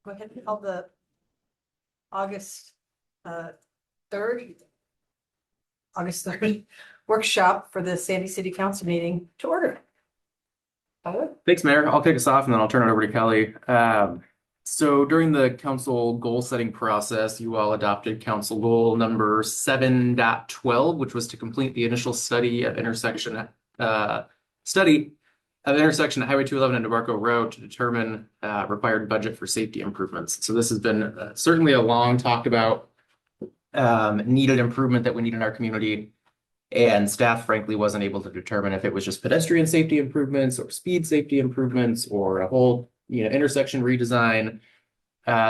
Go ahead and call the August 3rd, August 3rd workshop for the Sandy City Council meeting to order. Thanks, Mayor. I'll kick us off and then I'll turn it over to Kelly. So during the council goal setting process, you all adopted council goal number 7.12, which was to complete the initial study of intersection at Highway 211 and DeBarco Road to determine required budget for safety improvements. So this has been certainly a long talked about needed improvement that we need in our community. And staff, frankly, wasn't able to determine if it was just pedestrian safety improvements or speed safety improvements or a whole, intersection redesign.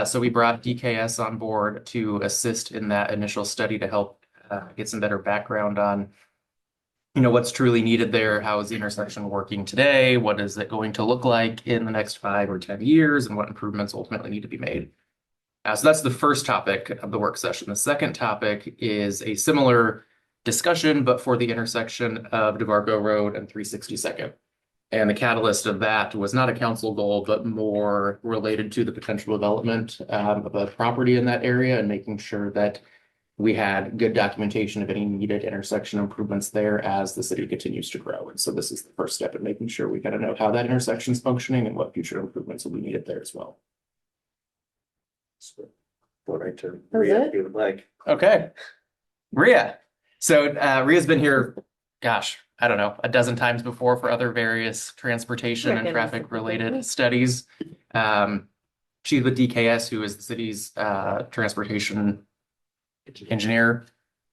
So we brought DKS on board to assist in that initial study to help get some better background on, what's truly needed there. How is the intersection working today? What is it going to look like in the next 5 or 10 years? And what improvements ultimately need to be made? So that's the first topic of the work session. The second topic is a similar discussion, but for the intersection of DeBarco Road and 362nd. And the catalyst of that was not a council goal, but more related to the potential development of a property in that area and making sure that we had good documentation of any needed intersection improvements there as the city continues to grow. And so this is the first step in making sure we kind of know how that intersection is functioning and what future improvements will be needed there as well. Go right to Rhea, if you would like. Okay, Rhea. So Rhea's been here, gosh, I don't know, a dozen times before for other various transportation and traffic related studies. She's with DKS, who is the city's transportation engineer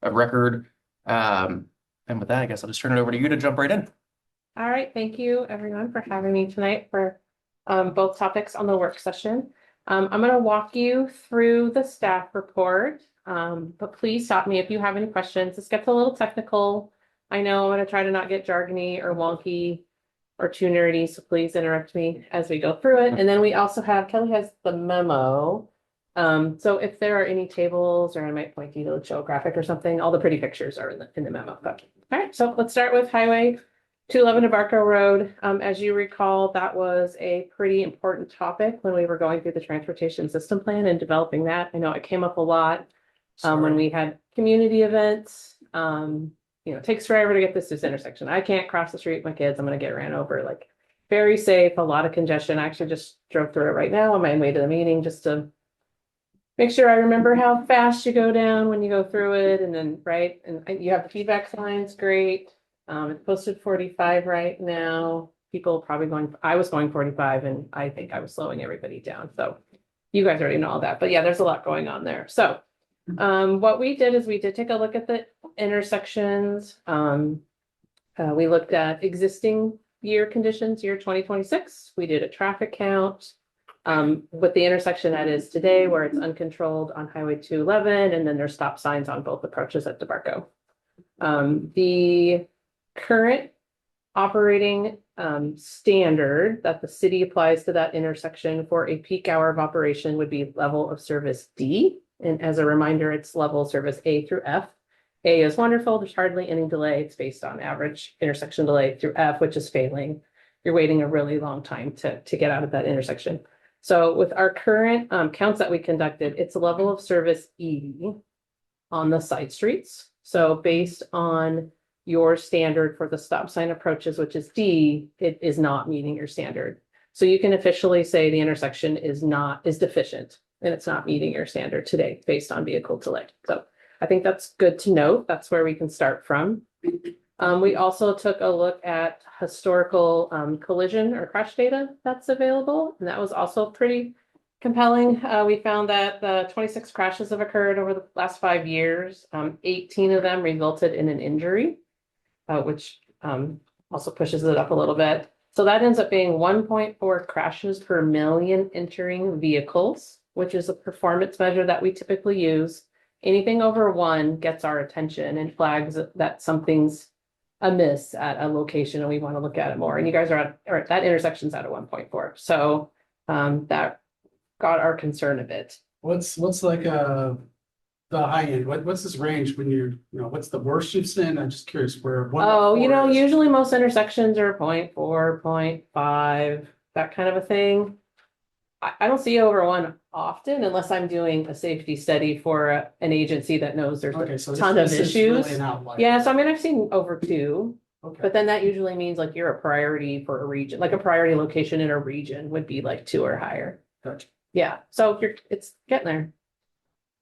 of record. And with that, I guess I'll just turn it over to you to jump right in. All right, thank you everyone for having me tonight for both topics on the work session. I'm going to walk you through the staff report, but please stop me if you have any questions. This gets a little technical. I know I'm going to try to not get jargony or wonky or too nerdy, so please interrupt me as we go through it. And then we also have, Kelly has the memo. So if there are any tables, or I might point you to the show graphic or something, all the pretty pictures are in the memo. But, all right, so let's start with Highway 211 DeBarco Road. As you recall, that was a pretty important topic when we were going through the transportation system plan and developing that. I know it came up a lot when we had community events. It takes forever to get this intersection. I can't cross the street with my kids. I'm going to get ran over. Like, very safe, a lot of congestion. I actually just drove through it right now on my way to the meeting just to make sure I remember how fast you go down when you go through it. And then, right, and you have the feedback signs, great. It's posted 45 right now. People probably I was going 45 and I think I was slowing everybody down. So you guys already know all that, but yeah, there's a lot going on there. So what we did is we did take a look at the intersections. We looked at existing year conditions, year 2026. We did a traffic count with the intersection that is today, where it's uncontrolled on Highway 211, and then there's stop signs on both approaches at DeBarco. The current operating standard that the city applies to that intersection for a peak hour of operation would be level of service D. And as a reminder, it's level of service A through F. A is wonderful. There's hardly any delay. It's based on average intersection delay through F, which is failing. You're waiting a really long time to get out of that intersection. So with our current counts that we conducted, it's a level of service E on the side streets. So based on your standard for the stop sign approaches, which is D, it is not meeting your standard. So you can officially say the intersection is deficient and it's not meeting your standard today based on vehicle delay. So I think that's good to note. That's where we can start from. We also took a look at historical collision or crash data that's available, and that was also pretty compelling. We found that the 26 crashes have occurred over the last 5 years. 18 of them resulted in an injury, which also pushes it up a little bit. So that ends up being 1.4 crashes per million entering vehicles, which is a performance measure that we typically use. Anything over 1 gets our attention and flags that something's amiss at a location and we want to look at it more. And you guys are at that intersection's at a 1.4. So that got our concern a bit. What's like the high end? What's this range when what's the worst you've seen? I'm just curious where. Usually most intersections are 0.4, 0.5, that kind of a thing. I don't see over one often unless I'm doing a safety study for an agency that knows there's Okay, a so ton of this is really issues. an outlier. Yeah, so I mean, I've seen over two, Okay. but then that usually means like you're a priority for a region, like a priority location in a region would be like 2 or higher. Gotcha. Yeah, so it's getting there.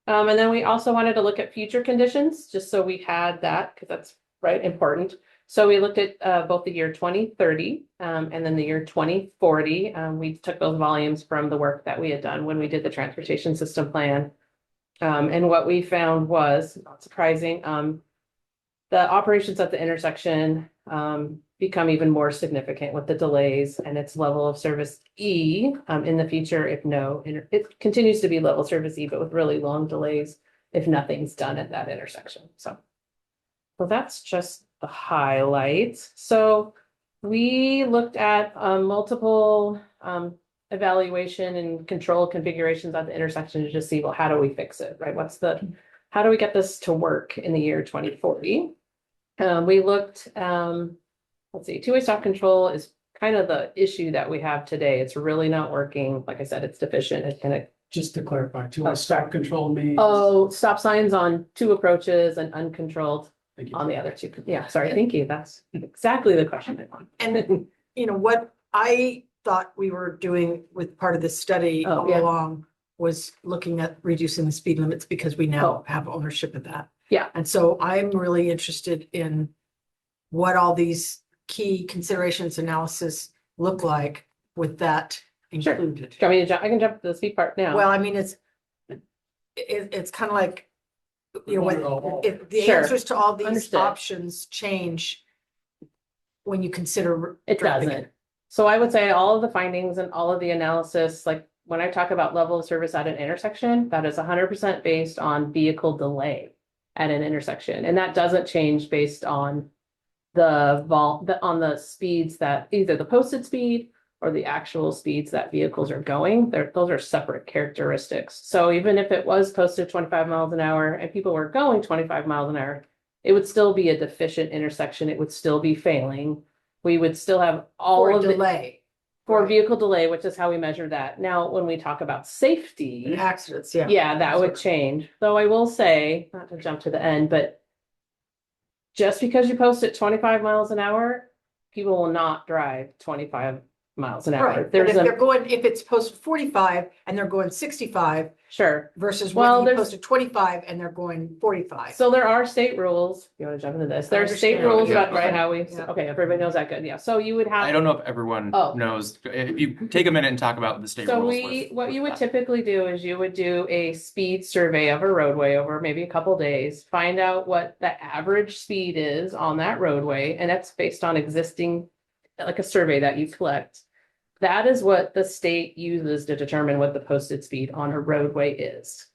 And then we also wanted to look at future conditions, just so we had that, because that's right, important. So we looked at both the year 2030 and then the year 2040. We took those volumes from the work that we had done when we did the transportation system plan. And what we found was, not surprising, the operations at the intersection become even more significant with the delays and its level of service E in the future, if no, it continues to be level service E, but with really long delays if nothing's done at that intersection. So that's just the highlights. So we looked at multiple evaluation and control configurations at the intersection to just see, well, how do we fix it, right? How do we get this to work in the year 2040? We looked, let's see, two-way stop control is kind of the issue that we have today. It's really not working. Like I said, it's deficient. It's kind of, Just to clarify, two-way stop control means. stop signs on 2 approaches and uncontrolled Thank you. on the other 2. Yeah, sorry, thank you. That's exactly the question I want. And you know, what I thought we were doing with part of this study Oh, all yeah. along was looking at reducing the speed limits because we now Oh. have ownership of that. Yeah. And so I'm really interested in what all these key considerations analysis look like with that Sure. included. Do you want me to jump? I can jump to the speed part now. Well, I mean, it's kind of like, you know, what, if the Sure. answers to all these Understood. options change when you consider. It dropping doesn't. So I would say all of the findings and all of the analysis, like when I talk about level of service at an intersection, that is 100% based on vehicle delay at an intersection. And that doesn't change based on on the speeds that either the posted speed or the actual speeds that vehicles are going. Those are separate characteristics. So even if it was posted 25 miles an hour and people were going 25 miles an hour, it would still be a deficient intersection. It would still be failing. We would still have all For of the delay, for right. vehicle delay, which is how we measure that. Now, when we talk about safety, accidents, yeah. yeah, that would change. Though I will say, not to jump to the end, but just because you post it 25 miles an hour, people will not drive 25 miles an hour. Right, but There's if they're a, going, if it's posted 45 and they're going 65 sure. versus Well, when you there's- posted 25 and they're going 45. So there are state rules. You want to jump into this? There are state understand. rules Yeah. about, right, how we, Yeah. okay, everybody knows that good. Yeah. So you would have. I don't know if everyone Oh. knows. If you take a minute and talk about the state So rules. what you would typically do is you would do a speed survey of a roadway over maybe a couple days, find out what the average speed is on that roadway, and that's based on existing, like a survey that you collect. That is what the state uses to determine what the posted speed on a roadway is.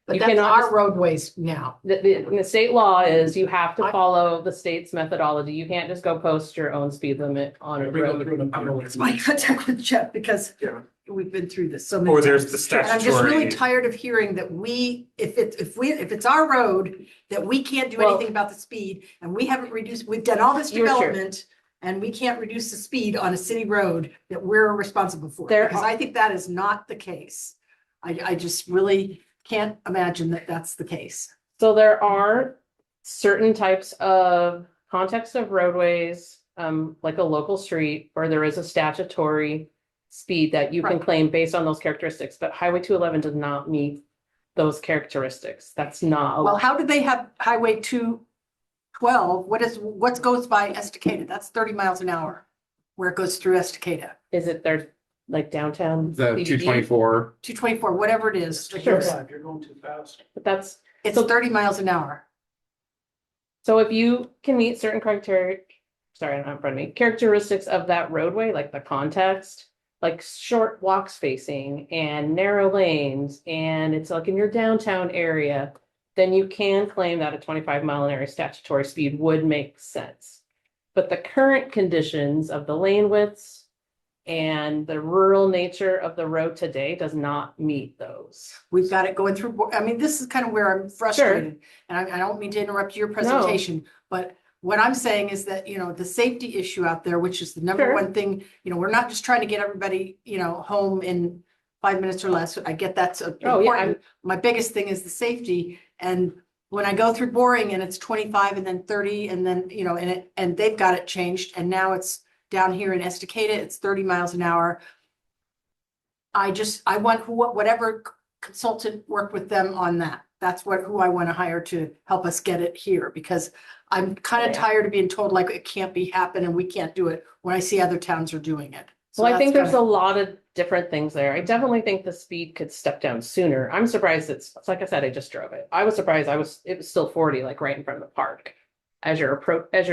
But you that's cannot our just- roadways now. The state law is you have to I- follow the state's methodology. You can't just go post your own speed limit on a Bring up road. through the- It's my contact with Jeff because Yeah. we've been through this so many Or there's times. the And I'm just really statutory. tired of hearing that if it's our road, that we can't do Well- anything about the speed and we haven't reduced, we've done all this You're true. development and we can't reduce the speed on a city road that we're responsible for. There Because are- I think that is not the case. I just really can't imagine that that's the case. So there are certain types of context of roadways, like a local street, where there is a statutory speed that you can Right. claim based on those characteristics, but Highway 211 does not meet those characteristics. That's not. Well, how do they have Highway 212? What goes by Estacada? That's 30 miles an hour where it goes through Estacada. Is it their, like downtown? The CBD? 224. 224, whatever it is. that Sure. goes- You're going too fast. But that's, It's So- 30 miles an hour. so if you can meet certain criteria, sorry, I don't have it in front of me, characteristics of that roadway, like the context, like short walk spacing and narrow lanes, and it's like in your downtown area, then you can claim that a 25-mile-an-hour statutory speed would make sense. But the current conditions of the lane widths and the rural nature of the road today does not meet those. We've got it going through, I mean, this is kind of where I'm frustrated. And I don't mean to interrupt your presentation, but what I'm saying is that, you know, the safety issue out there, which is the number Sure. one thing, you know, we're not just trying to get everybody, you know, home in 5 minutes or less. I get that's Oh, yeah, important. My biggest thing is the safety. And when I go through Boring and it's 25 and then 30 and then, you know, and they've got it changed and now it's down here in Estacada, it's 30 miles an hour. I want whatever consultant worked with them on that. That's who I want to hire to help us get it here, because I'm kind of Yeah. tired of being told like it can't be happen and we can't do it when I see other towns are doing it. So Well, I think that's there's a kinda- lot of different things there. I definitely think the speed could step down sooner. I'm surprised it's like I said, I just drove it. I was surprised it was still 40, like right in front of the park. As you're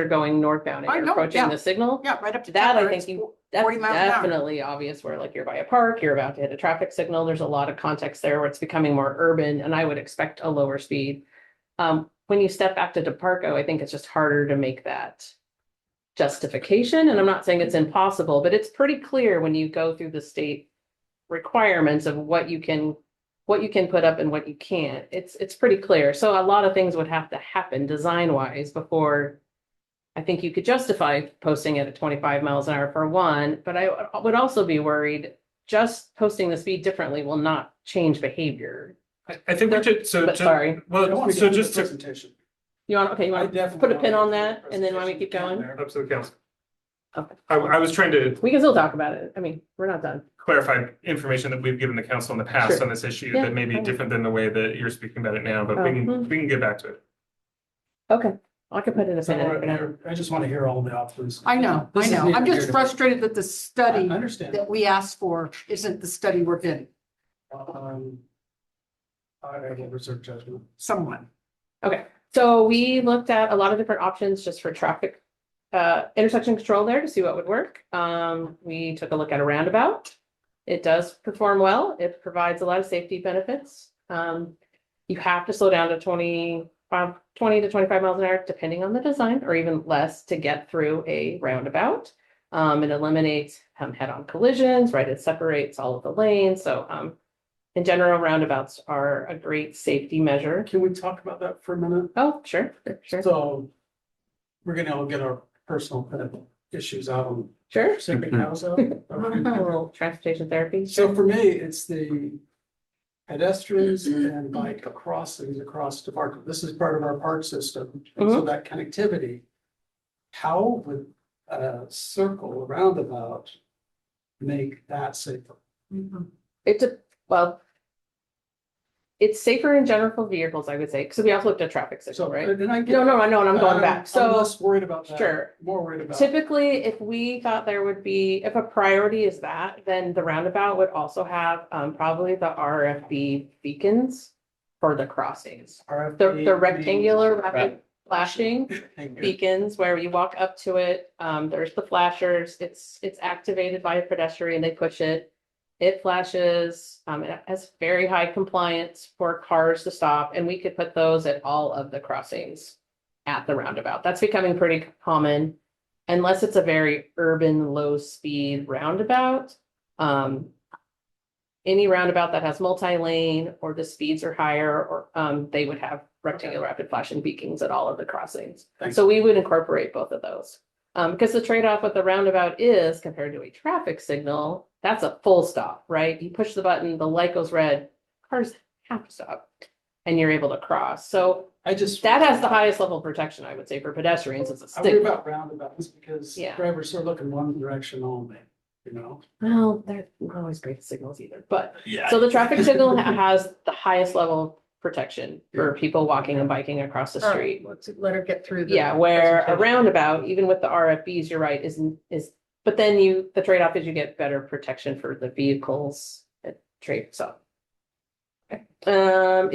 going northbound I and know, you're approaching yeah. the signal. Yeah, right up to That I Denver, think it's you, 40 that's miles an hour. definitely obvious where like you're by a park, you're about to hit a traffic signal. There's a lot of context there where it's becoming more urban and I would expect a lower speed. When you step back to DeParco, I think it's just harder to make that justification. And I'm not saying it's impossible, but it's pretty clear when you go through the state requirements of what you can put up and what you can't. It's pretty clear. So a lot of things would have to happen design wise before I think you could justify posting it at 25 miles an hour for one, but I would also be worried just posting the speed differently will not change behavior. I think we should, so, But sorry, I don't well, want to so get into just the to, presentation. you want I to definitely put a want pin to on get that into the and then want me to keep presentation. going? up to the council. Okay. I was trying to We can still talk about it. I mean, we're not done. clarify information that we've given the council in the past Sure. on this issue Yeah, that may be fine. different than the way that you're speaking about it now, but Oh, we can get back to it. Okay, I can put in a So, pin. in it. I just want to hear all the options. I know. This is I'm neither here just nor- frustrated that the I study understand. that we asked for isn't the study we're getting. I will reserve judgment. Someone. Okay, so we looked at a lot of different options just for traffic intersection control there to see what would work. We took a look at a roundabout. It does perform well. It provides a lot of safety benefits. You have to slow down to 20 to 25 miles an hour, depending on the design, or even less to get through a roundabout. It eliminates head-on collisions, right? It separates all of the lanes. So in general, roundabouts are a great safety measure. Can we talk about that for a minute? Oh, sure, sure, So we're gonna all get our personal kind of issues out on sure. sacred cows out. A Okay. little transportation therapy. So for me, it's the pedestrians and bike crossings across the park. This is part of our park system. And so that connectivity, how would a circle, a roundabout make that safer? Well, it's safer in general for vehicles, I would say, because we also looked at traffic So, signal, right? and I get. No, I know, and I'm going back. I'm So less worried about that. sure. More worried about. Typically, if we thought there would be, if a priority is that, then the roundabout would also have probably the RFB beacons for the crossings. RFB The rectangular rapid Right. flashing Thank you. beacons where you walk up to it, there's the flashers, it's activated by a pedestrian, they push it. It flashes, it has very high compliance for cars to stop, and we could put those at all of the crossings at the roundabout. That's becoming pretty common. Unless it's a very urban, low-speed roundabout. Any roundabout that has multi-lane or the speeds are higher, or they would have rectangular rapid flashing beacons at all of the crossings. Thanks. So we would incorporate both of those. Because the trade-off with the roundabout is compared to a traffic signal, that's a full stop, right? You push the button, the light goes red, cars have to stop, and you're able to cross. So I just. that has the highest level of protection, I would say, for pedestrians. It's a I worry stick. about roundabouts because Yeah. drivers are looking one direction only, you know? Well, they're not always great signals either, but Yeah. so the traffic signal has the highest level of protection for people walking and biking across the street. Let's let her get through. the Yeah, where a presentation. roundabout, even with the RFBs, you're right, is, but then the trade-off is you get better protection for the vehicles at trade, so. Okay.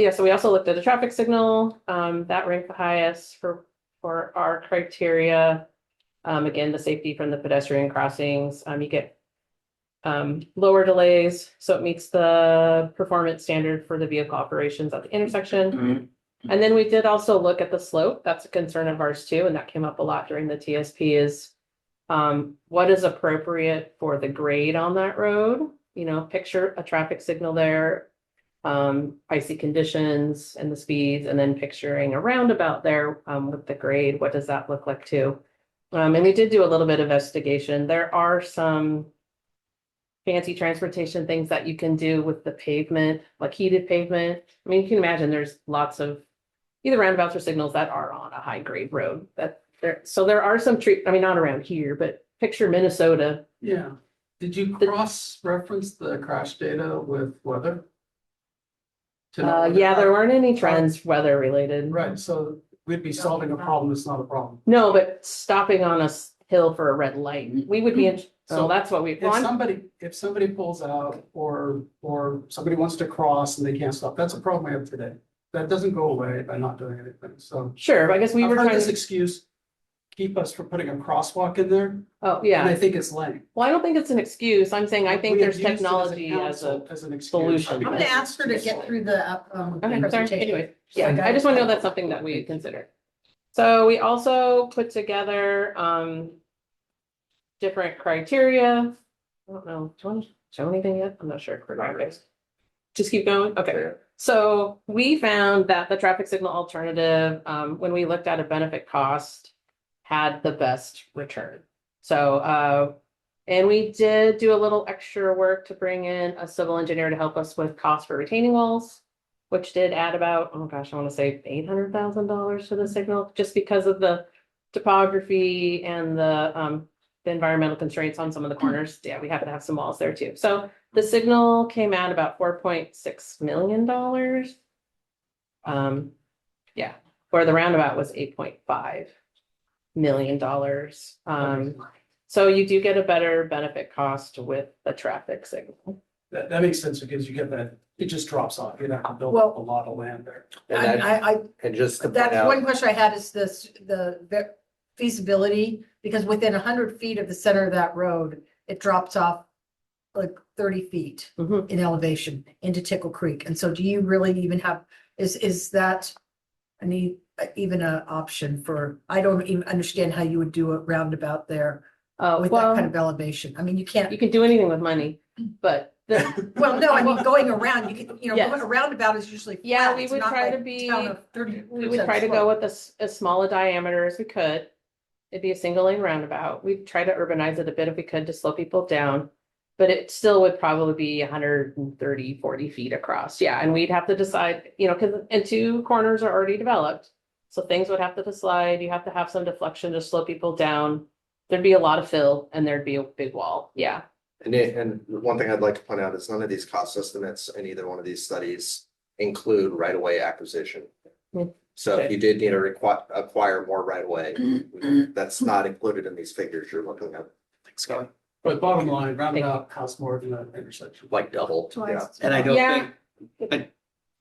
Yeah, so we also looked at the traffic signal, that ranked the highest for our criteria. Again, the safety from the pedestrian crossings, you get lower delays, so it meets the performance standard for the vehicle operations at the intersection. And then we did also look at the slope. That's a concern of ours too, and that came up a lot during the TSP is what is appropriate for the grade on that road? You know, picture a traffic signal there, icy conditions and the speeds, and then picturing a roundabout there with the grade. What does that look like too? And we did do a little bit of investigation. There are some fancy transportation things that you can do with the pavement, like heated pavement. I mean, you can imagine there's lots of either roundabouts or signals that are on a high grade road that there, so there are some I mean, not around here, but picture Minnesota. Yeah. Did you cross-reference the crash data with weather? To know whether- Yeah, there weren't any trends weather related. Right, so we'd be solving a problem that's not a problem. No, but stopping on a hill for a red light, we would be in, so So that's what we, well, If somebody pulls out or somebody wants to cross and they can't stop, that's a problem we have today. That doesn't go away by not doing anything, so. sure, but I guess we I've were heard trying this to, excuse, keep us from putting a crosswalk in there, oh, and yeah. I think it's lame. Well, I don't think it's an excuse. I'm saying I think We have there's used it as a technology as a, council, as an excuse. solution. I'm gonna ask her to get through the, okay, sorry, presentation. anyway, yeah, I just want to know that's something that we consider. So we also put together, different criteria. I don't know, do you want to show anything yet? I'm not sure. for graphics. Just keep going, okay. So we found that the traffic signal alternative, when we looked at a benefit cost, had the best return. So, and we did do a little extra work to bring in a civil engineer to help us with cost for retaining walls, which did add about, oh gosh, I want to say $800,000 to the signal, just because of the topography and the environmental constraints on some of the corners. Yeah, we happen to have some walls there too. So the signal came out about $4.6 million. Yeah, where the roundabout was $8.5 million. So you do get a better benefit cost with the traffic signal. That makes sense because you get that, it just drops off. You'd have to build Well- up a lot of land there. And that, I, and just to point that's one out, question I had is this, the feasibility, because within 100 feet of the center of that road, it drops off like 30 feet Mhm. in elevation into Tickle Creek. And so do you really even have, is that even an option for, I don't even understand how you would do a roundabout there with that kind Well, of elevation. I mean, you can't, you can do anything with money, but the, well, no, I mean, going around, you can, Yes. going a roundabout is usually Yeah, flat. we It's would not try to like be- town of 30% we would try to go slope. with as small a diameter as we could. It'd be a single lane roundabout. We'd try to urbanize it a bit if we could to slow people down. But it still would probably be 130, 40 feet across. Yeah, and we'd have to decide, because, and two corners are already developed. So things would have to slide. You have to have some deflection to slow people down. There'd be a lot of fill and there'd be a big wall. Yeah. and one thing I'd like to point out is none of these cost estimates in either one of these studies include right-of-way acquisition. Hmm. So if you did need to acquire more right-of-way, that's not included in these figures you're looking at. Thanks, Kelly. But bottom line, roundabout costs more than an intersection. Like double, yeah. And I don't Yeah. think,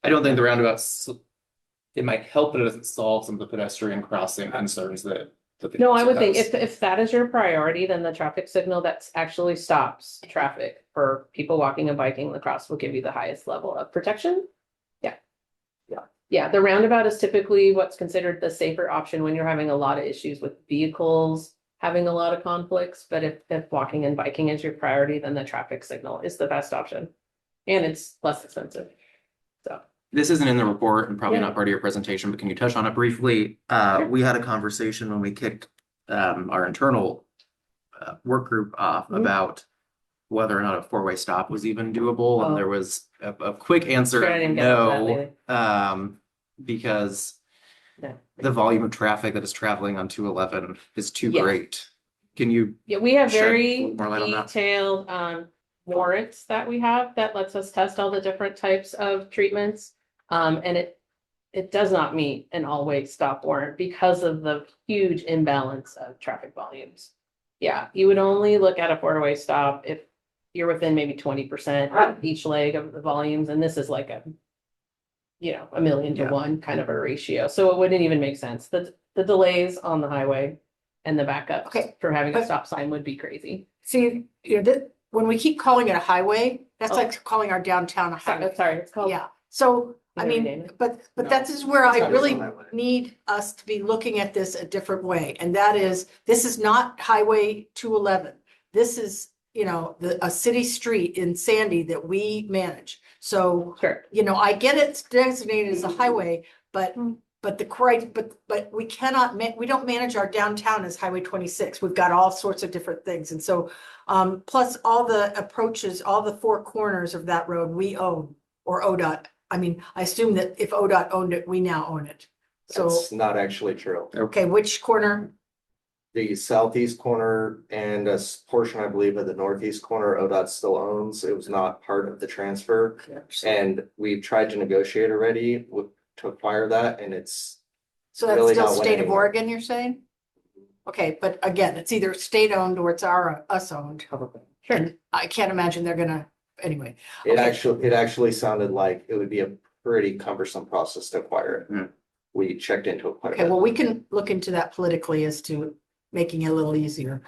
I don't think the roundabouts, it might help, but it doesn't solve some of the pedestrian crossing concerns that. the No, I council would think has. if that is your priority, then the traffic signal that actually stops traffic for people walking and biking across will give you the highest level of protection. Yeah. Yeah. Yeah, the roundabout is typically what's considered the safer option when you're having a lot of issues with vehicles, having a lot of conflicts, but if walking and biking is your priority, then the traffic signal is the best option. And it's less expensive. So, This isn't in the report and probably Yeah. not part of your presentation, but can you touch on it briefly? Sure. We had a conversation when we kicked our internal work group off Mhm. about whether or not a four-way stop was even doable, Oh. and there was a quick answer, Sure, I didn't get into that no, lately. because Yeah. the volume of traffic that is traveling on 211 is too Yes. great. Can you, Yeah, we have Shed very more light on that. detailed warrants that we have that lets us test all the different types of treatments. And it does not meet an all-way stop warrant because of the huge imbalance of traffic volumes. Yeah, you would only look at a four-way stop if you're within maybe 20% each leg of the volumes, and this is like a 1,000,000 to Yeah. 1 kind of a ratio, so it wouldn't even make sense. The delays on the highway and the backup Okay, for having a but- stop sign would be crazy. See, when we keep calling it a highway, that's Oh. like calling our downtown a highway. Sorry, it's called. Yeah, so, I You mean, rename it? but No, that is where it's I not really a highway. need us to be looking at this a different way. And that is, this is not Highway 211. This is, a city street in Sandy that we manage. So, Sure. I get it's designated as a highway, but but but we cannot we don't manage our downtown as Highway 26. We've got all sorts of different things. And so, plus all the approaches, all the four corners of that road we own, or ODOT. I mean, I assume that if ODOT owned it, we now own it. So, That's not actually true. okay, which corner? The southeast corner and portion, I believe, of the northeast corner, ODOT still owns. It was not part of the transfer. And we've tried to negotiate already to acquire that, and it's So that's really still not went state of anywhere. Oregon, you're saying? Okay, but again, it's either state owned or it's us owned. Sure. And I can't imagine they're gonna, anyway. It Okay. actually sounded like it would be a pretty cumbersome process to acquire it. Hmm. We checked into it quite a Okay, bit. well, we can look into that politically as to making it a little easier.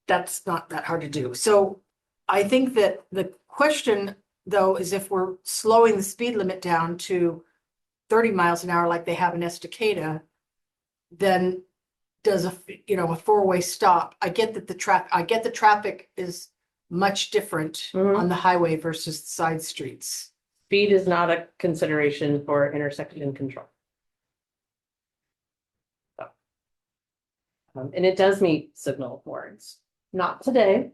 That's not that hard to do. So I think that the question, though, is if we're slowing the speed limit down to 30 miles an hour like they have in Estacada, then does a four-way stop. I get that the traffic is much different Mhm. on the highway versus the side streets. Speed is not a consideration for intersection control. So. And it does meet signal warrants, not today.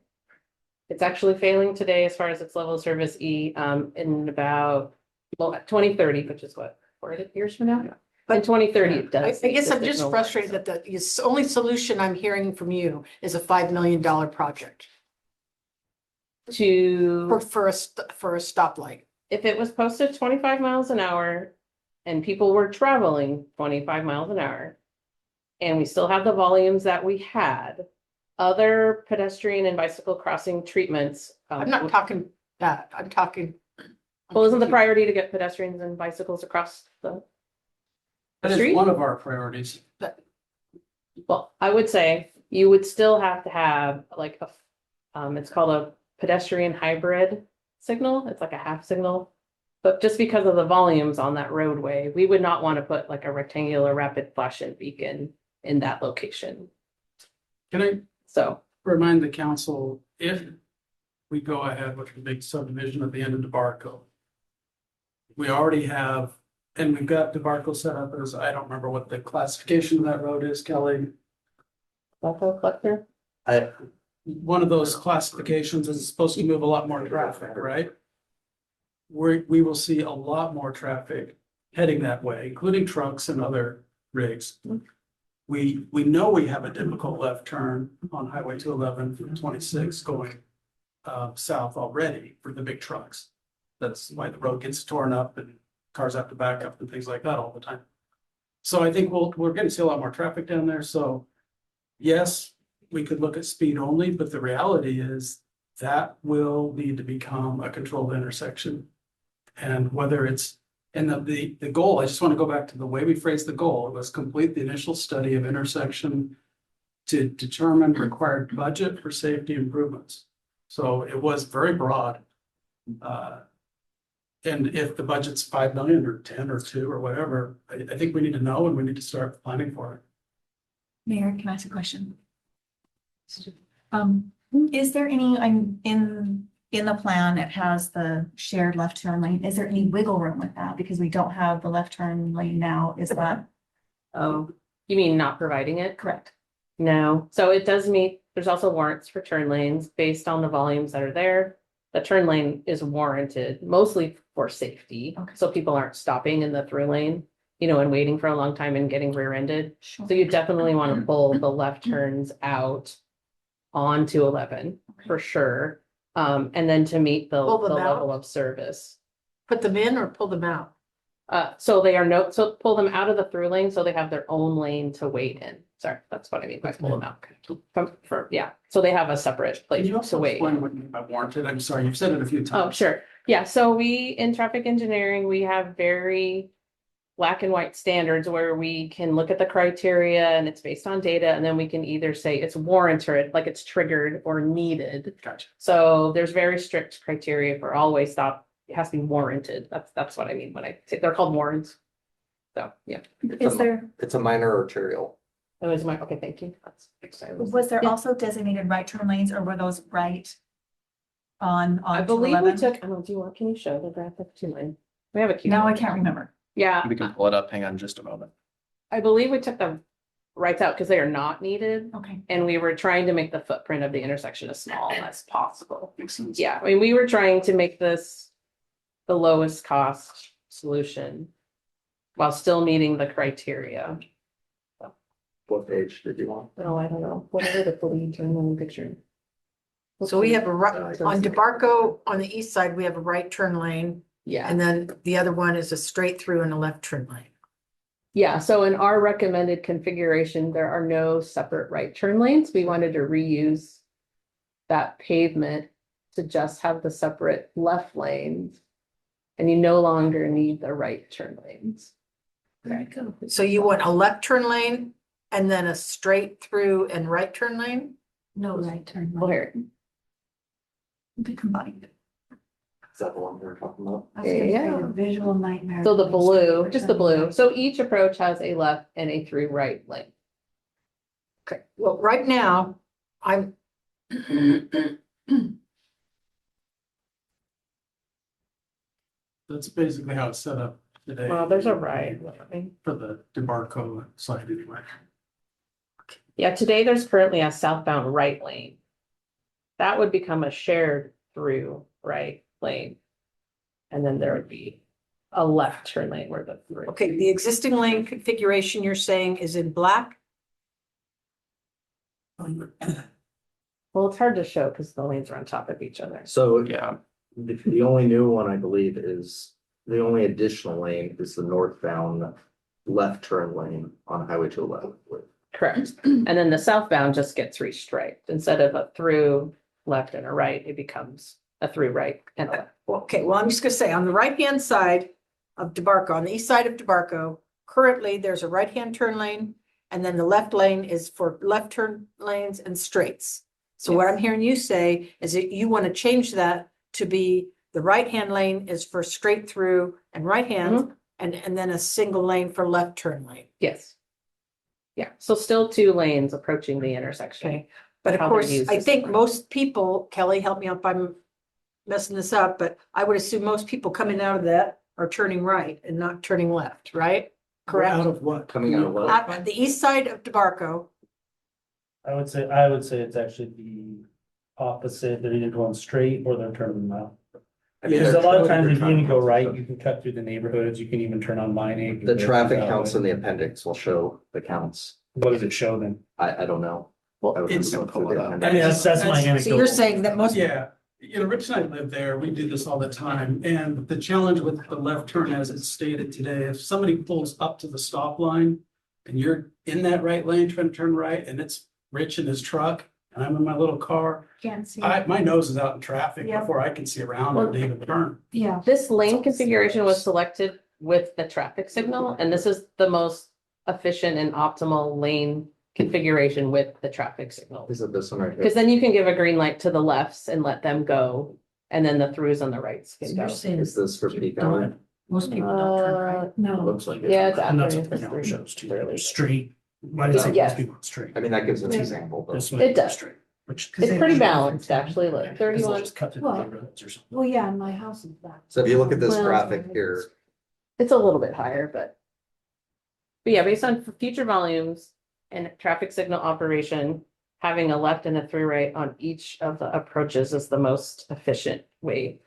It's actually failing today as far as its level of service E, in about, well, 2030, which is what, 4 years from now? But- In 2030, it I does. guess meet the I'm just signal frustrated warrants. that the only solution I'm hearing from you is a $5 million project To. for a stoplight. If it was posted 25 miles an hour and people were traveling 25 miles an hour, and we still have the volumes that we had, other pedestrian and bicycle crossing treatments. I'm not talking that, I'm talking. Well, isn't the priority to get pedestrians and bicycles across the? That is Street? one of our priorities. Well, I would say you would still have to have like it's called a pedestrian hybrid signal. It's like a half signal. But just because of the volumes on that roadway, we would not want to put like a rectangular rapid flashing beacon in that location. Can I So, remind the council, if we go ahead with the big subdivision at the end of DeBarco, we already have, and we've got DeBarco set up as, I don't remember what the classification of that road is, Kelly. Buffalo collector. One of those classifications is supposed to move a lot more traffic, right? We will see a lot more traffic heading that way, including trucks and other rigs. We know we have a difficult left turn on Highway 211 from 26 going south already for the big trucks. That's why the road gets torn up and cars have to back up and things like that all the time. So I think we're gonna see a lot more traffic down there, so yes, we could look at speed only, but the reality is that will need to become a controlled intersection. And whether it's, and the goal, I just want to go back to the way we phrased the goal, it was complete the initial study of intersection to determine required budget for safety improvements. So it was very broad. And if the budget's 5 million or 10 or 2 or whatever, I think we need to know and we need to start planning for it. Mayor, can I ask a question? Is there any, in the plan, it has the shared left turn lane. Is there any wiggle room with that? Because we don't have the left turn lane now. Is that Oh, you mean not providing it? correct? No, so it does meet, there's also warrants for turn lanes based on the volumes that are there. The turn lane is warranted mostly for safety, Okay. so people aren't stopping in the through lane, and waiting for a long time and getting rear-ended. Sure. So you definitely want to pull the left turns out onto 11 for sure. And then to meet the Pull them level out? of service. Put them in or pull them out? So so pull them out of the through lane, so they have their own lane to wait in. Sorry, that's what I mean by pull them out. So they have a separate Can place you to also wait. explain what you mean by warranted? I'm sorry, you've said it a few times. Oh, sure. Yeah, so we, in traffic engineering, we have very black and white standards where we can look at the criteria and it's based on data, and then we can either say it's warranted, like it's triggered or needed. Gotcha. So there's very strict criteria for all-way stop. It has to be warranted. That's what I mean when I say, they're called warrants. So, yeah, Is there, It's a minor arterial. that was my, okay, thank you. That's exciting. was there Yeah. also designated right turn lanes or were those right on I believe we 211? took, I don't know, can you show the graphic to mine? We have a cute. No, I can't remember. Yeah, We can pull it up. Hang on just a moment. I believe we took the rights out because they are not needed. Okay. And we were trying to make the footprint of the intersection as small as possible. Makes sense. Yeah, I mean, we were trying to make this the lowest cost solution while still meeting the criteria. What page did you want? Oh, I don't know, whatever the blue turn on the picture. So we have a right, on DeBarco, on the east side, we have a right turn lane. Yeah, And then the other one is a straight through and a left turn lane. yeah, so in our recommended configuration, there are no separate right turn lanes. We wanted to reuse that pavement to just have the separate left lanes. And you no longer need the right turn lanes. There you go. So you want a left turn lane and then a straight through and right turn lane? No right turn. Well, here, Be combined. Is that the one we're talking about? I was gonna say Yeah. the visual nightmare. so the blue, just the blue, so each approach has a left and a through right lane. Okay, well, right now, I'm. That's basically how it's set up today. Well, there's a right. For the DeBarco side anyway. Yeah, today there's currently a southbound right lane. That would become a shared through right lane. And then there would be a left turn lane where the through. Okay, the existing lane configuration you're saying is in black? Well, it's hard to show because the lanes are on top of each other. So Yeah, the only new one, I believe, is the only additional lane is the northbound left turn lane on Highway 211. Correct. And then the southbound just gets restriped. Instead of a through left and a right, it becomes a through right and a left. Well, okay, well, I'm just gonna say, on the right-hand side of DeBarco, on the east side of DeBarco, currently, there's a right-hand turn lane, and then the left lane is for left turn lanes and straights. So what I'm hearing you say is that you want to change that to be the right-hand lane is for straight through and right hand, and then a single lane for left turn lane. Yes. Yeah, so still two lanes approaching the intersection. Okay, but of How they're course, used I is think different. most people, Kelly, help me out if I'm messing this up, but I would assume most people coming out of that are turning right and not turning left, right? Out Correct? of what? Coming out of what? At the east side of DeBarco, I would say it's actually the opposite. They're either going straight or they're turning left. I mean, Because a they're- lot of times if you even go they're- right, you can cut through the neighborhoods. You can even turn on Mining. The traffic counts in the appendix will show the counts. What does it show then? I don't know. Well, I would it's- have to go through the I mean, appendix. that's my That's- anecdotal. so you're saying that most. Yeah, you know, Rich and I live there, we do this all the time, and the challenge with the left turn as it's stated today, if somebody pulls up to the stop line. And you're in that right lane trying to turn right, and it's Rich in his truck, and I'm in my little car, Can't see. my nose is out in traffic Yeah. before I can see around and even turn. Yeah. This lane configuration was selected with the traffic signal, and this is the most efficient and optimal lane configuration with the traffic signal. Is it this one right here? Because then you can give a green light to the lefts and let them go, and then the throughs on the rights So can you're go. saying Is this for peak hour? most people don't turn right? It No. looks like it. Yeah, it's And that's after. what the count shows too. Straight. Why does it Yes. most people straight? I mean, that gives an example, though. This one It is does. straight, Which. It's pretty balanced, actually, look, 31. Just cut through the neighborhoods or something. Well, yeah, my house is back. So if you look at this Well, graphic here, It's a little bit higher, but. But yeah, based on future volumes and traffic signal operation, having a left and a through right on each of the approaches is the most efficient way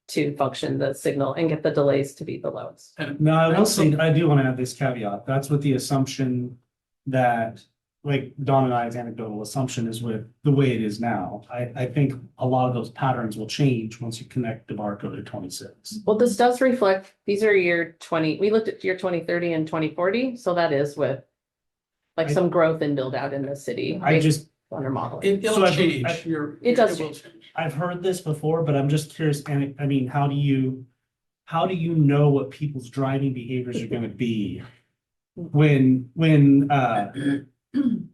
to function the signal and get the delays to be the lowest. No, I will say, I do want to add this caveat. That's with the assumption that, like Don and I's anecdotal assumption is with the way it is now. I think a lot of those patterns will change once you connect DeBarco to 26. Well, this does reflect, these are year 20, we looked at year 2030 and 2040, so that is with. Like some growth and build out in the city. I based just, on our modeling. It, So it'll I- change. I- It does will change. I've heard this before, but I'm just curious, and I mean, how do you know what people's driving behaviors are gonna be when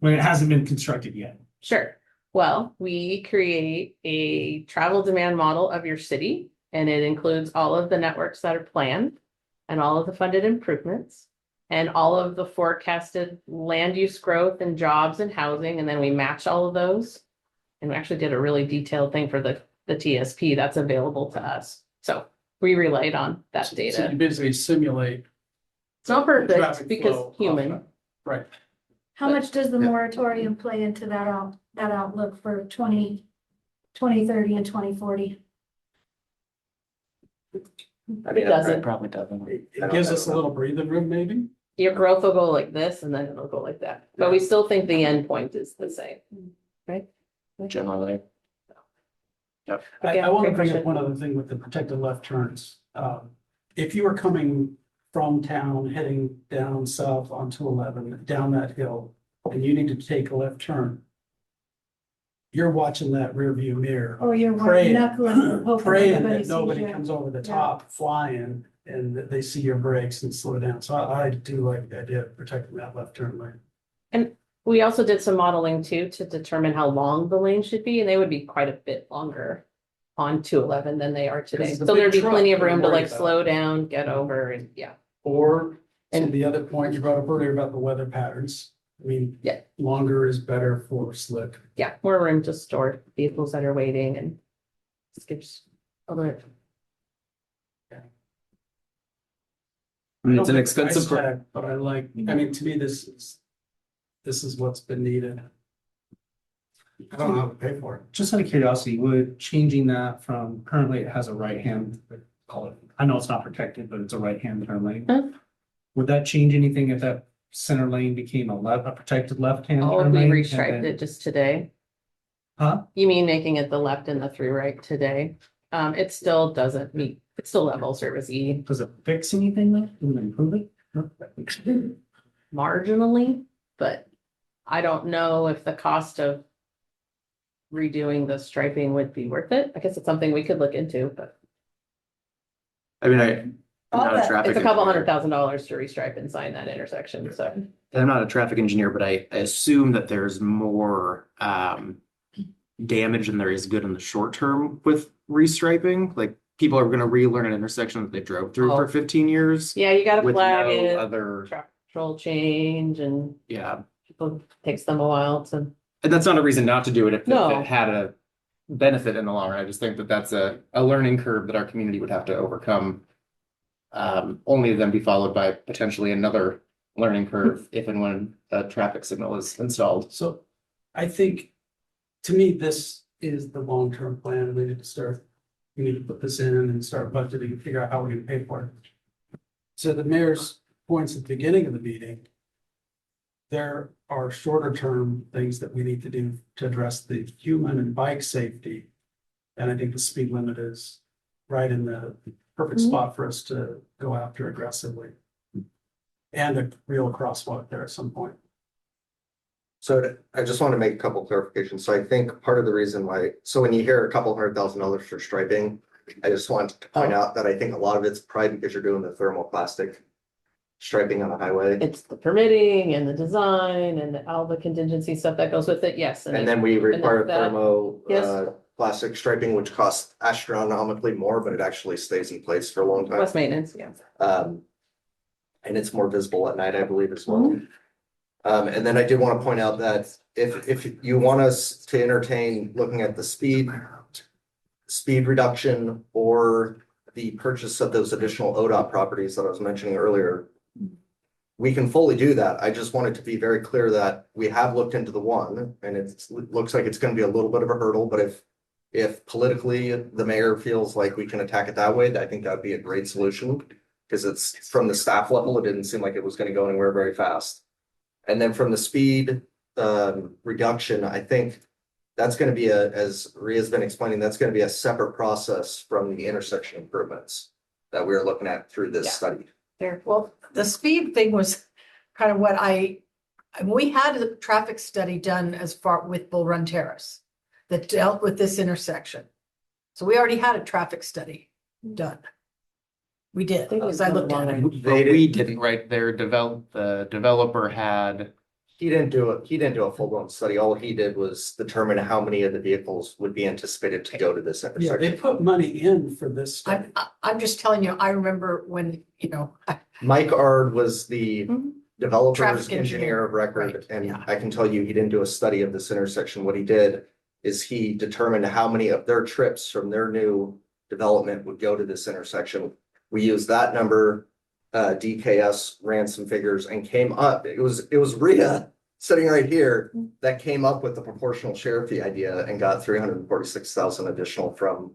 it hasn't been constructed yet? Sure. Well, we create a travel demand model of your city, and it includes all of the networks that are planned and all of the funded improvements and all of the forecasted land use growth and jobs and housing, and then we match all of those. And we actually did a really detailed thing for the TSP that's available to us. So we relied on that So data. you basically simulate It's not perfect Traffic because flow off human. that. Right. How much does the Yeah. moratorium play into that outlook for 2030 and 2040? I mean, It doesn't. It probably doesn't. It gives us a little breathing room, maybe. Your growth will go like this and then it'll go like that, but we still think the end point is the same, right? Generally. I want to Great bring up question. one other thing with the protected left turns. If you were coming from town, heading down south onto 11, down that hill, and you need to take a left turn, you're watching that rear view mirror, Or you're Praying. knuckling, and hoping praying everybody that sees nobody you. comes over the top flying and that they see your brakes and slow down. So I do like the idea of protecting that left turn lane. We also did some modeling too to determine how long the lane should be, and they would be quite a bit longer on 211 than they are today. Because the So there'd be big plenty of truck room to we're like worried about. slow down, get over and yeah. Or, and And- the other point you brought up earlier about the weather patterns. I mean, Yeah. longer is better for slick. Yeah, more room to store vehicles that are waiting and skips other. I mean, it's an I don't think expensive. price tag, But I like, I mean, to me, this is what's been needed. I don't know how to pay for it. Just out of curiosity, would changing that from currently it has a right hand, call it, I know it's not protected, but it's a right hand turn lane. Huh? Would that change anything if that center lane became a protected left hand? Oh, turn we lane, and restriped then- it just today. Huh? You mean making it the left and the 3 right today? It still doesn't meet, it's still level service E Does it fix anything though? Does it improve it? No? marginally, but I don't know if the cost of redoing the striping would be worth it. I guess it's something we could look into, but I mean, I'm not a traffic. it's a couple engineer. $100,000 to restripe and sign that intersection, so. I'm not a traffic engineer, but I assume that there's more damage than there is good in the short term with restriping. Like people are gonna relearn an intersection that they drove through Oh. for 15 years Yeah, you gotta with flag no it, other, structural change and yeah. people, takes them a while to. And that's not a reason not to do it if No. it had a benefit in the long run. I just think that that's a learning curve that our community would have to overcome. Only to then be followed by potentially another learning curve if and when a traffic signal is installed. So I think, to me, this is the long-term plan. We need to start, we need to put this in and start budgeting and figure out how we're gonna pay for it. So the mayor's points at the beginning of the meeting, there are shorter term things that we need to do to address the human and bike safety. And I think the speed limit is right in the perfect Mhm. spot for us to go after aggressively. And a real crosswalk there at some point. So I just want to make a couple clarifications. So I think part of the reason why, so when you hear a couple $100,000 for striping, I just want to point out that I think a lot of it's probably because you're doing the thermoplastic striping on the highway. It's the permitting and the design and all the contingency stuff that goes with it, yes. And then we require that- yes. plastic striping, which costs astronomically more, but it actually stays in place for a long time. West maintenance, yeah. And it's more visible at night, I believe, as well. And then I did want to point out that if you want us to entertain looking at the speed reduction or the purchase of those additional ODOT properties that I was mentioning earlier, we can fully do that. I just wanted to be very clear that we have looked into the one, and it looks like it's going to be a little bit of a hurdle, but if politically the mayor feels like we can attack it that way, I think that would be a great solution. Because it's from the staff level, it didn't seem like it was going to go anywhere very fast. And then from the speed reduction, I think that's going to be as Ria's been explaining, that's going to be a separate process from the intersection improvements that we're looking at through this Yeah. study. There, well, the speed thing was kind of what we had a traffic study done as far with Bull Run Terrace that dealt with this intersection. So we already had a traffic study done. We did, think because we've I done looked at one. it. But we didn't, right? The developer had, He didn't do a full-blown study. All he did was determine how many of the vehicles would be anticipated to go to this Yeah, they intersection. put money in for this study. I'm just telling you, I remember when, Mike Ard was the Mhm. developer's Traffic engineer engineer, of record, right, and yeah. I can tell you, he didn't do a study of this intersection. What he did is he determined how many of their trips from their new development would go to this intersection. We used that number DKS ran some figures and came up, it was Rhea sitting right here that came up with the proportional share fee idea and got 346,000 additional from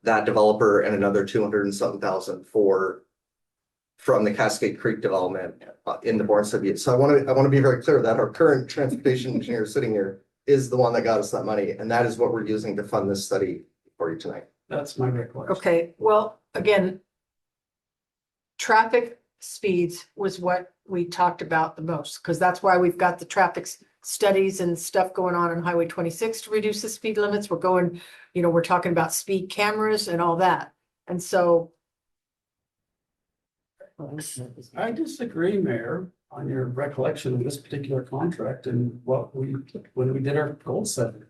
that developer and another 200 and something thousand from the Cascade Creek development in the Bourne City. So I want to be very clear that our current transportation engineer sitting here is the one that got us that money, and that is what we're using to fund this study for you tonight. That's my recollection. Okay, well, again, traffic speeds was what we talked about the most, because that's why we've got the traffic studies and stuff going on Highway 26 to reduce the speed limits. We're going, we're talking about speed cameras and all that. And so I disagree, Mayor, on your recollection of this particular contract and when we did our goal setting.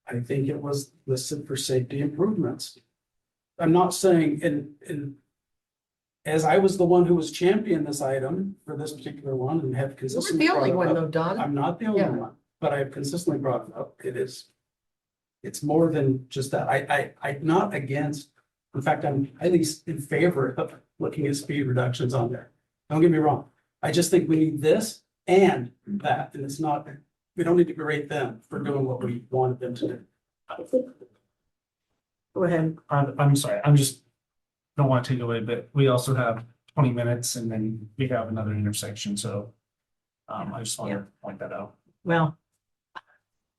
I think it was listed for safety improvements. I'm not saying, and as I was the one who was championing this item for this particular one and have you weren't consistently. the only brought it one up. though, Don. I'm not the only Yeah. one, but I've consistently brought it up. It's more than just that. I'm not against, in fact, I'm at least in favor of looking at speed reductions on there. Don't get me wrong. I just think we need this and that, and it's not, we don't need to berate them for doing what we wanted them to do. Go ahead. I'm sorry, I'm just, don't want to take away, but we also have 20 minutes and then we have another intersection, so. I just want to point that out. Well,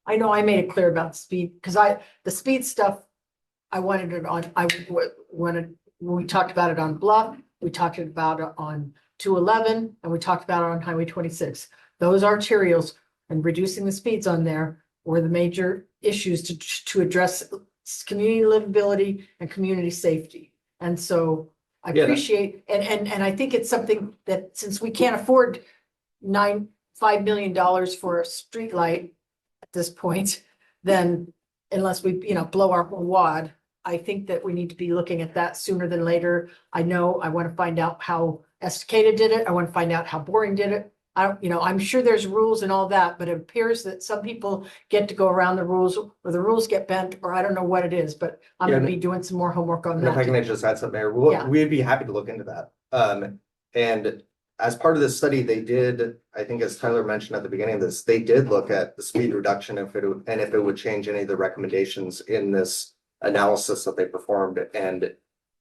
I know I made it clear about the speed, because the speed stuff, I wanted it on, when we talked about it on Bluff, we talked about it on 211, and we talked about it on Highway 26. Those arterials and reducing the speeds on there were the major issues to address community livability and community safety. And so I Yeah. appreciate, and I think it's something that, since we can't afford $5 million for a street light at this point, then unless we, blow our whole wad, I think that we need to be looking at that sooner than later. I know I want to find out how Estacada did it. I want to find out how Boring did it. I'm sure there's rules and all that, but it appears that some people get to go around the rules, or the rules get bent, or I don't know what it is, but I'm Yeah, gonna be doing some more homework on And if I that. can just add something there, Yeah. we'd be happy to look into that. And as part of this study, they did, I think as Tyler mentioned at the beginning of this, they did look at the speed reduction if it would change any of the recommendations in this analysis that they performed, and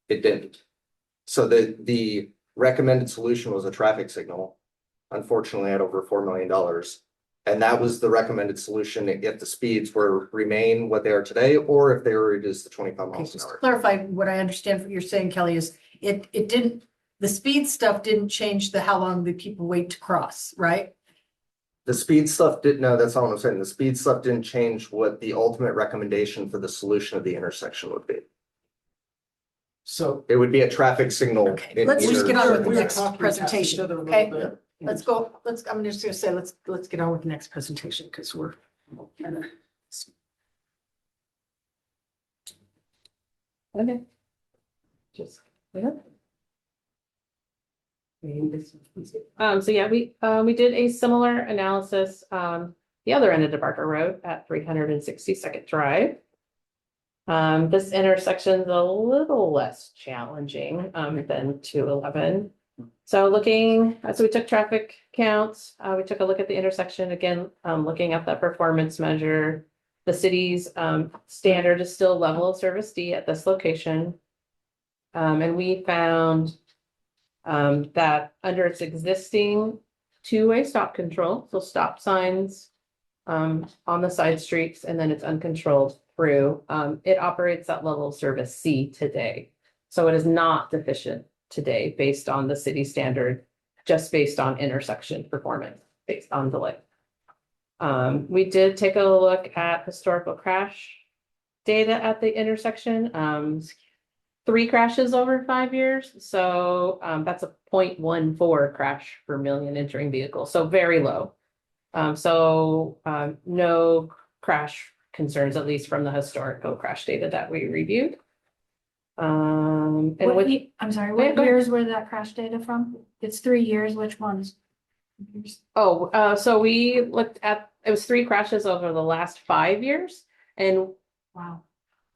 it didn't. So the recommended solution was a traffic signal, unfortunately at over $4 million. And that was the recommended solution if the speeds remain what they are today, or if they were reduced to 25 Okay, miles an just to hour. clarify, what I understand from you're saying, Kelly, is it didn't, the speed stuff didn't change how long the people wait to cross, right? The speed stuff no, that's not what I'm saying. The speed stuff didn't change what the ultimate recommendation for the solution of the intersection would be. So. It would be a traffic signal. Okay, in let's just either get on with the We were next talking past each presentation, other a little okay? bit. Let's go, I'm just gonna say, let's get on with the next presentation, because we're kind of. Okay. Just, yeah. So yeah, we did a similar analysis, the other end of DeBarker Road at 362nd Drive. This intersection is a little less challenging, than 211. So we took traffic counts, we took a look at the intersection again, looking at the performance measure. The city's, standard is still level of service D at this location. And we found that under its existing two-way stop control, so stop signs on the side streets, and then it's uncontrolled through, it operates at level of service C today. So it is not deficient today based on the city standard, just based on intersection performance, based on delay. We did take a look at historical crash data at the intersection. 3 crashes over 5 years. So that's a 0.14 crash per million entering vehicles. So very low. No crash concerns, at least from the historical crash data that we reviewed. And with I'm sorry, Yeah, what go ahead. years were that crash data from? It's 3 years, which ones? so we looked at, it was 3 crashes over the last 5 years. And Wow.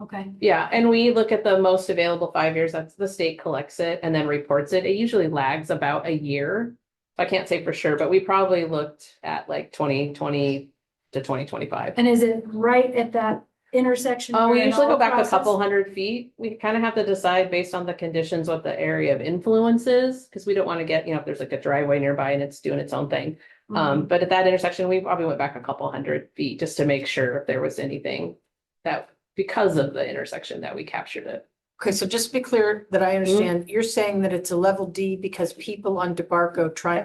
Okay. Yeah, and we look at the most available 5 years, that's the state collects it and then reports it. It usually lags about a year. I can't say for sure, but we probably looked at like 2020 to 2025. And is it right at that intersection? We where it usually all go back a crosses? couple hundred feet. We kind of have to decide based on the conditions what the area of influence is, because we don't want to get, if there's like a driveway nearby and it's doing its own thing. But at that intersection, we probably went back a couple hundred feet just to make sure if there was anything that, because of the intersection, that we captured it. Okay, so just to be clear that I understand, you're saying that it's a level D because people on DeBarco try,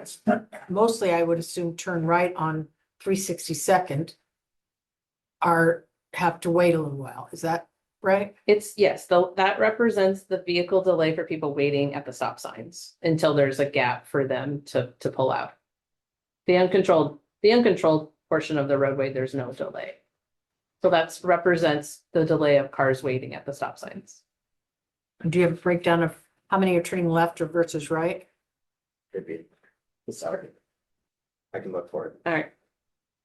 mostly I would assume turn right on 362nd have to wait a little while. Is that right? It's, yes, that represents the vehicle delay for people waiting at the stop signs until there's a gap for them to pull out. The uncontrolled portion of the roadway, there's no delay. So that's represents the delay of cars waiting at the stop signs. Do you have a breakdown of how many are turning left or versus right? Could be. Sorry. I can look for it. All right.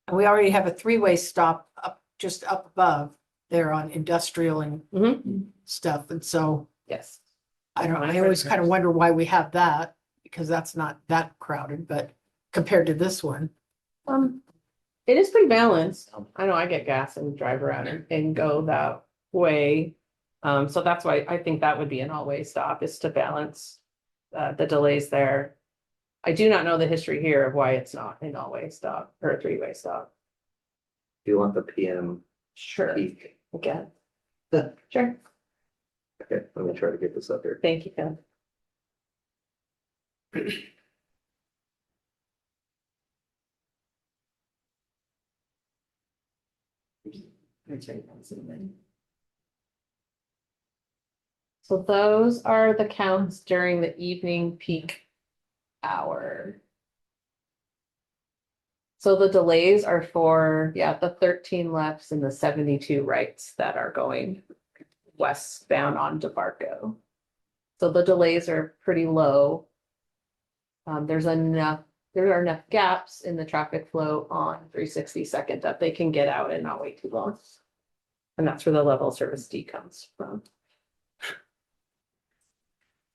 And we already have a three-way stop up, just up above there on industrial and stuff. And so Yes. I always kind of wonder why we have that, because that's not that crowded, but compared to this one. It is pretty balanced. I know I get gas and drive around and go that way. So that's why I think that would be an all-way stop, is to balance the delays there. I do not know the history here of why it's not an all-way stop or a three-way stop. Do you want the PM Sure. peak? Again. Sure. Okay, let me try to get this up here. Thank you, Ken. So those are the counts during the evening peak hour. So the delays are for, the 13 lefts and the 72 rights that are going westbound on DeBarco. So the delays are pretty low. There are enough gaps in the traffic flow on 362nd that they can get out and not wait too long. And that's where the level of service D comes from.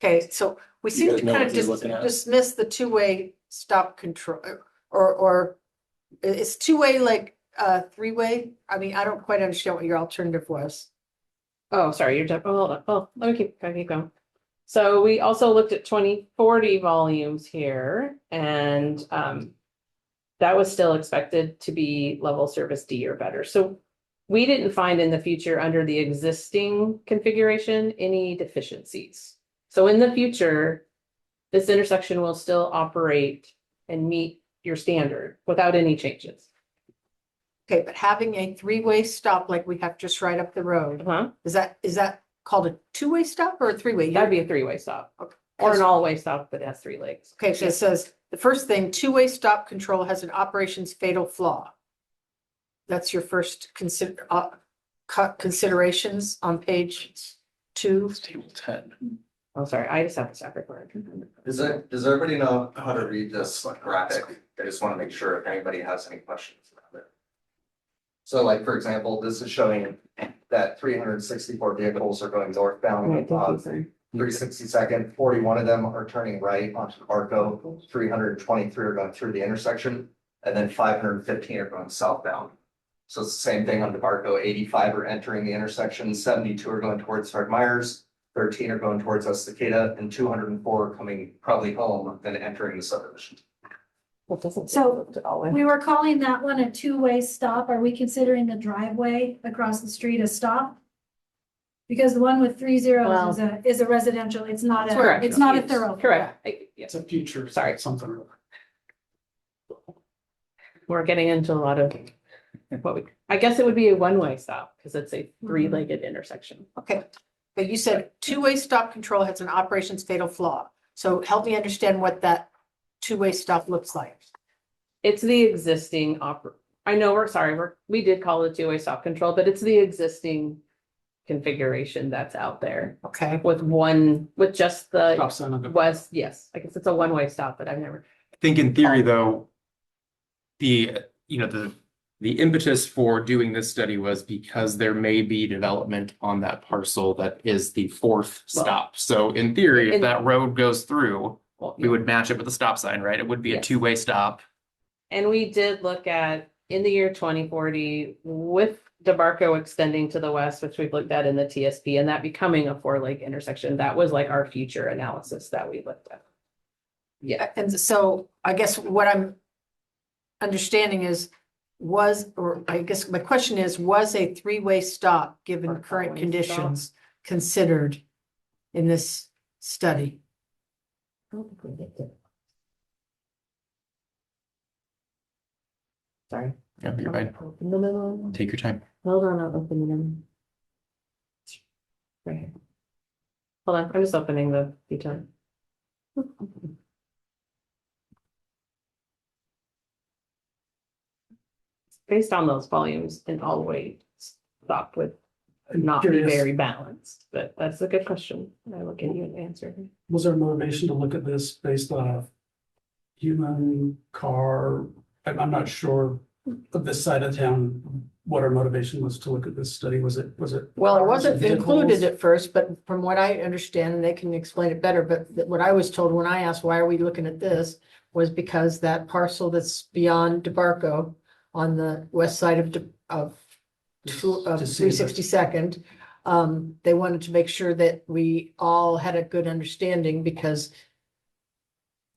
Okay, so we seem guys to know kind what of you're looking at? dismiss the two-way stop control, or is two-way like three-way? I mean, I don't quite understand what your alternative was. Oh, sorry, hold on. Oh, let me keep going. So we also looked at 2040 volumes here, and that was still expected to be level service D or better. So we didn't find in the future under the existing configuration any deficiencies. So in the future, this intersection will still operate and meet your standard without any changes. Okay, but having a three-way stop like we have just right up the road, is that called a two-way stop or a three-way? That'd be a three-way stop, Okay. or an all-way stop that has 3 legs. Okay, so it says, the first thing, two-way stop control has an operations fatal flaw. That's your first considerations on page 2. Table 10. Oh, sorry, I just have the staff report. Does everybody know how to read this graphic? I just want to make sure if anybody has any questions about it. So like, for example, this is showing that 364 vehicles are going northbound, 362nd, 41 of them are turning right onto Arco, 323 are going through the intersection, and then 515 are going southbound. So it's the same thing on DeBarco, 85 are entering the intersection, 72 are going towards Fred Meyers, 13 are going towards Estacada, and 204 are coming probably home, then entering the subdivision. So we were calling that one a two-way stop. Are we considering the driveway across the street a stop? Because the one with 3 zeros is a residential, it's not Correct. it's not a thorough. Correct. It's a future. Sorry. Something. We're getting into a lot of I guess it would be a one-way stop because it's a 3-legged intersection. Okay, but you said two-way stop control has an operations fatal flaw. So help me understand what that two-way stop looks like. It's the existing I know we did call it 2-way stop control, but it's the existing configuration that's out there Okay, with just the Stop sign on the. west. Yes, I guess it's a one-way stop, but I've never. I think in theory, though, the The impetus for doing this study was because there may be development on that parcel that is the fourth Well, stop. So in theory, if in- that road goes through, Well, we would match it with a stop sign, right? It would be a Yes. two-way stop. And we did look at in the year 2040 with DeBarco extending to the west, which we've looked at in the TSP, and that becoming a four-lake intersection. That was like our future analysis that we looked at. Yeah, And so I guess what I'm understanding is, or I guess my question is, was a three-way stop, given Or current four-way conditions, considered in this study? sorry. Yeah, you're fine. Open the middle. Take your time. Hold on, I'll open the middle. Right here. Hold on, I'm just opening the detail. Based on those volumes, an all-way stop would I'm not be curious, very balanced, but that's a good question. I will give you an answer. was there motivation to look at this based on a human car? I'm not sure of this side of town, what our motivation was to look at this study. Was it? Well, it cars, wasn't vehicles? included at first, but from what I understand, and they can explain it better, but what I was told when I asked, why are we looking at this? Was because that parcel that's beyond DeBarco on the west side of To see the- 362nd. They wanted to make sure that we all had a good understanding because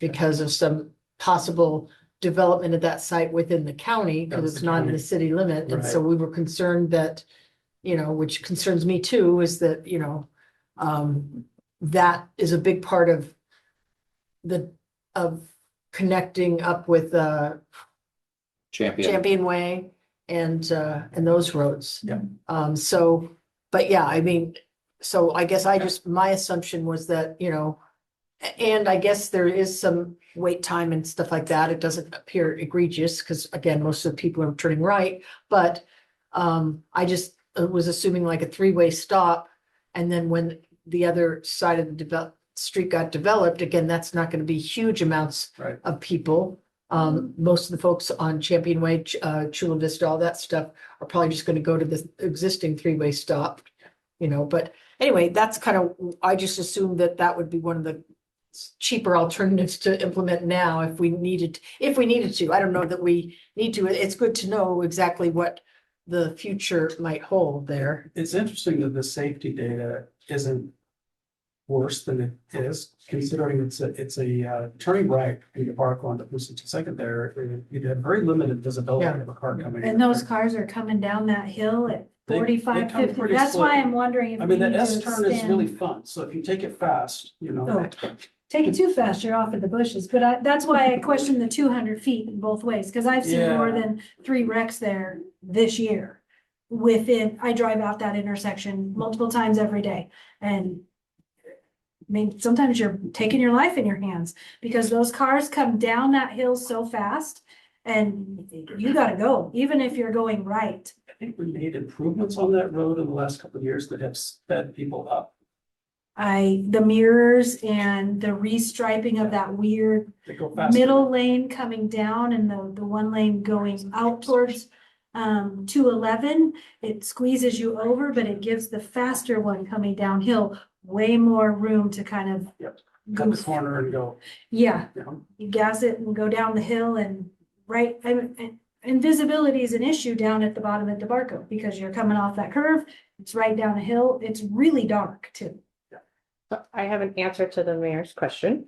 of some possible development of that site within the county, because That's it's the not in county. the city limit. And so we were concerned that, which concerns me too, is that, that is a big part of connecting up with, Champion Way and those roads. Yeah. But yeah, I mean, so I guess my assumption was that, and I guess there is some wait time and stuff like that. It doesn't appear egregious because again, most of the people are turning right, but I just was assuming like a three-way stop. And then when the other side of the street got developed, again, that's not going to be huge amounts Right. of people. Most of the folks on Champion Way, Chula Vista, all that stuff are probably just going to go to the existing three-way stop, but anyway, that's kind of, I just assumed that would be one of the cheaper alternatives to implement now if we needed to. I don't know that we need to. It's good to know exactly what the future might hold there. It's interesting that the safety data isn't worse than it is, considering it's a turning right in the park on the 362nd there. You'd have very limited visibility Yeah. of a car coming. And those cars are coming down that hill at They 45, come 50. pretty That's why slow. I'm wondering if I we mean, the need to S turn is really extend. fun, so if you take it fast, Oh, take it too fast, you're off in the bushes, but that's why I question the 200 feet in both ways, because I've seen more Yeah. than 3 wrecks there this year. I drive out that intersection multiple times every day, and I mean, sometimes you're taking your life in your hands, because those cars come down that hill so fast, and you gotta go, even if you're going right. I think we made improvements on that road in the last couple of years that have sped people up. The mirrors and the restriping of that weird They go faster. middle lane coming down and the one lane going out towards 211, it squeezes you over, but it gives the faster one coming downhill way more room to kind of Yep. Cut the go. corner and go, Yeah, you know, you gas it and go down the hill and and visibility is an issue down at the bottom of DeBarco because you're coming off that curve. It's right down a hill. It's really dark too. So I have an answer to the mayor's question.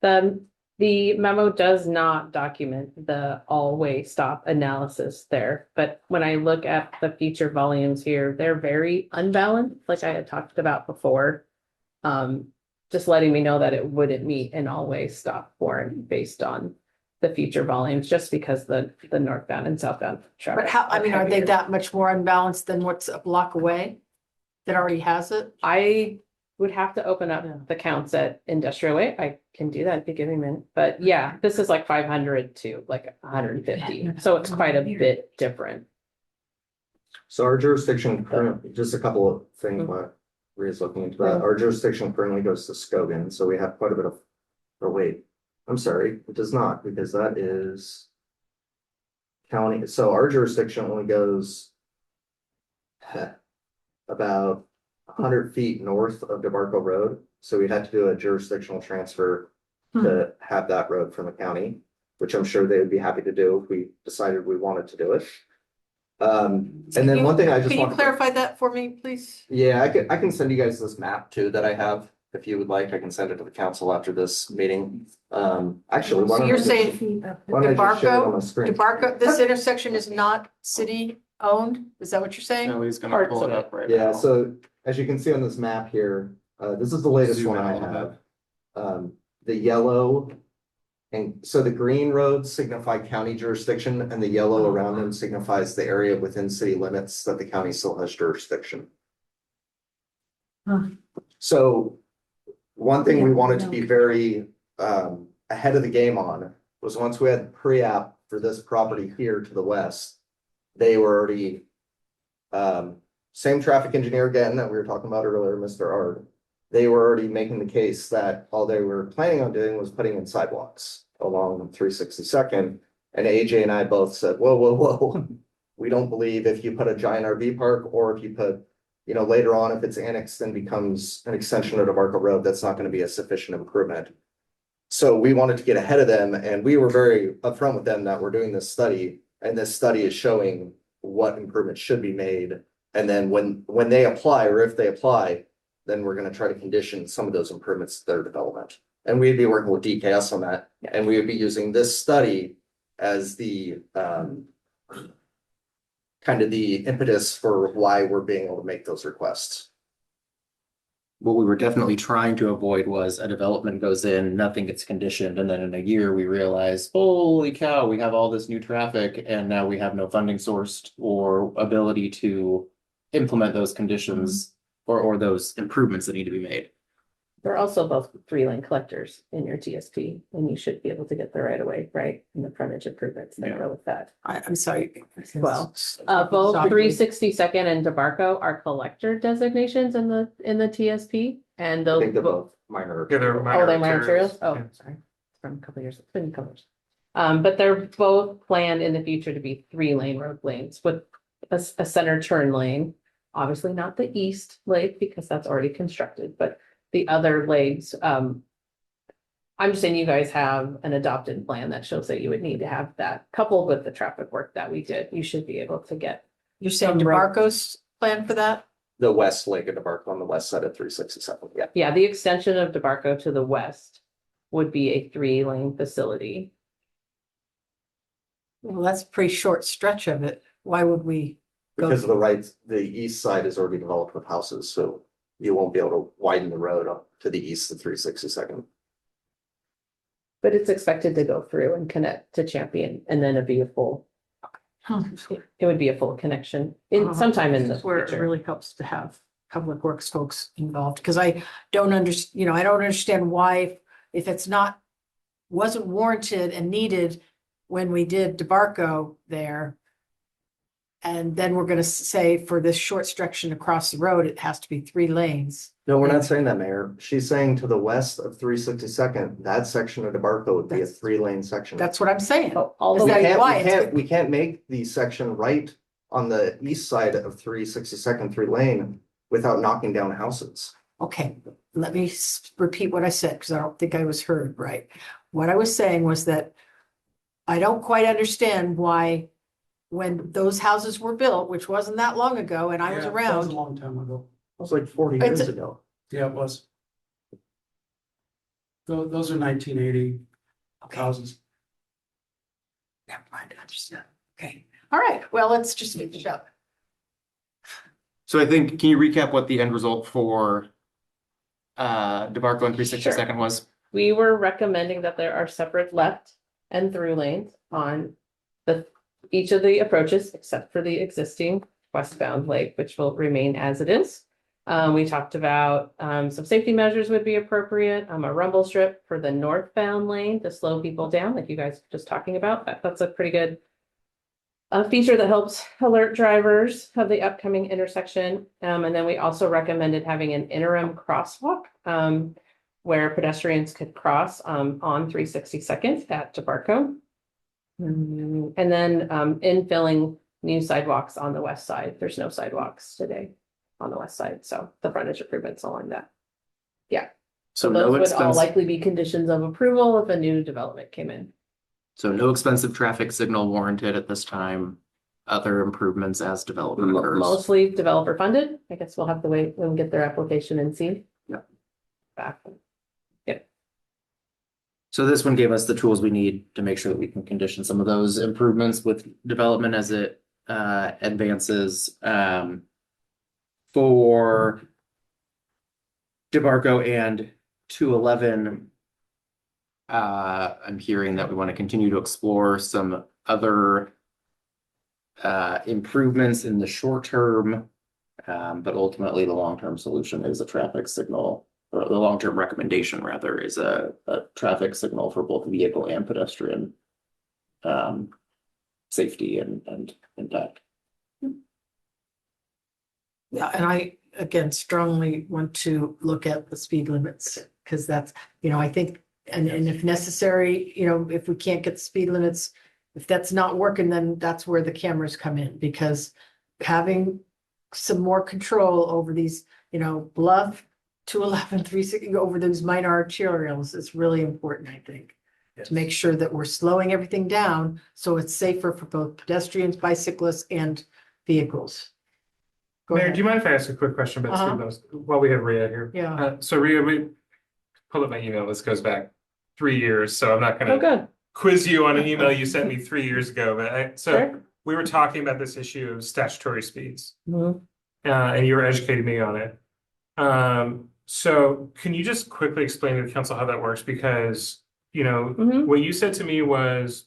The memo does not document the all-way stop analysis there, but when I look at the feature volumes here, they're very unbalanced, like I had talked about before. Just letting me know that it wouldn't meet an all-way stop warrant based on the feature volumes, just because the northbound and southbound traffic. But are they heavier. that much more unbalanced than what's a block away that already has it? I would have to open up the counts at Industrial Way. I can do that if you give me a minute. But yeah, this is like 500 to like 150. So it's quite a bit different. So our jurisdiction currently, just a couple of things while Rhea's looking into that. Our jurisdiction currently goes to Skogan, so we have quite a bit of, oh wait, I'm sorry, it does not, because that is county, so our jurisdiction only goes about 100 feet north of DeBarco Road, so we'd have to do a jurisdictional transfer to have that road from the county, which I'm sure they would be happy to do if we decided we wanted to do it. And then one thing I just Can you want to. clarify that for me, please? Yeah, I can send you guys this map too that I have. If you would like, I can send it to the council after this meeting. Actually, why So don't you're I just- saying why don't I just share it on my DeBarco, screen? DeBarco, this intersection is not city owned? Is that what you're saying? Kelly's gonna Parts pull of it it. up right Yeah, now. so as you can see on this map here, this is the latest Zoom one in I a little have. The yellow. And so the green roads signify county jurisdiction and the yellow around them signifies the area within city limits that the county still has jurisdiction. Huh. So one thing we Yeah, wanted to no. be very ahead of the game on was once we had pre-app for this property here to the west, they were already same traffic engineer again that we were talking about earlier, Mr. Ard. They were already making the case that all they were planning on doing was putting in sidewalks along 362nd. And AJ and I both said, whoa, whoa, whoa. We don't believe if you put a giant RV park or if you put, later on, if it's annexed and becomes an extension of DeBarco Road, that's not going to be a sufficient improvement. So we wanted to get ahead of them and we were very upfront with them that we're doing this study and this study is showing what improvements should be made. And then when they apply or if they apply, then we're gonna try to condition some of those improvements to their development. And we'd be working with DKS on that, and we would be using this study as the kind of the impetus for why we're being able to make those requests. What we were definitely trying to avoid was a development goes in, nothing gets conditioned, and then in a year we realize, holy cow, we have all this new traffic and now we have no funding sourced or ability to implement those conditions or those improvements that need to be made. They're also both 3-lane collectors in your TSP, and you should be able to get the right of way, right? And the frontage improvements that go with that. I'm sorry. Well, both 362nd and DeBarco are collector designations in the TSP, and I those think they're both. both minor. Yeah, they're Oh, they're minor materials. materials? Oh, Yeah. sorry. It's from a couple years, it's been a couple years. But they're both planned in the future to be 3-lane road lanes with a center turn lane. Obviously not the east leg because that's already constructed, but the other legs, I'm just saying you guys have an adopted plan that shows that you would need to have that coupled with the traffic work that we did. You should be able to get. You're saying Some road- DeBarco's plan for that? The west leg of DeBarco on the west side of 367, yeah. Yeah, the extension of DeBarco to the west would be a 3-lane facility. Well, that's a pretty short stretch of it. Why would we? Because of the east side is already developed with houses, so you won't be able to widen the road up to the east of 362nd. But it's expected to go through and connect to Champion and then it'd be a full, it would be a full connection in sometime in the This is where it future. really helps to have public works folks involved, because I don't I don't understand why if it's wasn't warranted and needed when we did DeBarco there. And then we're gonna say for this short section across the road, it has to be 3 lanes. No, we're not saying that, Mayor. She's saying to the west of 362nd, that section of DeBarco would be a 3-lane section. That's what I'm saying. Oh, all Is the We that way, can't, why we it's can't, good? we can't make the section right on the east side of 362nd 3-lane without knocking down houses. Okay, let me repeat what I said, because I don't think I was heard right. What I was saying was that I don't quite understand why when those houses were built, which wasn't that long ago, and I was Yeah, that was a around, long time ago. It was like 40 It's years a- ago. Yeah, it was. Those are 1980 okay, houses. never mind, I understand. Okay, all right, well, let's just finish up. So I think, can you recap what the end result for DeBarco and 362nd was? we were recommending that there are separate left and through lanes on each of the approaches, except for the existing westbound leg, which will remain as it is. We talked about some safety measures would be appropriate, a rumble strip for the northbound lane to slow people down, like you guys were just talking about. That's a pretty good feature that helps alert drivers of the upcoming intersection. And then we also recommended having an interim crosswalk where pedestrians could cross on 362nd at DeBarco. And then infilling new sidewalks on the west side. There's no sidewalks today on the west side, so the frontage improvements along that. So Those no would all expense, likely be conditions of approval if a new development came in. so no expensive traffic signal warranted at this time. Other improvements as development occurs. Mostly developer funded. I guess we'll have to wait when we get their application and see. Yeah. Back. So this one gave us the tools we need to make sure that we can condition some of those improvements with development as it advances. For DeBarco and 211, I'm hearing that we want to continue to explore some other improvements in the short term. But ultimately, the long-term solution is a traffic signal, or the long-term recommendation rather, is a traffic signal for both vehicle and pedestrian safety and impact. Yeah, and I, again, strongly want to look at the speed limits, because that's, I think, and if necessary, if we can't get the speed limits, if that's not working, then that's where the cameras come in, because having some more control over these, Bluff, 211, 360, over those minor arterials is really important, I think. To make sure that we're slowing everything down, so it's safer for both pedestrians, bicyclists, and vehicles. Go Mayor, ahead. do you mind if I ask a quick question about speed limits while we have Rhea here? Yeah. So Rhea, we pulled up my email. This goes back 3 years, so I'm not Oh, gonna good. quiz you on an email you sent me 3 years ago, but Sure. we were talking about this issue of statutory speeds. Mhm. And you were educating me on it. So can you just quickly explain to the council how that works? Because, Mhm. what you said to me was,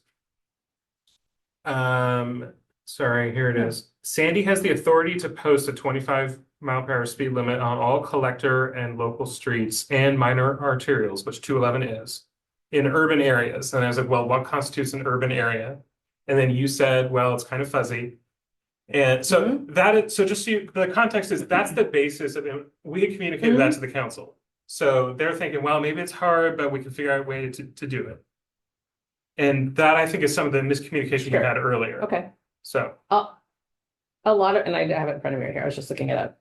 sorry, here it is. Sandy has the authority to post a 25-mile-per-hour speed limit on all collector and local streets and minor arterials, which 211 is, in urban areas. And I was like, well, what constitutes an urban area? And then you said, well, it's kind of fuzzy. And so so just so the context is that's the basis of it. We had communicated that to the council. So they're thinking, well, maybe it's hard, but we can figure out a way to do it. And that I think is some of the miscommunication you had earlier. Okay. So A lot of, and I have it in front of me right here, I was just looking it up.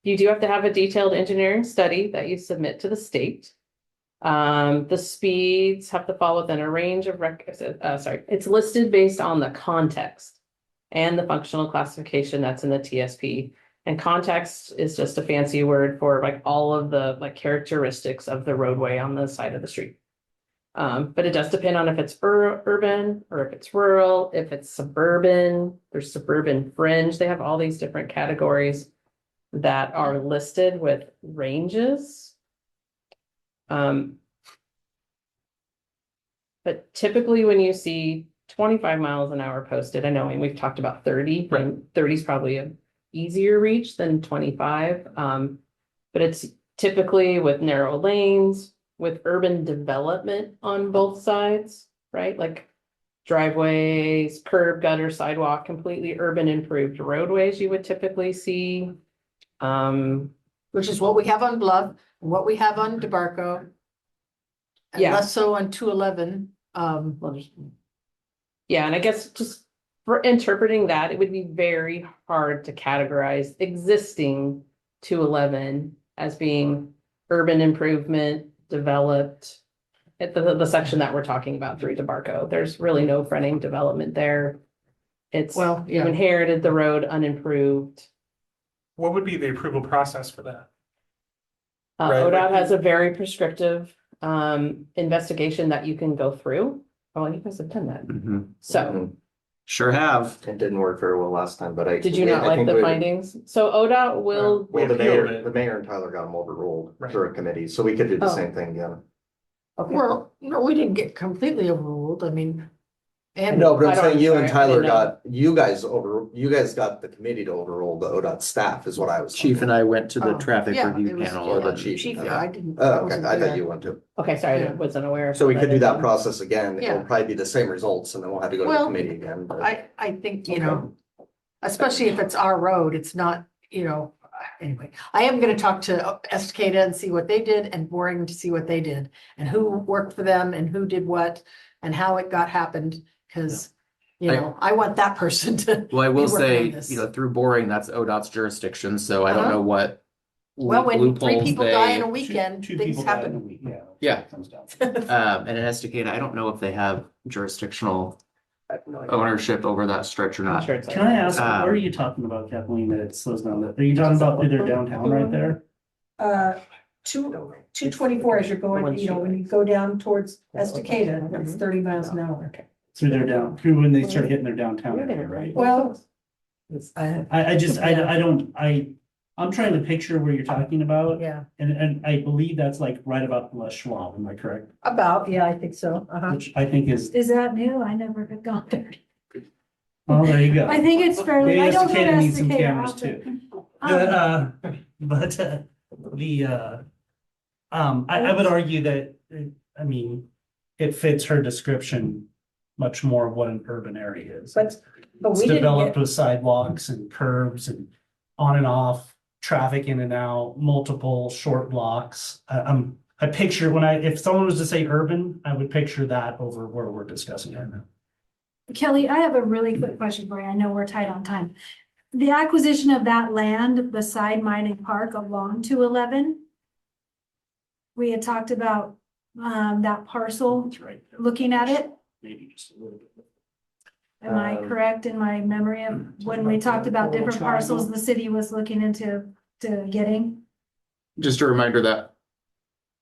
You do have to have a detailed engineering study that you submit to the state. The speeds have to fall within a range of it's listed based on the context and the functional classification that's in the TSP. And context is just a fancy word for like all of the like characteristics of the roadway on the side of the street. But it does depend on if it's urban or if it's rural, if it's suburban, there's suburban fringe. They have all these different categories that are listed with ranges. But typically when you see 25 miles an hour posted, I know, and we've talked about 30, Right. and 30 is probably an easier reach than 25. But it's typically with narrow lanes, with urban development on both sides, right? Like driveways, curb, gutter, sidewalk, completely urban improved roadways you would typically see. Which is what we have on Bluff, and what we have on DeBarco. And Yeah. less so on 211, Yeah, and I guess just for interpreting that, it would be very hard to categorize existing 211 as being urban improvement, developed. At the section that we're talking about through DeBarco, there's really no fronting development there. It's, Well, you yeah. inherited the road unimproved. what would be the approval process for that? Right, ODOT like- has a very prescriptive investigation that you can go through. Oh, you guys have done that. Mhm. So Sure have. It didn't work very well last time, but I. did you not I like think the we- findings? So ODOT will, Well, the appealed mayor, it. the mayor and Tyler got them overruled Right. through a committee, so we could do the Oh. same thing, yeah. okay. well, no, we didn't get completely overruled, I mean. And No, but I I'm don't- saying you and sorry, I Tyler didn't know. you guys got the committee to overrule the ODOT staff is what I was. Chief and I went to the Oh, traffic yeah, review it was- panel. Or the and- chief. I didn't. Oh, okay, wasn't I thought there. you went to. Okay, sorry, I Yeah. wasn't aware. of So we could do that info. process again. It'll Yeah. probably be the same results and then we'll have to go to the Well, committee again. but- I think, especially if it's our road, it's not, anyway. I am gonna talk to Estacada and see what they did, and Boring to see what they did, and who worked for them, and who did what, and how it happened. Because, you know, I want that person to. Well, I will be working say, on this. you know, through boring, that's ODOT's jurisdiction, so I don't Uh-huh. know what Well, when three loopholes people die in a they, weekend, Two things people died in a happen. week, yeah. Yeah. Comes down. and in Estacada, I don't know if they have jurisdictional I have no idea. ownership over that stretch or I'm not. sure it's. Can I ask, Um, where are you talking about, Kathleen, that it slows down? Are you talking about through their downtown right there? 224 as you're going, you know, when you go down towards Estacada, it's 30 miles an hour. Through their through when they start hitting their downtown area, right? Well, I'm trying to picture where you're talking about, yeah, and I believe that's like right about Les Schwab, am I correct? yeah, I think so. Which I think is, Is that new? I never have gone there. oh, there you go. I think it's fairly, Maybe I don't know. Estacada needs some Estacada cameras often. too. I would argue that, I mean, it fits her description much more of what an urban area is. But It's we didn't developed get, with sidewalks and curbs and on and off, traffic in and out, multiple short blocks. I picture if someone was to say urban, I would picture that over where we're discussing right now. Kelly, I have a really quick question for you. I know we're tight on time. The acquisition of that land beside Mining Park along 211. We had talked about that parcel, That's right. looking at it. Maybe just a little bit. Am I correct in my memory of when we talked about different parcels the city was looking into getting? Just a reminder that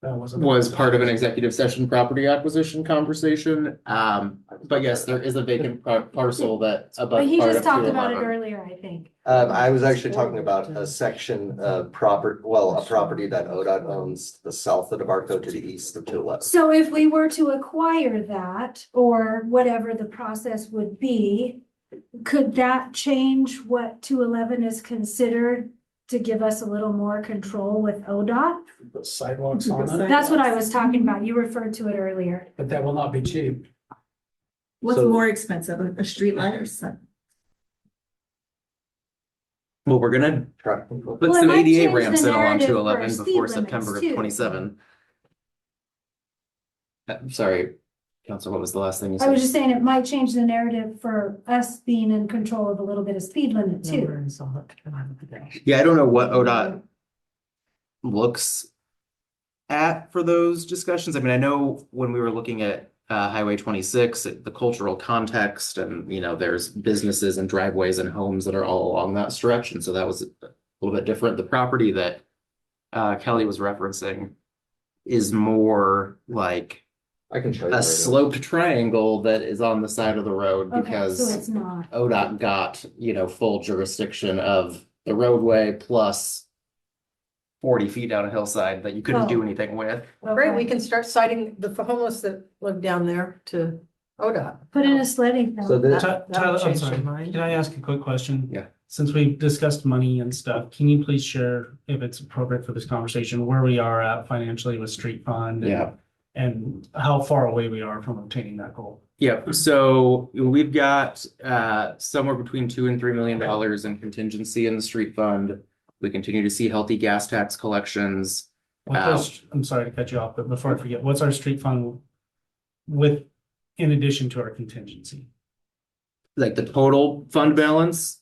That wasn't. was part of an executive session property acquisition conversation. But yes, there is a vacant parcel that But above he part just of talked about it 211. earlier, I think. I was actually talking about a section of a property that ODOT owns to the south of DeBarco to the east of 211. So if we were to acquire that, or whatever the process would be, could that change what 211 is considered to give us a little more control with ODOT? Put sidewalks on it, That's what I was talking about. You referred to it earlier. but that will not be cheap. What's So- more expensive, a street light or sun? Well, we're gonna Correct. put Well, it some might ADA change ramps the in along narrative for 211 speed before limits, September of too. 27. Sorry, Counselor, what was the last thing you I was said? just saying it might change the narrative for us being in control of a little bit of speed limit too. Yeah, I don't know what ODOT looks at for those discussions. I mean, I know when we were looking at Highway 26, the cultural context and, you know, there's businesses and driveways and homes that are all along that stretch. And so that was a little bit different. The property that Kelly was referencing is more like I can show you. a where it is. sloped triangle that is on the side of the road Okay, so because it's not. ODOT got, you know, full jurisdiction of the roadway plus 40 feet down a hillside that you couldn't do Oh. anything with. great, we can start citing the homeless that live down there to ODOT. Put in a sledding. So zone. this, That would Tyler, I'm change their sorry, mind. can I ask a quick question? Yeah. Since we've discussed money and stuff, can you please share, if it's appropriate for this conversation, where we are at financially with street fund? Yeah. And how far away we are from obtaining that goal? Yep, so we've got somewhere between $2 and $3 million in contingency in the street fund. We continue to see healthy gas tax collections. I'm sorry to cut you off, but before I forget, what's our street fund with, in addition to our contingency? Like the total fund balance.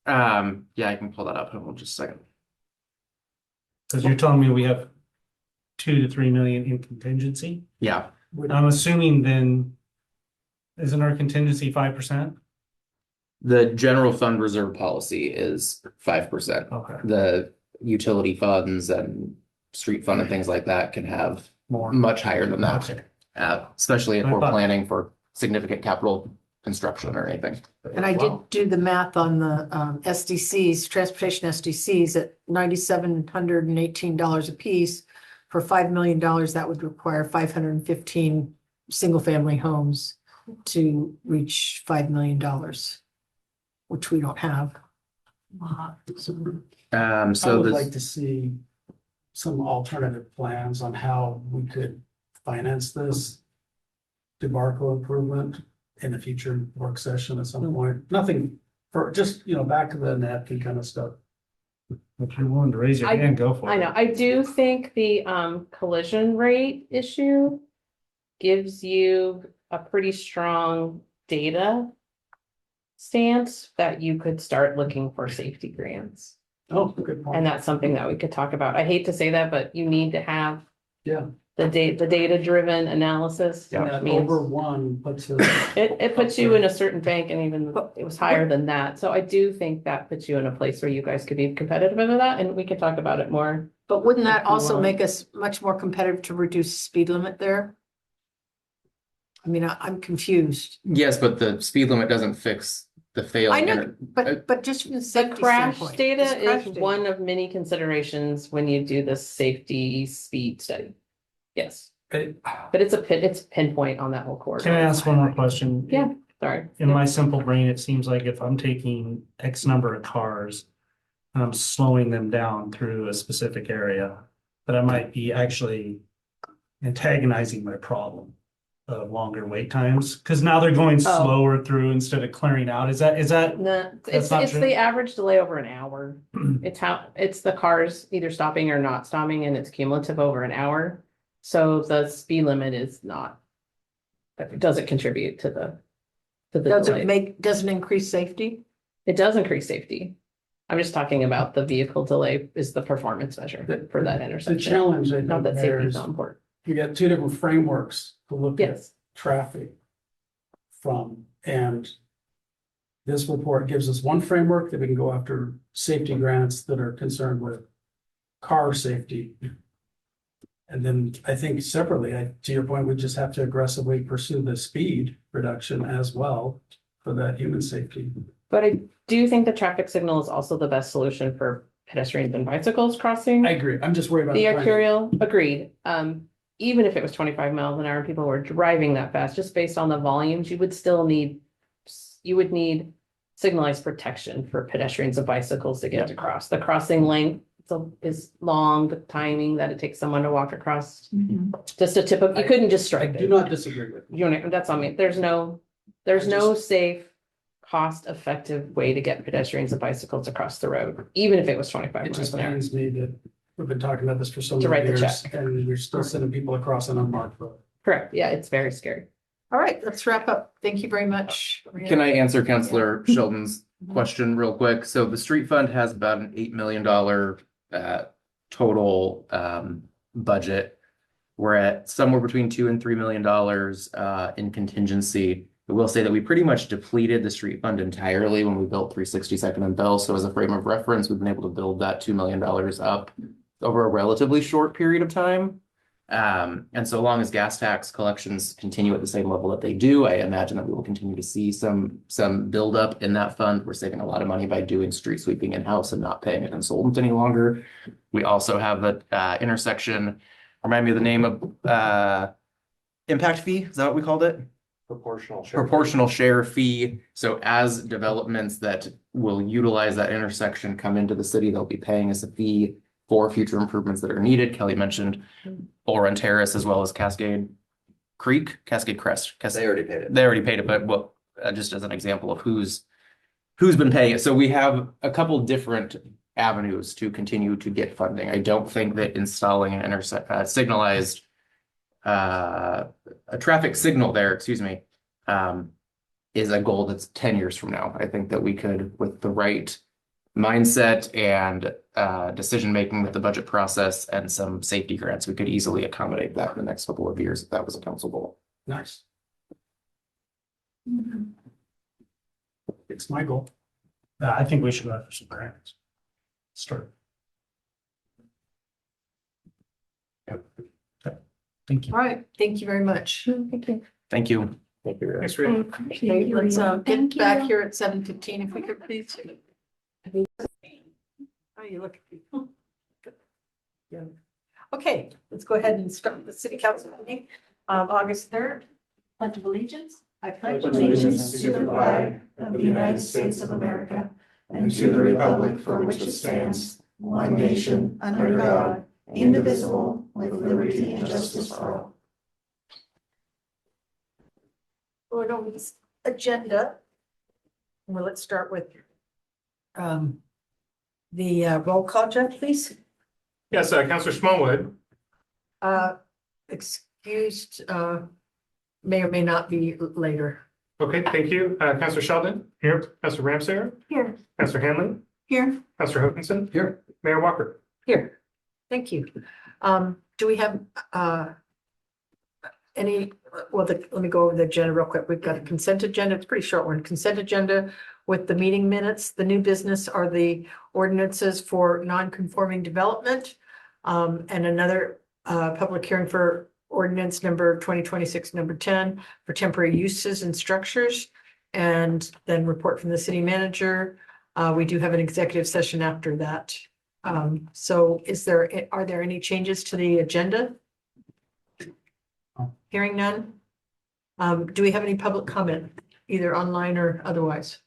Yeah, I can pull that up in just a second. Because you're telling me we have 2 to 3 million in contingency. Yeah, I'm assuming then, isn't our contingency 5%? the general fund reserve policy is 5%. Okay. The utility funds and street fund and things like that can have More. much higher than that. Okay. Especially if I we're thought- planning for significant capital construction or anything. And I did do the math on the SDCs, transportation SDCs at $9,718 a piece. For $5 million, that would require 515 single-family homes to reach $5 million, which we don't have. I So would this, like to see some alternative plans on how we could finance this DeBarco improvement in a future work session at some point. Nothing for just, back to the napkin kind of stuff. If you're willing to raise your I- hand, go for it. I know, I do think the collision rate issue gives you a pretty strong data stance that you could start looking for safety grants. Oh, good point. And that's something that we could talk about. I hate to say that, but you need to have Yeah. the data-driven analysis, Yeah. which That means over one puts us. it puts you in a certain bank and even it was higher than that. So I do think that puts you in a place where you guys could be competitive with that, and we can talk about it more. But wouldn't that If you also want- make us much more competitive to reduce speed limit there? I mean, I'm confused. Yes, but the speed limit doesn't fix the failed. I know, but just from the The safety crash standpoint. data this crash is data. one of many considerations when you do the safety speed study. Yes, but it's pinpoint on that whole corridor. Can I ask one more question? Yeah. Sorry. In my simple brain, it seems like if I'm taking X number of cars, and I'm slowing them down through a specific area, that I might be actually antagonizing my problem of longer wait times, because now they're going slower through instead of clearing out. Is that? No, That's not it's true? the average delay over an hour. It's the cars either stopping or not stopping, and it's cumulative over an hour. So the speed limit is not. It doesn't contribute to the delay. Doesn't increase safety? It does increase safety. I'm just talking about the vehicle delay is the performance measure for that The intersection. challenge, I Not think, that there safety is is not important. you got two different frameworks to look at Yes, traffic from, and this report gives us one framework that we can go after safety grants that are concerned with car safety. And then I think separately, to your point, we just have to aggressively pursue the speed reduction as well for that human safety. but I do think the traffic signal is also the best solution for pedestrians and bicycles crossing. I agree. I'm just worried about. The timing. arterial, agreed. Even if it was 25 miles an hour and people were driving that fast, just based on the volumes, you would still need, you would need signalized protection for pedestrians and bicycles to get to cross. The crossing length is long, the timing that it takes someone to walk across. Just a typical, you couldn't just I stripe do it. not disagree with you. You know, that's on me. There's no safe, cost-effective way to get pedestrians and bicycles across the road, even if it was 25 It miles just an hour. pains me that we've been talking about this for so To many write the years check. and we're still sending people across an unmarked road. Correct. Yeah, it's very scary. All right, let's wrap up. Thank you very much. Can I answer Counselor Sheldon's question real quick? So the street fund has about an $8 million total budget. We're at somewhere between $2 and $3 million in contingency. I will say that we pretty much depleted the street fund entirely when we built 362nd and Bell. So as a frame of reference, we've been able to build that $2 million up over a relatively short period of time. And so long as gas tax collections continue at the same level that they do, I imagine that we will continue to see some buildup in that fund. We're saving a lot of money by doing street sweeping in-house and not paying a consultant any longer. We also have the intersection, remind me of the name of impact fee, is that what we called it? Proportional share. Proportional share fee. So as developments that will utilize that intersection come into the city, they'll be paying us a fee for future improvements that are needed. Kelly mentioned Bull Run Terrace as well as Cascade Crest. They already paid it. They already paid it, but well, just as an example of who's been paying it. So we have a couple different avenues to continue to get funding. I don't think that installing an signalized a traffic signal there, excuse me, is a goal that's 10 years from now. I think that we could, with the right mindset and decision making with the budget process and some safety grants, we could easily accommodate that in the next couple of years if that was a council goal. Nice. It's my goal. I think we should go for some grants. Start. Thank you. All right, thank you very much. Thank you. Thank you. Thank you. Thanks, Rita. Okay, let's get Thank back you. here at 7:15 if we could please. Oh, you look. Yeah. Okay, let's go ahead and start the city council meeting, August 3rd. Pledge of allegiance. I pledge allegiance to the flag of the United States of America and to the republic for which it stands, one nation, under God, indivisible, with liberty and justice for all. Going over this agenda. Well, let's start with the roll call, Jeff, please. Yes, Counselor Smallwood, Excused, may or may not be later. Okay, thank you. Counselor Sheldon? Here. Counselor Ramsayer? Here. Counselor Hanley? Here. Counselor Hokinson? Here. Mayor Walker? Here. Thank you. Do we have, any, well, let me go over the agenda real quick. We've got a consent agenda. It's a pretty short one. Consent agenda with the meeting minutes. The new business are the ordinances for non-conforming development. And another, public hearing for ordinance number 2026, number 10 for temporary uses and structures. And then report from the city manager. We do have an executive session after that. So are there any changes to the agenda? Hearing none. Do we have any public comment, either online or otherwise?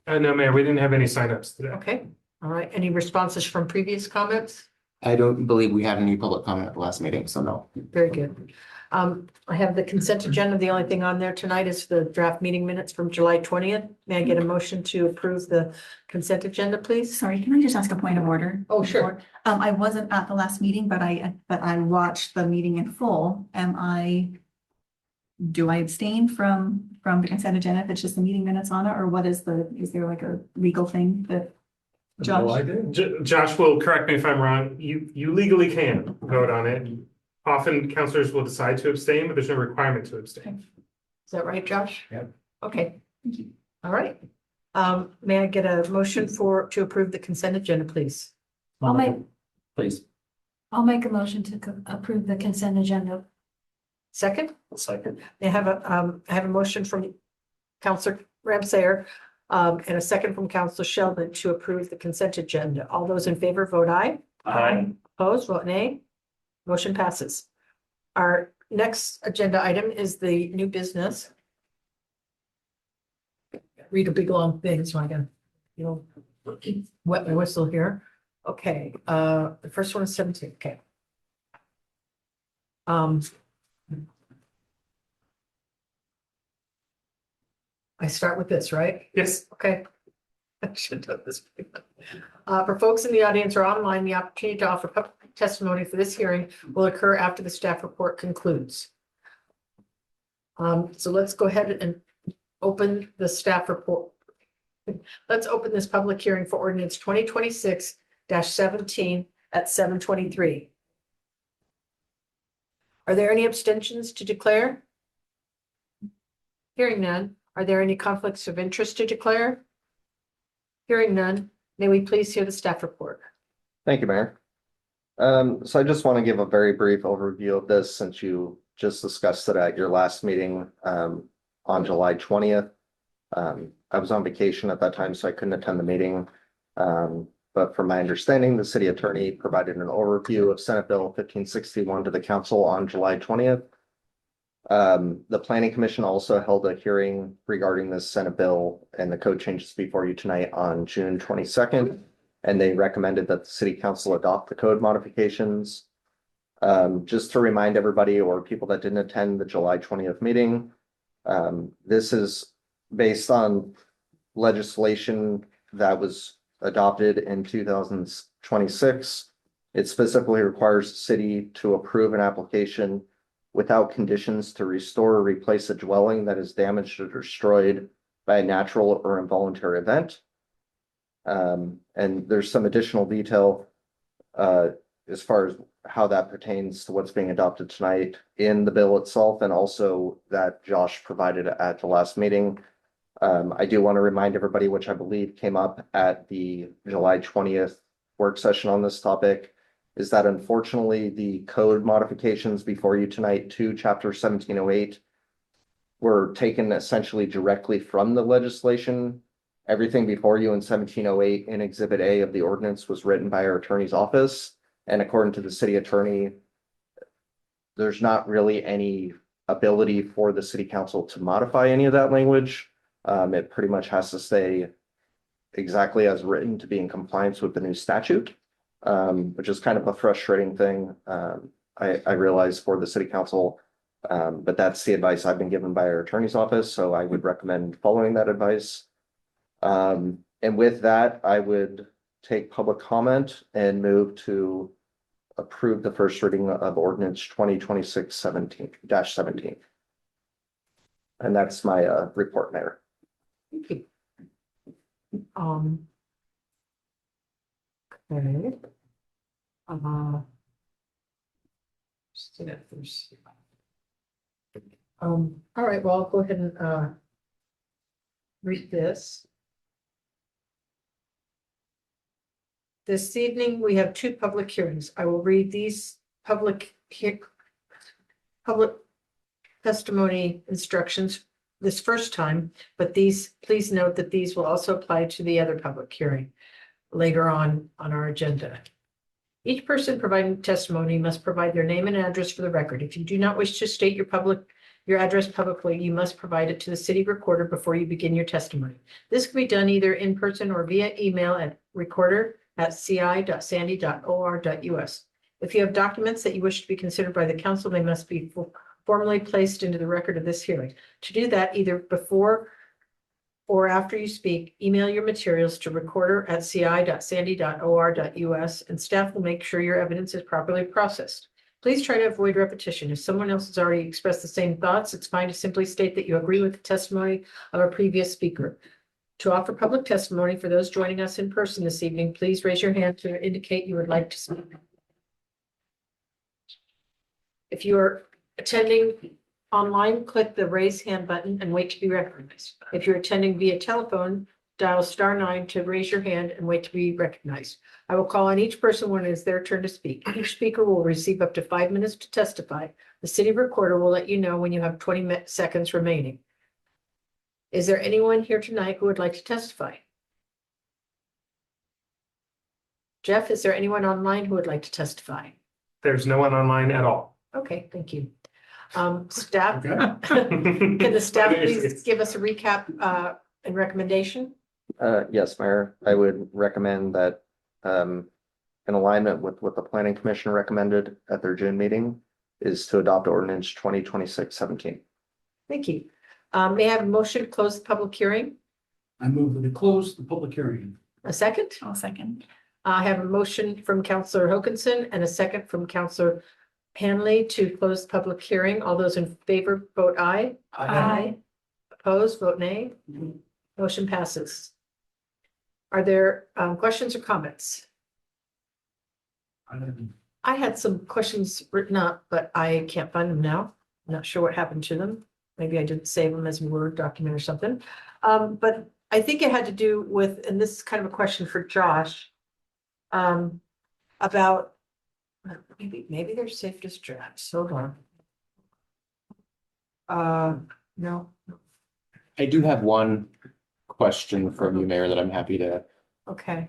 No, Mayor, we didn't have any signups today. Okay, all right. Any responses from previous comments? I don't believe we had any public comment at the last meeting, so no. Very good. I have the consent agenda. The only thing on there tonight is the draft meeting minutes from July 20th. May I get a motion to approve the consent agenda, please? Sorry, can I just ask a point of order? Oh, sure. I wasn't at the last meeting, but I watched the meeting in full. Do I abstain from the consent agenda if it's just the meeting minutes on it, or is there like a legal thing that? No Josh? idea. Josh will correct me if I'm wrong. You legally can vote on it. Often counselors will decide to abstain, but there's no requirement to abstain. Is that right, Josh? Yep. Okay. All right. May I get a motion to approve the consent agenda, please? Please. I'll make a motion to approve the consent agenda. Second? Second. I have a motion from Counselor Ramsayer, and a second from Counselor Sheldon to approve the consent agenda. All those in favor, vote aye. Aye. Opposed, vote nay. Motion passes. Our next agenda item is the new business. Read a big long thing, so I can, wet my whistle here. Okay, the first one is 17, okay. I start with this, right? Yes. Okay. I should have done this. For folks in the audience or online, the opportunity to offer public testimony for this hearing will occur after the staff report concludes. So let's go ahead and open the staff report. Let's open this public hearing for ordinance 2026-17 at 7:23. Are there any abstentions to declare? Hearing none. Are there any conflicts of interest to declare? Hearing none, may we please hear the staff report? Thank you, Mayor. So I just want to give a very brief overview of this since you just discussed it at your last meeting on July 20th. I was on vacation at that time, so I couldn't attend the meeting. But from my understanding, the city attorney provided an overview of Senate Bill 1561 to the council on July 20th. The planning commission also held a hearing regarding this Senate bill and the code changes before you tonight on June 22nd. And they recommended that the city council adopt the code modifications. Just to remind everybody or people that didn't attend the July 20th meeting, this is based on legislation that was adopted in 2026. It specifically requires the city to approve an application without conditions to restore or replace a dwelling that is damaged or destroyed by a natural or involuntary event. And there's some additional detail as far as how that pertains to what's being adopted tonight in the bill itself, and also that Josh provided at the last meeting. I do want to remind everybody, which I believe came up at the July 20th work session on this topic, is that unfortunately the code modifications before you tonight to chapter 1708 were taken essentially directly from the legislation. Everything before you in 1708 in Exhibit A of the ordinance was written by our attorney's office. And according to the city attorney, there's not really any ability for the city council to modify any of that language. It pretty much has to stay exactly as written to be in compliance with the new statute, which is kind of a frustrating thing. I realize for the city council, but that's the advice I've been given by our attorney's office. So I would recommend following that advice. And with that, I would take public comment and move to approve the first reading of ordinance 2026-17. And that's my report, Mayor. Thank you. Okay. See that there's. All right, well, I'll go ahead and read this. This evening, we have two public hearings. I will read these public testimony instructions this first time, but please note that these will also apply to the other public hearing later on our agenda. Each person providing testimony must provide their name and address for the record. If you do not wish to state your address publicly, you must provide it to the city recorder before you begin your testimony. This can be done either in person or via email at recorder@ci.sandy.or.us. If you have documents that you wish to be considered by the council, they must be formally placed into the record of this hearing. To do that, either before or after you speak, email your materials to recorder@ci.sandy.or.us, and staff will make sure your evidence is properly processed. Please try to avoid repetition. If someone else has already expressed the same thoughts, it's fine to simply state that you agree with the testimony of a previous speaker. To offer public testimony for those joining us in person this evening, please raise your hand to indicate you would like to speak. If you are attending online, click the raise hand button and wait to be recognized. If you're attending via telephone, dial *9 to raise your hand and wait to be recognized. I will call on each person when it is their turn to speak. Each speaker will receive up to 5 minutes to testify. The city recorder will let you know when you have 20 seconds remaining. Is there anyone here tonight who would like to testify? Jeff, is there anyone online who would like to testify? There's no one online at all. Okay, thank you. Staff, can the staff please give us a recap and recommendation? Yes, Mayor, I would recommend that in alignment with what the planning commission recommended at their June meeting is to adopt ordinance 2026-17. Thank you. May I have a motion to close the public hearing? I move that we close the public hearing. A second? I'll second. I have a motion from Councillor Hokinson and a second from Councillor Hanley to close the public hearing. All those in favor, vote aye. Opposed, vote nay. Motion passes. Are there questions or comments? I had some questions written up, but I can't find them now. I'm not sure what happened to them. Maybe I didn't save them as a Word document or something. But I think it had to do with, and this is kind of a question for Josh, about maybe they're safe as drafts. Hold on. No. I do have one question from you, Mayor, that I'm happy to Okay.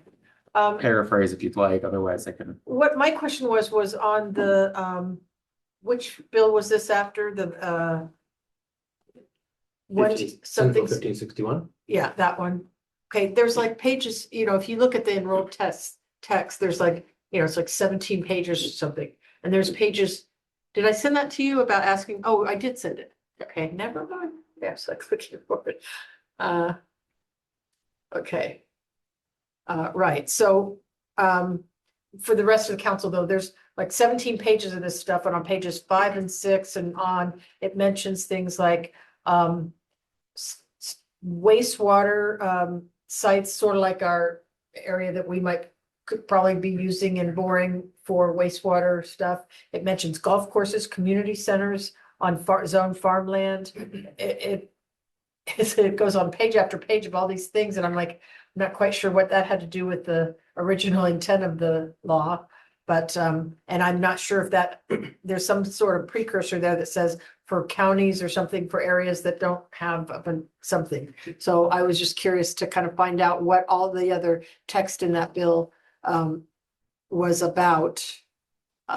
paraphrase if you'd like. Otherwise, I can. What my question was on the, which bill was this after the, what, something, 1561. yeah, that one. Okay, there's like pages, if you look at the enrolled text, there's like, it's like 17 pages or something. And there's pages, did I send that to you about asking? Oh, I did send it. Okay, never mind. Yes, I clicked for it. Okay. Right, so for the rest of the council though, there's like 17 pages of this stuff, and on pages 5 and 6 and on, it mentions things like wastewater sites, sort of like our area that we could probably be using in boring for wastewater stuff. It mentions golf courses, community centers on zone farmland. It goes on page after page of all these things, and I'm like, I'm not quite sure what that had to do with the original intent of the law. But, and I'm not sure if that, there's some sort of precursor there that says for counties or something, for areas that don't have something. So I was just curious to kind of find out what all the other text in that bill was about.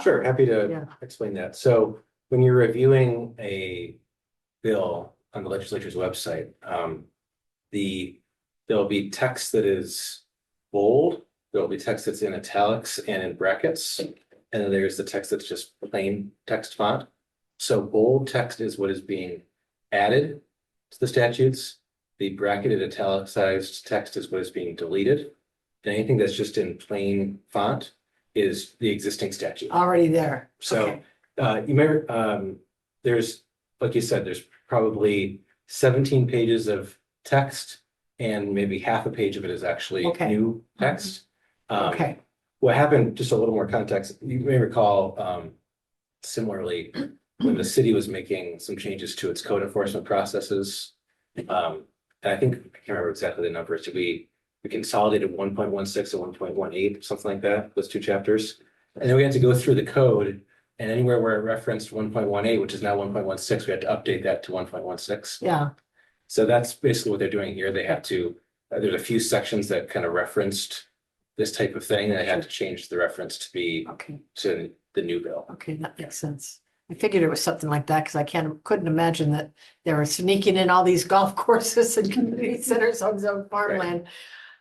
Sure, happy Yeah. to explain that. So when you're reviewing a bill on the legislature's website, there'll be text that is bold. There'll be text that's in italics and in brackets, and then there's the text that's just plain text font. So bold text is what is being added to the statutes. The bracketed italicized text is what is being deleted. And anything that's just in plain font is the existing statute. Already there. So Okay. you may, there's, like you said, there's probably 17 pages of text and maybe half a page of it is actually Okay. new text. Okay, What happened, just a little more context, you may recall, similarly, when the city was making some changes to its code enforcement processes. And I think, I can't remember exactly the numbers, we consolidated 1.16 and 1.18, something like that, those two chapters. And then we had to go through the code, and anywhere where it referenced 1.18, which is now 1.16, we had to update that to 1.16. yeah, So that's basically what they're doing here. They have to, there's a few sections that kind of referenced this type of thing, and they had to change the reference to be okay, to the new bill. okay, that makes sense. I figured it was something like that because I couldn't imagine that they were sneaking in all these golf courses and community centers on zone farmland.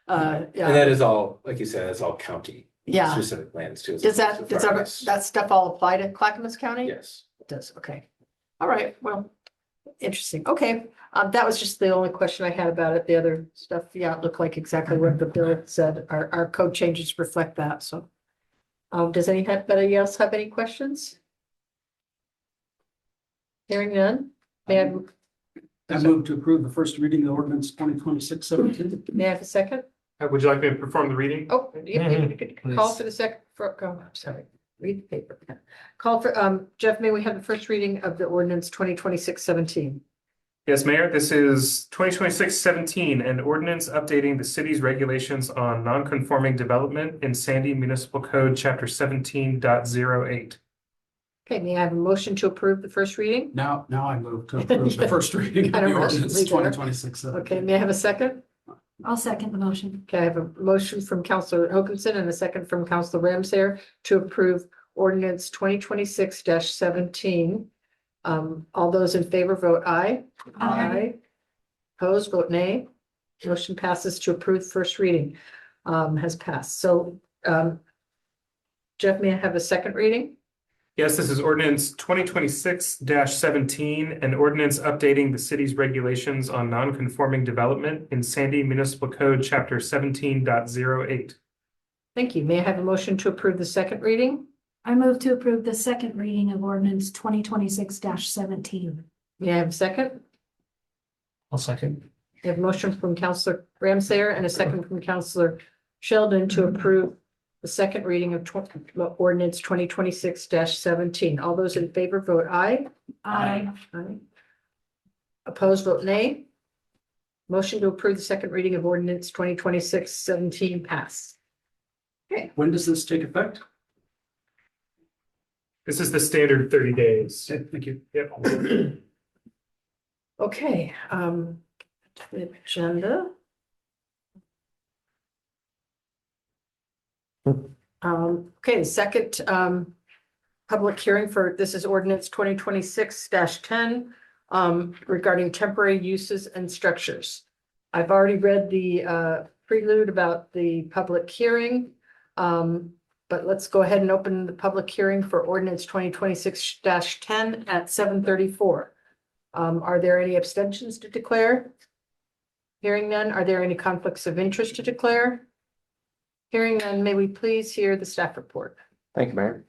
And that Yeah, is all, like you said, that's all county yeah. specific lands too. Does that stuff all apply to Clackamas County? Yes. It does, okay. All right, well, interesting, okay. That was just the only question I had about it. The other stuff, yeah, it looked like exactly what the bill said. Our code changes reflect that, so. Does anybody else have any questions? Hearing none, may I move to approve the first reading of ordinance 2026-17. may I have a second? Would you like me to perform the reading? Oh, you could call Please. for the sorry, read the paper. Call for, Jeff, may we have the first reading of the ordinance 2026-17? Yes, Mayor, this is 2026-17, an ordinance updating the city's regulations on non-conforming development in Sandy Municipal Code, Chapter 17.08. Okay, may I have a motion to approve the first reading? Now I move to approve the first reading of Kind of the ordinance rushed me there. 2026-17. Okay, may I have a second? I'll second the motion. Okay, I have a motion from Counselor Hoganson and a second from Counselor Ramsayer to approve ordinance 2026-17. All those in favor vote aye. Aye. Opposed, vote nay. Motion passes to approve first reading, has passed. So, Jeff, may I have a second reading? Yes, this is ordinance 2026-17, an ordinance updating the city's regulations on non-conforming development in Sandy Municipal Code, Chapter 17.08. Thank you. May I have a motion to approve the second reading? I move to approve the second reading of ordinance 2026-17. May I have a second? I'll second. I have a motion from Counselor Ramsayer and a second from Counselor Sheldon to approve the second reading of ordinance 2026-17. All those in favor vote aye. Aye. Aye. Opposed, vote nay. Motion to approve the second reading of ordinance 2026-17 pass. When does this take effect? This is the standard 30 days. Okay, thank you. Yep. Okay, the agenda. Okay, the second public hearing for, this is ordinance 2026-10 regarding temporary uses and structures. I've already read the prelude about the public hearing. But let's go ahead and open the public hearing for ordinance 2026-10 at 7:34. Are there any abstentions to declare? Hearing none, are there any conflicts of interest to declare? Hearing none, may we please hear the staff report? Thank you, Mayor.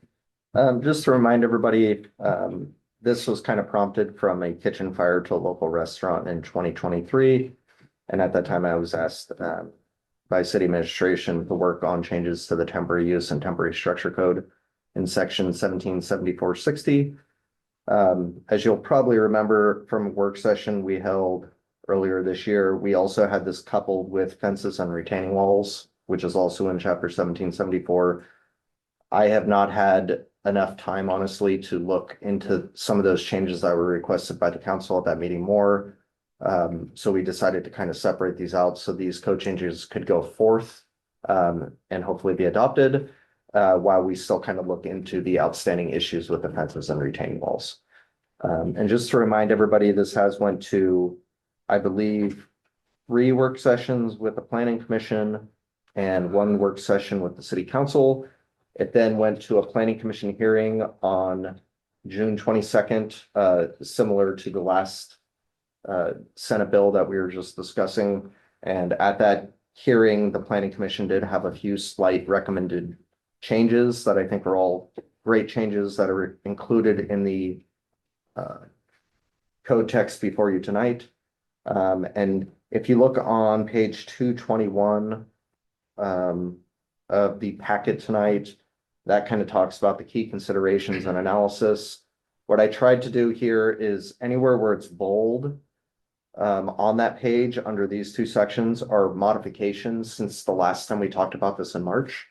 Just to remind everybody, this was kind of prompted from a kitchen fire to a local restaurant in 2023. And at that time, I was asked by city administration to work on changes to the temporary use and temporary structure code in section 177460. As you'll probably remember from a work session we held earlier this year, we also had this coupled with fences and retaining walls, which is also in chapter 1774. I have not had enough time, honestly, to look into some of those changes that were requested by the council at that meeting more. So we decided to kind of separate these out so these code changes could go forth and hopefully be adopted while we still kind of look into the outstanding issues with the fences and retaining walls. And just to remind everybody, this has went to, I believe, 3 work sessions with the planning commission and 1 work session with the city council. It then went to a planning commission hearing on June 22nd, similar to the last Senate bill that we were just discussing. And at that hearing, the planning commission did have a few slight recommended changes that I think are all great changes that are included in the code text before you tonight. And if you look on page 221 of the packet tonight, that kind of talks about the key considerations and analysis. What I tried to do here is anywhere where it's bold on that page under these two sections are modifications since the last time we talked about this in March.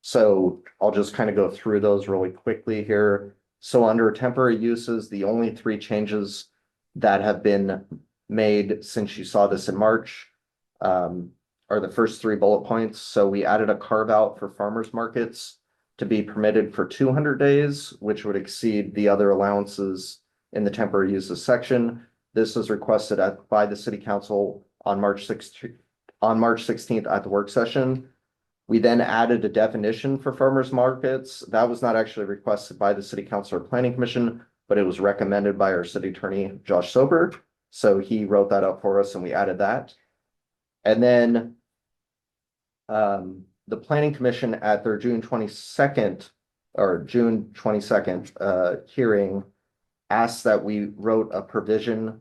So I'll just kind of go through those really quickly here. So under temporary uses, the only three changes that have been made since you saw this in March are the first three bullet points. So we added a carve out for farmers markets to be permitted for 200 days, which would exceed the other allowances in the temporary uses section. This was requested by the city council on March 16th at the work session. We then added a definition for farmers markets. That was not actually requested by the city council or planning commission, but it was recommended by our city attorney, Josh Sober. So he wrote that up for us and we added that. And then the planning commission at their June 22nd hearing asked that we wrote a provision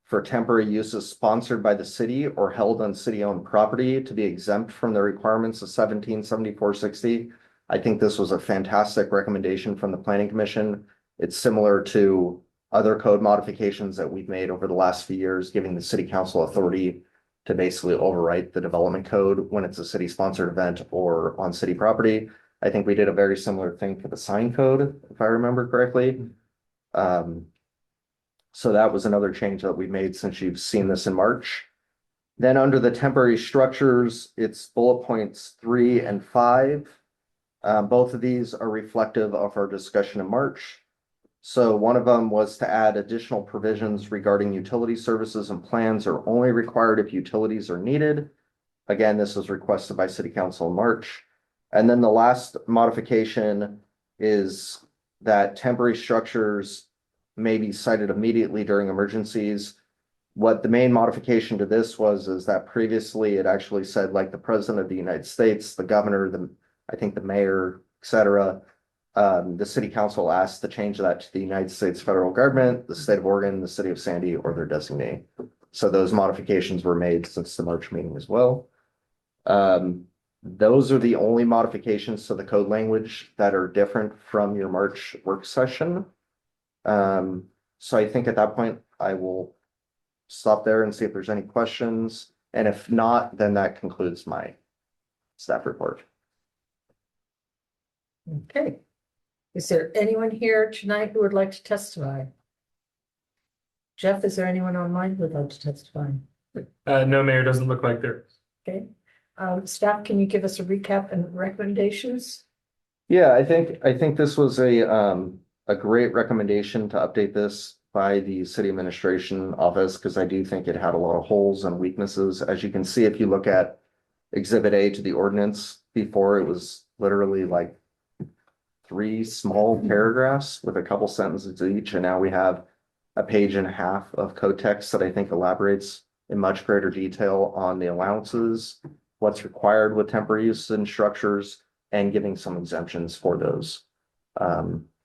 for temporary uses sponsored by the city or held on city-owned property to be exempt from the requirements of 177460. I think this was a fantastic recommendation from the planning commission. It's similar to other code modifications that we've made over the last few years, giving the city council authority to basically overwrite the development code when it's a city-sponsored event or on city property. I think we did a very similar thing for the sign code, if I remember correctly. So that was another change that we made since you've seen this in March. Then under the temporary structures, it's bullet points 3 and 5. Both of these are reflective of our discussion in March. So one of them was to add additional provisions regarding utility services and plans are only required if utilities are needed. Again, this was requested by City Council in March. And then the last modification is that temporary structures may be cited immediately during emergencies. What the main modification to this was is that previously it actually said like the President of the United States, the governor, I think the mayor, etc. The city council asked to change that to the United States federal government, the state of Oregon, the city of Sandy, or their designee. So those modifications were made since the March meeting as well. Those are the only modifications to the code language that are different from your March work session. So I think at that point, I will stop there and see if there's any questions. And if not, then that concludes my staff report. Okay. Is there anyone here tonight who would like to testify? Jeff, is there anyone online who would like to testify? No, Mayor, doesn't look like there. Okay. Staff, can you give us a recap and recommendations? Yeah, I think this was a great recommendation to update this by the city administration office, because I do think it had a lot of holes and weaknesses. As you can see, if you look at Exhibit A to the ordinance, before it was literally like 3 small paragraphs with a couple sentences each, and now we have a page and a half of code text that I think elaborates in much greater detail on the allowances, what's required with temporary use and structures, and giving some exemptions for those.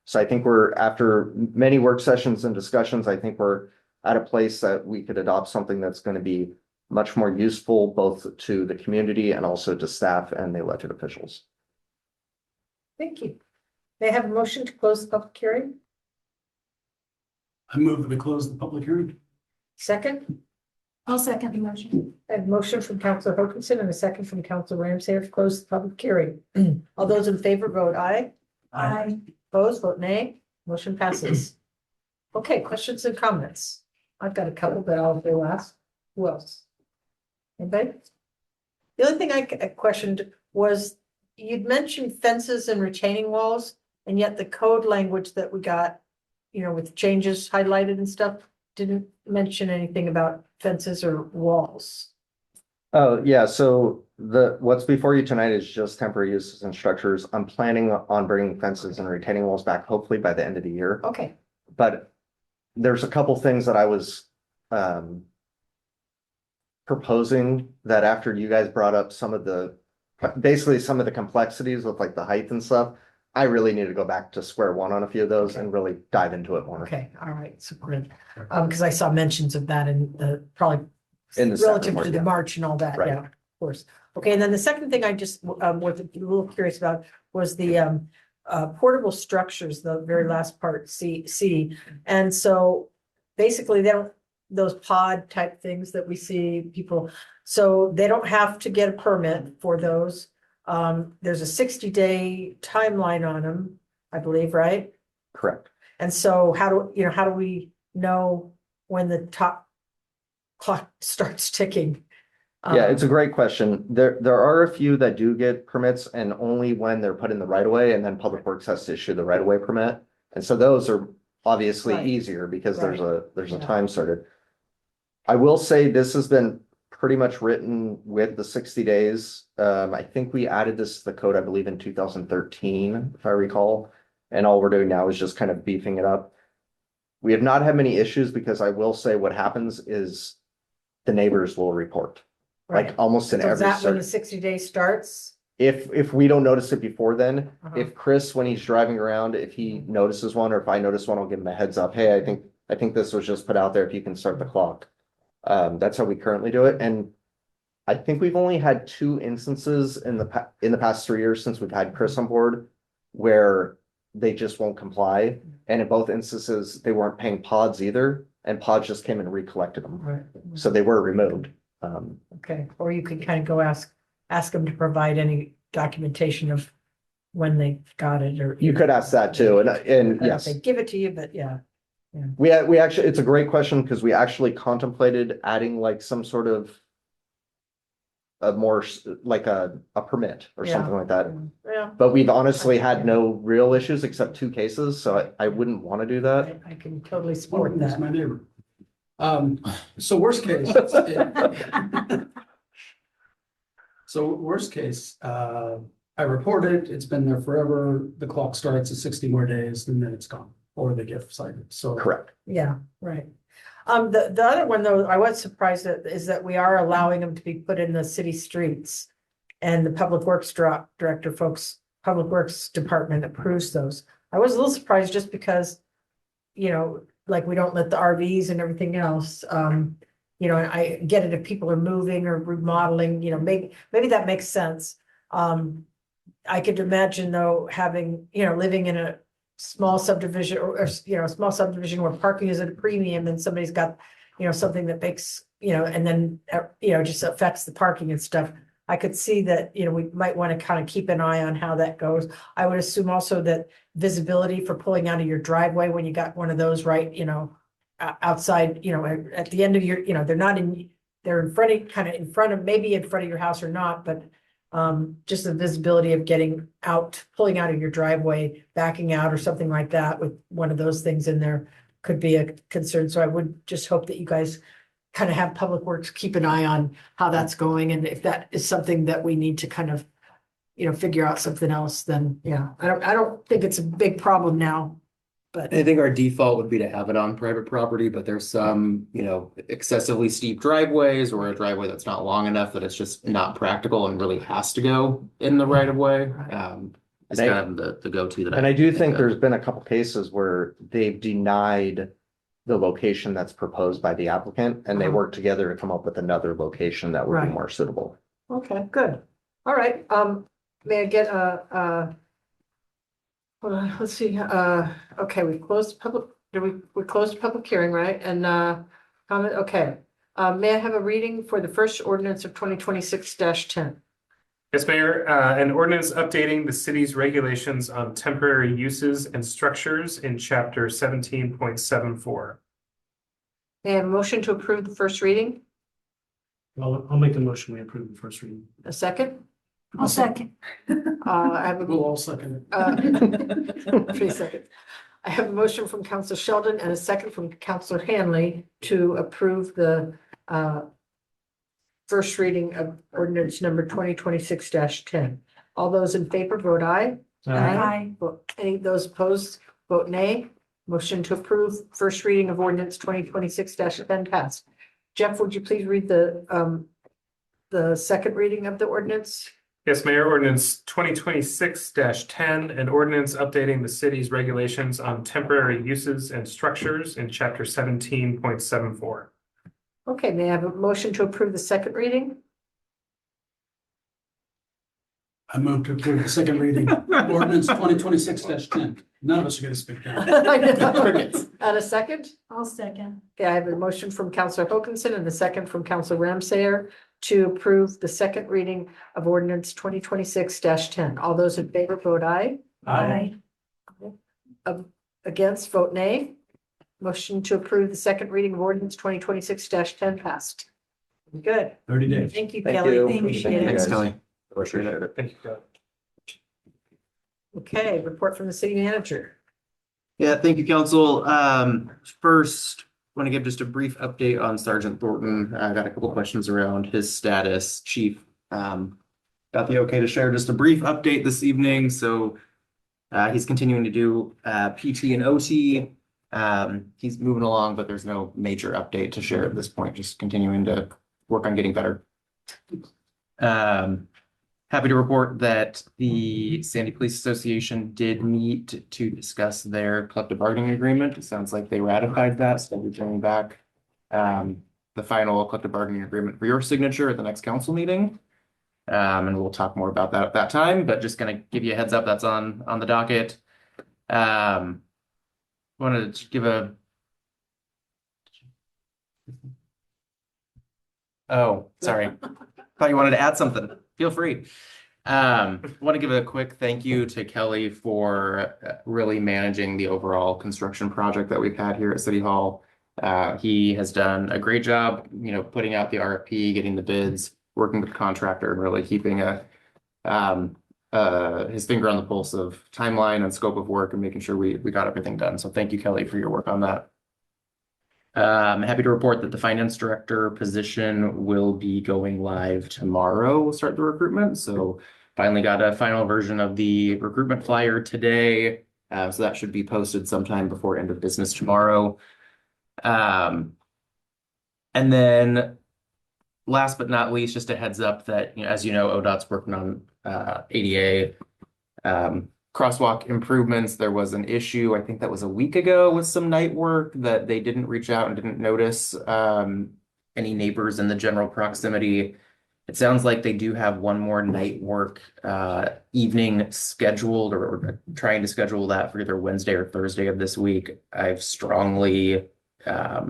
So I think we're, after many work sessions and discussions, I think we're at a place that we could adopt something that's going to be much more useful both to the community and also to staff and the elected officials. Thank you. May I have a motion to close the public hearing? I move that we close the public hearing. Second, I'll second the motion. I have a motion from Councilor Hokinson and a second from Councilor Ramsay to close the public hearing. All those in favor vote aye. Aye. Opposed, vote nay. Motion passes. Okay, questions and comments. I've got a couple, but I'll do last. Who else? Anybody? The only thing I questioned was you'd mentioned fences and retaining walls, and yet the code language that we got, with changes highlighted and stuff, didn't mention anything about fences or walls. Oh, yeah, so what's before you tonight is just temporary uses and structures. I'm planning on bringing fences and retaining walls back hopefully by the end of the year. Okay. But there's a couple things that I was proposing that after you guys brought up basically some of the complexities with like the height and stuff, I really need to go back to square one on a few of those and really dive into it more. Okay, all right, so good. Because I saw mentions of that in the probably In the staff relative report, to the yeah. March and all that, Right. yeah, of course. Okay, and then the second thing I just was a little curious about was the portable structures, the very last part, C. And so basically they don't, those pod type things that we see people, so they don't have to get a permit for those. There's a 60-day timeline on them, I believe, right? Correct. And so how do we know when the top clock starts ticking? Yeah, it's a great question. There are a few that do get permits and only when they're put in the right of way, and then Public Works has to issue the right of way permit. And so those are obviously Right. easier because there's a Yeah. time started. I will say this has been pretty much written with the 60 days. I think we added this to the code, I believe, in 2013, if I recall. And all we're doing now is just kind of beefing it up. We have not had many issues because I will say what happens is the neighbors will report. Right. Like almost in So is every that when the circuit. 60 days starts? If we don't notice it before then, Uh-huh. if Chris, when he's driving around, if he notices one, or if I notice one, I'll give him a heads up. Hey, I think this was just put out there. If you can start the clock. That's how we currently do it. And I think we've only had 2 instances in the past 3 years since we've had Chris on board where they just won't comply. And in both instances, they weren't paying pods either, and pods just came and recollected them. Right. So they were removed. Okay, or you could kind of go ask them to provide any documentation of when they got it, or. You could ask that too. And I don't know if yes. they give it to you, but yeah. We actually, it's a great question because we actually contemplated adding like some sort of a more like a permit or Yeah. something like that. Yeah, But we've honestly had no real issues except 2 cases, so I wouldn't want to do that. I can totally One support of them is that. my neighbor. So worst case. So worst case, I report it, it's been there forever, the clock starts at 60 more days, and then it's gone, or they get cited, so. Correct. Yeah, right. The other one though, I was surprised at is that we are allowing them to be put in the city streets. And the Public Works Director Public Works Department approves those. I was a little surprised just because, like we don't let the RVs and everything else. And I get it if people are moving or remodeling, maybe that makes sense. I could imagine though, having, living in a small subdivision or small subdivision where parking is at a premium and somebody's got, something that makes, and then, just affects the parking and stuff. I could see that, we might want to kind of keep an eye on how that goes. I would assume also that visibility for pulling out of your driveway when you got one of those right, outside, at the end of your, they're in front of, maybe in front of your house or not, but just the visibility of getting out, pulling out of your driveway, backing out or something like that with one of those things in there could be a concern. So I would just hope that you guys kind of have Public Works keep an eye on how that's going. And if that is something that we need to kind of, figure out something else, then yeah, I don't think it's a big problem now. But I think our default would be to have it on private property, but there's some, excessively steep driveways or a driveway that's not long enough that it's just not practical and really has to go in the right of way. It's And kind of the go-to that. And I do think there's been a couple cases where they've denied the location that's proposed by the applicant, and they work together to come up with another location that would be Right. more suitable. okay, good. All right, may I get hold on, let's see, okay, we closed we closed the public hearing, right? And, comment, okay. May I have a reading for the first ordinance of 2026-10? Yes, Mayor, an ordinance updating the city's regulations on temporary uses and structures in chapter 17.74. May I have a motion to approve the first reading? Well, I'll make a motion, we approve the first reading. A second? I'll second. I have a We'll all second it. 3 seconds. I have a motion from Council Sheldon and a second from Councilor Hanley to approve the first reading of ordinance number 2026-10. All those in favor vote aye. Aye. Any those opposed vote nay. Motion to approve first reading of ordinance 2026-10 passed. Jeff, would you please read the second reading of the ordinance? Yes, Mayor, ordinance 2026-10, an ordinance updating the city's regulations on temporary uses and structures in chapter 17.74. Okay, may I have a motion to approve the second reading? I move to approve the second reading, ordinance 2026-10. None of us are gonna speak now. I know. And a second? I'll second. Okay, I have a motion from Counselor Hokinson and a second from Counselor Ramsayer to approve the second reading of ordinance 2026-10. All those in favor vote aye. Aye. Against, vote nay. Motion to approve the second reading of ordinance 2026-10 passed. Good. 30 days. Thank you, Thank Kelly. you. Appreciate it. Thanks, Kelly. Appreciate it. Thank you, Doug. Okay, report from the city manager. Yeah, thank you, council. First, want to give just a brief update on Sergeant Thornton. I got a couple questions around his status. Chief, got the okay to share just a brief update this evening. So, he's continuing to do PT and OT. He's moving along, but there's no major update to share at this point. Just continuing to work on getting better. Happy to report that the Sandy Police Association did meet to discuss their collective bargaining agreement. It sounds like they ratified that, so we're bringing back the final collective bargaining agreement for your signature at the next council meeting. And we'll talk more about that at that time, but just gonna give you a heads up, that's on the docket. Wanted to give a sorry. Thought you wanted to add something. Feel free. Want to give a quick thank you to Kelly for really managing the overall construction project that we've had here at City Hall. He has done a great job, putting out the RFP, getting the bids, working with the contractor, and really keeping his finger on the pulse of timeline and scope of work and making sure we got everything done. So thank you, Kelly, for your work on that. I'm happy to report that the finance director position will be going live tomorrow. We'll start the recruitment. So finally got a final version of the recruitment flyer today. So that should be posted sometime before end of business tomorrow. And then last but not least, just a heads up that, as you know, ODOT's working on ADA crosswalk improvements. There was an issue, I think that was a week ago, with some night work that they didn't reach out and didn't notice any neighbors in the general proximity. It sounds like they do have one more night work evening scheduled, or trying to schedule that for either Wednesday or Thursday of this week. I've strongly, I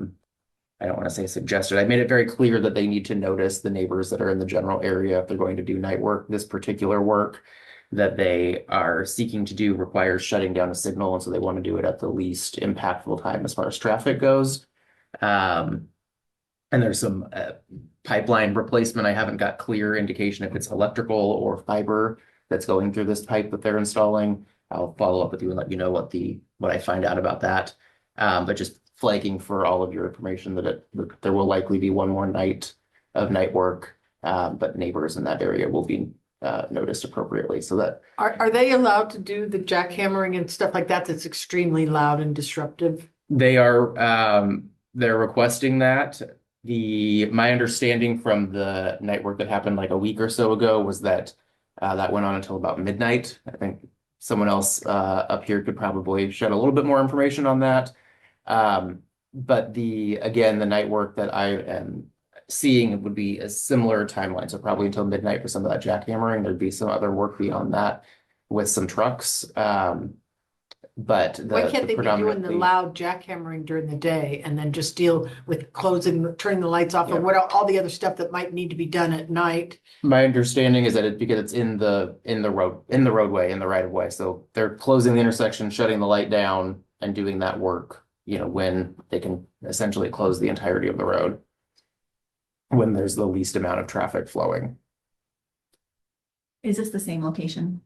don't want to say suggested, I made it very clear that they need to notice the neighbors that are in the general area if they're going to do night work. This particular work that they are seeking to do requires shutting down a signal, and so they want to do it at the least impactful time as far as traffic goes. And there's some pipeline replacement. I haven't got clear indication if it's electrical or fiber that's going through this pipe that they're installing. I'll follow up with you and let you know what I find out about that. But just flagging for all of your information that there will likely be one more night of night work, but neighbors in that area will be noticed appropriately. So that Are they allowed to do the jackhammering and stuff like that that's extremely loud and disruptive? they are they're requesting that. My understanding from the night work that happened like a week or so ago was that that went on until about midnight. I think someone else up here could probably shed a little bit more information on that. But the night work that I am seeing would be a similar timeline. So probably until midnight for some of that jackhammering. There'd be some other work beyond that with some trucks. But Why can't they be doing the predominantly- loud jackhammering during the day and then just deal with closing, turning the lights off, or what, all the other stuff that might need to be done at night? My understanding is that because it's in the roadway, in the right of way. So they're closing the intersection, shutting the light down and doing that work, when they can essentially close the entirety of the road, when there's the least amount of traffic flowing. Is this the same location?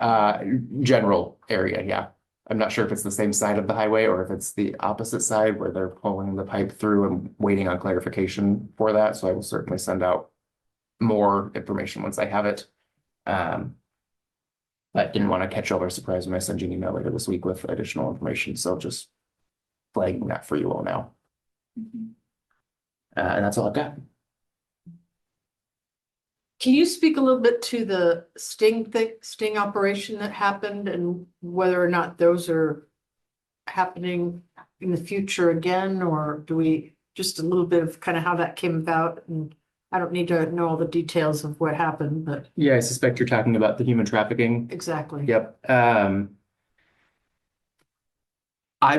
General area, yeah. I'm not sure if it's the same side of the highway or if it's the opposite side where they're pulling the pipe through and waiting on clarification for that. So I will certainly send out more information once I have it. But didn't want to catch y'all by surprise when I send you an email later this week with additional information. So just flagging that for you all now. And that's all I've got. Can you speak a little bit to the sting operation that happened and whether or not those are happening in the future again, or do we, just a little bit of kind of how that came about? And I don't need to know all the details of what happened, but Yeah, I suspect you're talking about the human trafficking. exactly. Yep. I'm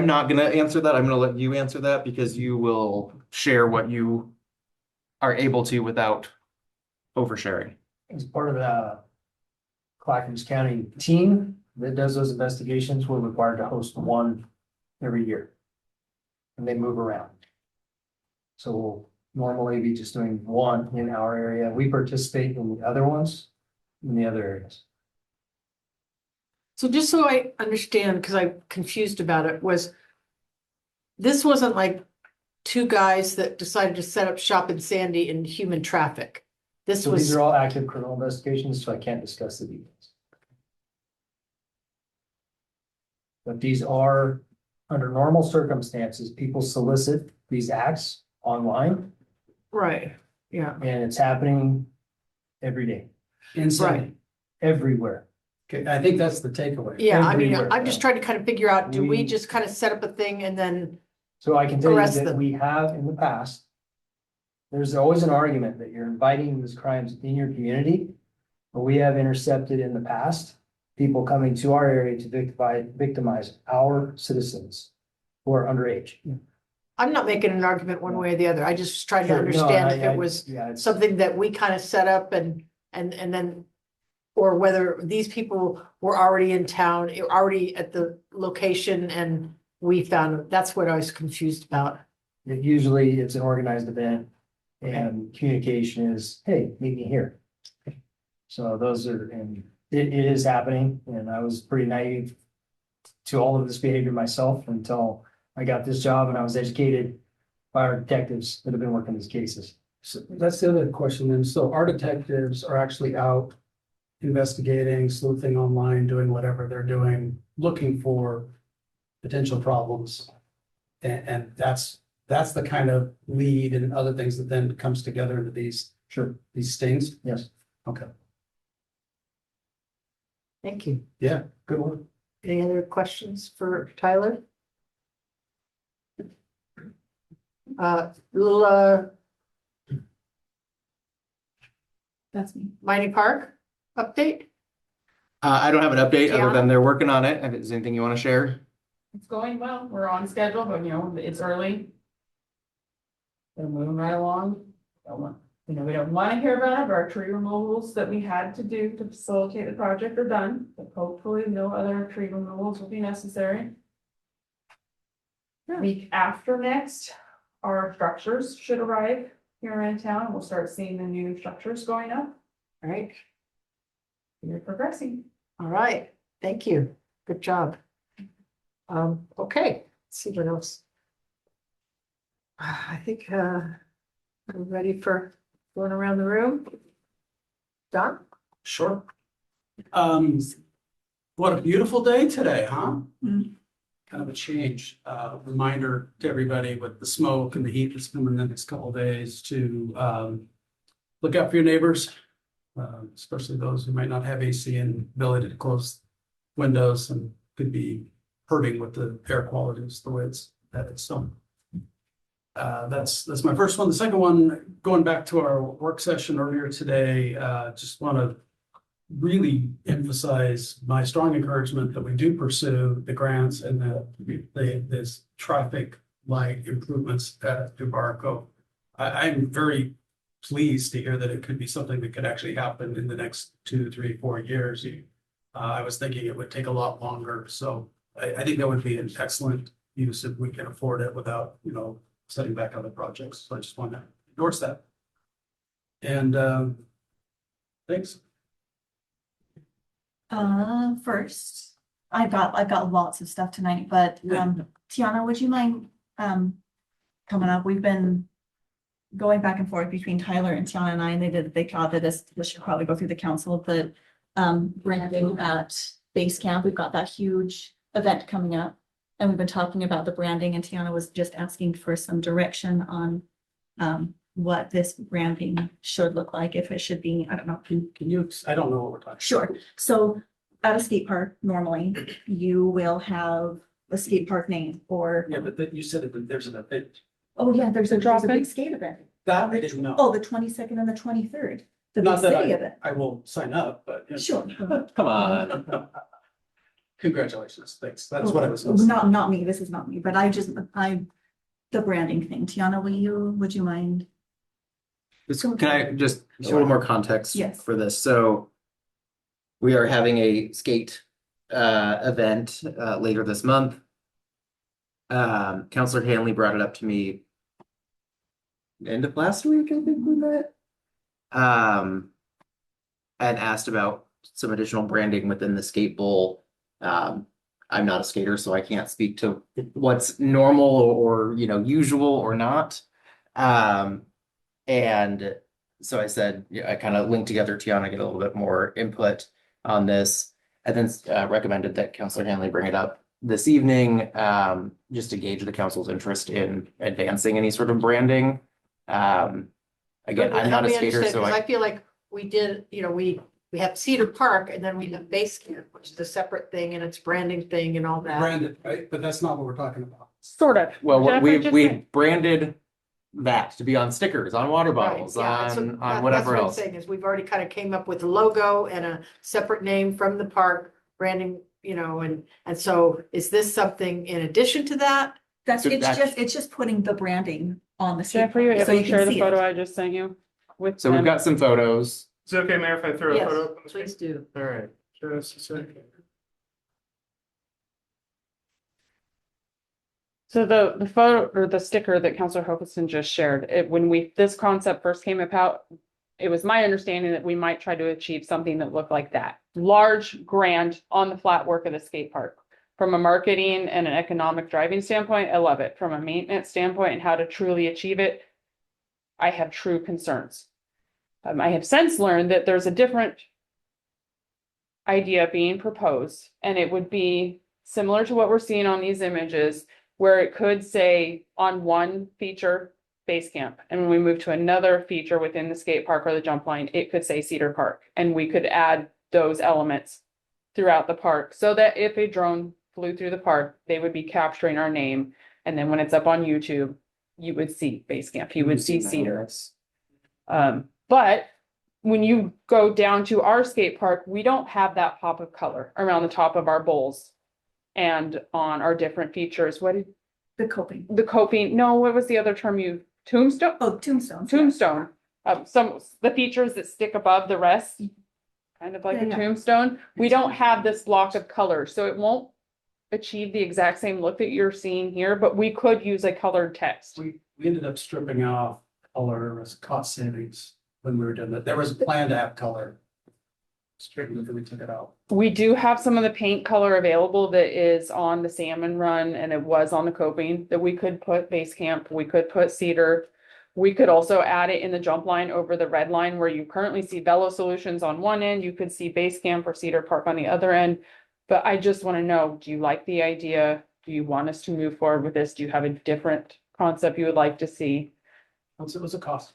not gonna answer that. I'm gonna let you answer that because you will share what you are able to without oversharing. As part of the Clackamas County team that does those investigations, we're required to host one every year. And they move around. So we'll normally be just doing one in our area. We participate in the other ones in the other areas. So just so I understand, because I'm confused about it, this wasn't like two guys that decided to set up shop in Sandy and human traffic. This So these was, are all active criminal investigations, so I can't discuss the details. But these are, under normal circumstances, people solicit these acts online, right, yeah, and it's happening every day, Inside. everywhere. Okay, I think that's the takeaway. yeah, I mean, Everywhere. I'm just trying to kind of figure out, do we We- just kind of set up a thing and then, So I can tell you Arrest that them. we have in the past. There's always an argument that you're inviting these crimes in your community. But we have intercepted in the past, people coming to our area to victimize our citizens who are underage. I'm not making an argument one way or the other. I just tried to Sure, no, understand I- if I- it was Yeah, it's, something that we kind of set up and then, or whether these people were already in town, already at the location and we found them. That's what I was confused about. usually it's an organized event and communication is, hey, meet me here. So those are, and it is happening, and I was pretty naive to all of this behavior myself until I got this job and I was educated by our detectives that have been working these cases. So that's the other question then. So our detectives are actually out investigating, sleuthing online, doing whatever they're doing, looking for potential problems. And that's the kind of lead and other things that then comes together into these stings. Yes. Okay, Thank you. yeah, good one. Any other questions for Tyler? Little That's me. Mining Park update? I don't have an update other Tiana? than they're working on it. If there's anything you want to share? It's going well. We're on schedule, but it's early. They're moving right along. We don't want to hear about it, but our tree removals that we had to do to facilitate the project are done. But hopefully no other tree removals will be necessary. Week after next, our structures should arrive here in town. We'll start seeing the new structures going up. All right, We're progressing. all right. Thank you. Good job. Okay, let's see what else. I think, I'm ready for going around the room. Don? Sure. What a beautiful day today, huh? Mm. Kind of a change, reminder to everybody with the smoke and the heat that's coming in the next couple of days to, look out for your neighbors. Especially those who might not have AC and ability to close windows and could be hurting with the air quality, is the way it's headed, so. That's my first one. The second one, going back to our work session earlier today, just want to really emphasize my strong encouragement that we do pursue the grants and this traffic light improvements at Dubarco. I'm very pleased to hear that it could be something that could actually happen in the next 2, 3, 4 years. I was thinking it would take a lot longer, so I think that would be an excellent use if we can afford it without, setting back other projects. So I just want to endorse that. And thanks. First, I've got lots of stuff tonight, but Tiana, would you mind coming up? We've been going back and forth between Tyler and Tiana and I, and they thought that this should probably go through the council, but branding at base camp, we've got that huge event coming up. And we've been talking about the branding, and Tiana was just asking for some direction on what this branding should look like, if it should be, I don't know. Can you, I don't know what we're talking. Sure. So at a skate park, normally you will have a skate park name or, Yeah, but you said that there's an event. oh yeah, there's a drop-in? big skate event. That I didn't know. Oh, the 22nd and the 23rd, the big Not that city event. I will sign up, but. Sure. Come on. Congratulations, thanks. That's what I was. Not me, this is not me, but the branding thing. Tiana, would you mind? Can I just, a little more context Yes. for this? So we are having a skate event later this month. Counselor Hanley brought it up to me end of last week, I think we met. And asked about some additional branding within the skate bowl. I'm not a skater, so I can't speak to what's normal or usual or not. And so I said, I kind of linked together Tiana, get a little bit more input on this, and then recommended that Counselor Hanley bring it up this evening, just to gauge the council's interest in advancing any sort of branding. Again, I'm not a skater, so I feel like we did, we have Cedar Park and then we have Base Camp, which is a separate thing and it's branding thing and all that. Branded, right? But that's not what we're talking about. Sort of. Well, Jennifer, we just- branded that to be on stickers, on water Right, bottles, yeah, so on that's whatever what I'm else. saying is we've already kind of came up with a logo and a separate name from the park branding, and so is this something in addition to that? That's, So it's just putting the branding on the skate Jennifer, you park, able so to you share can the see photo it. I just sent you with So we've them? got some photos. Is it okay, Mayor, if I throw a Yes, photo up on the screen? please do. All right, just a second. So the photo or the sticker that Counselor Hokuston just shared, when this concept first came about, it was my understanding that we might try to achieve something that looked like that. Large, grand, on the flat work of the skate park. From a marketing and an economic driving standpoint, I love it. From a maintenance standpoint and how to truly achieve it, I have true concerns. I have since learned that there's a different idea being proposed, and it would be similar to what we're seeing on these images, where it could say on one feature, Base Camp, and when we move to another feature within the skate park or the jump line, it could say Cedar Park, and we could add those elements throughout the park, so that if a drone flew through the park, they would be capturing our name, and then when it's up on YouTube, you would see Base Camp, you would see Cedar. But when you go down to our skate park, we don't have that pop of color around the top of our bowls and on our different features. What did The coping. the coping? No, what was the other term you? Tombstone? Oh, tombstones. Tombstone. The features that stick above the rest, kind of like Yeah, a yeah. tombstone. We don't have this block of color, so it won't achieve the exact same look that you're seeing here, but we could use a colored text. We ended up stripping off color as cost savings when we were doing that. There was a plan to have color. Straight, but then we took it out. We do have some of the paint color available that is on the Salmon Run and it was on the coping that we could put Base Camp, we could put Cedar. We could also add it in the jump line over the red line where you currently see Velo Solutions on one end, you could see Base Camp or Cedar Park on the other end. But I just want to know, do you like the idea? Do you want us to move forward with this? Do you have a different concept you would like to see? Once it was a cost.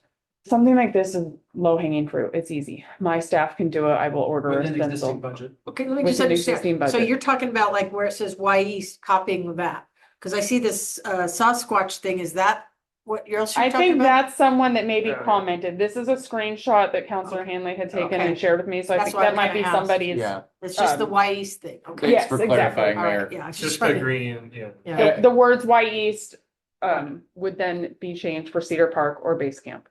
Something like this is low hanging fruit. It's easy. My staff can do it. I will order a Within existing stencil. budget. Okay, let me just Within existing understand. So budget. you're talking about like where it says Y East copying that? Because I see this Sasquatch thing. Is that what you're also I talking think about? that's someone that maybe Yeah. commented. This is a screenshot that Counselor Hanley had taken Okay. and shared with me, so I That's think what I that might be kinda asked. somebody's. Yeah, It's just the um, Y East thing. Okay. thanks Yes, for exactly. clarifying, All right, Mayor. yeah. I was Just trying to- agreeing, yeah. Yeah. The words Y East would then be changed for Cedar Park or Base Camp.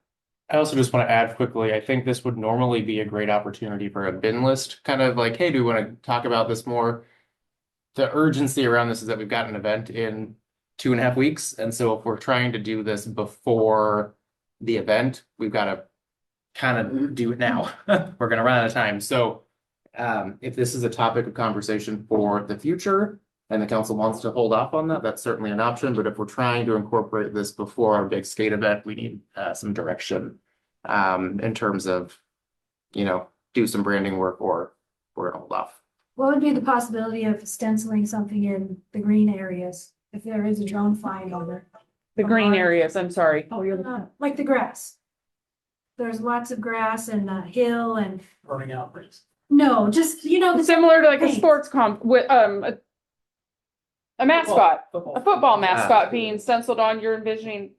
I also just want to add quickly, I think this would normally be a great opportunity for a bin list, kind of like, hey, do we want to talk about this more? The urgency around this is that we've got an event in 2.5 weeks, and so if we're trying to do this before the event, we've got to kind of do it now. We're gonna run out of time, so if this is a topic of conversation for the future and the council wants to hold off on that, that's certainly an option, but if we're trying to incorporate this before our big skate event, we need some direction in terms of, do some branding work or we're gonna hold off. What would be the possibility of stenciling something in the green areas if there is a drone flying over? The green areas, I'm sorry. Oh, you're Like the grass. There's lots of grass and a hill and, Burning out trees. no, just, you know, the Similar to like a Thanks. sports comp with, a mascot, a football mascot being stenciled on, you're envisioning.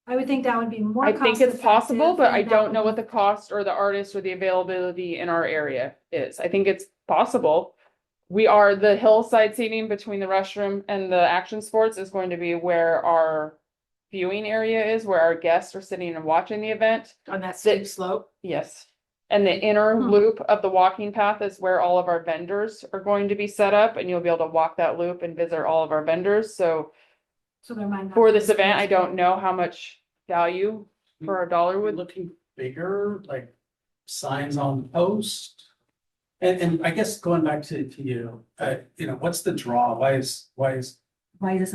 I would think that would be more. I think it's cost possible, effective but I and don't that know would- what the cost or the artist or the availability in our area is. I think it's possible. We are the hillside seating between the restroom and the action sports is going to be where our viewing area is, where our guests are sitting and watching the event. On that steep slope. Yes. And the inner loop of the walking path is where all of our vendors are going to be set up, and you'll be able to walk that loop and visit all of our vendors. So So there might not. for be this event, I space. don't know how much value for a dollar We're would. looking bigger, like signs on the post. And I guess going back to you, you know, what's the draw? Why is, Why is this?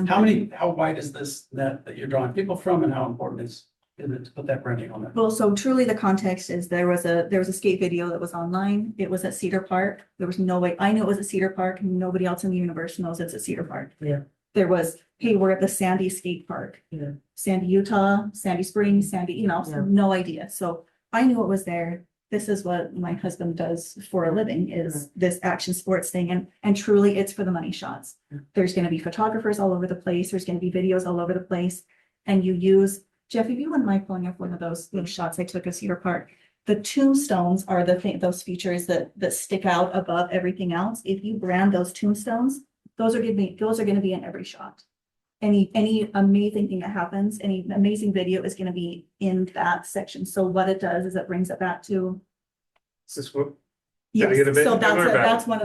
how wide is this net that you're drawing people from, and how important is it to put that branding on it? Well, so truly the context is there was a skate video that was online. It was at Cedar Park. There was no way, I knew it was at Cedar Park and nobody else in the universe knows it's at Cedar Park. Yeah. There was, hey, we're at the Sandy Skate Park. Yeah. Sandy, Utah, Sandy Springs, Sandy, you know, so Yeah. no idea. So I knew it was there. This is what my husband does for a living is this action sports thing. And truly it's for the money shots. There's gonna be photographers all over the place. There's gonna be videos all over the place. And you use, Jeff, if you wouldn't mind pulling up one of those shots I took of Cedar Park. The tombstones are the thing, those features that stick out above everything else. If you brand those tombstones, those are gonna be in every shot. Any amazing thing that happens, any amazing video is gonna be in that section. So what it does is it brings it back to. Is this what? Yes, Did I get a bit so bigger or better? that's one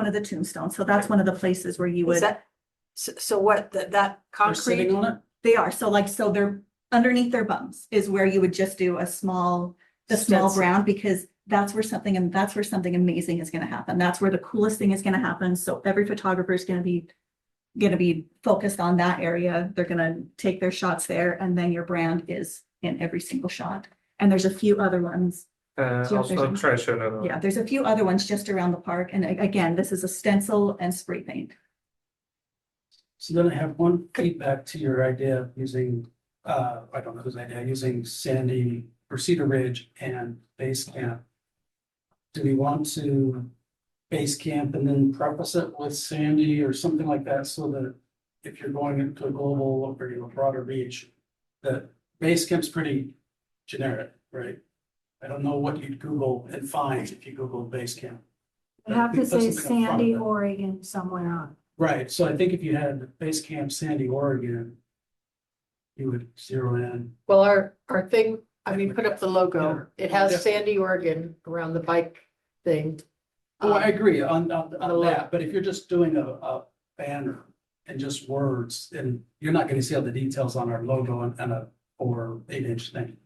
of the tombstones. So that's one of the places where you Is would, that, so what, that They're sitting concrete? on it? they are. So they're underneath their bums is where you would just do the small Stencil. brand because that's where something amazing is gonna happen. That's where the coolest thing is gonna happen. So every photographer is gonna be focused on that area. They're gonna take their shots there and then your brand is in every single shot. And there's a few other ones. I'll try to show another one. Yeah, there's a few other ones just around the park. And again, this is a stencil and spray paint. So then I have one feedback to your idea of using, I don't know whose idea, using Sandy or Cedar Ridge and Base Camp. Do we want to base camp and then preface it with Sandy or something like that so that if you're going into a global or you know, broader reach, that base camp's pretty generic, right? I don't know what you'd Google and find if you Google base camp. I have to Put say something up front Sandy, of it. Oregon somewhere on. Right, so I think if you had base camp Sandy, Oregon, you would zero in. Well, our thing, I mean, put up the logo. It Yeah. has Sandy, Oregon around the bike thing. Oh, I Um, agree on logo. that, but if you're just doing a banner and just words, then you're not gonna see all the details on our logo and a 4 or 8 inch thing.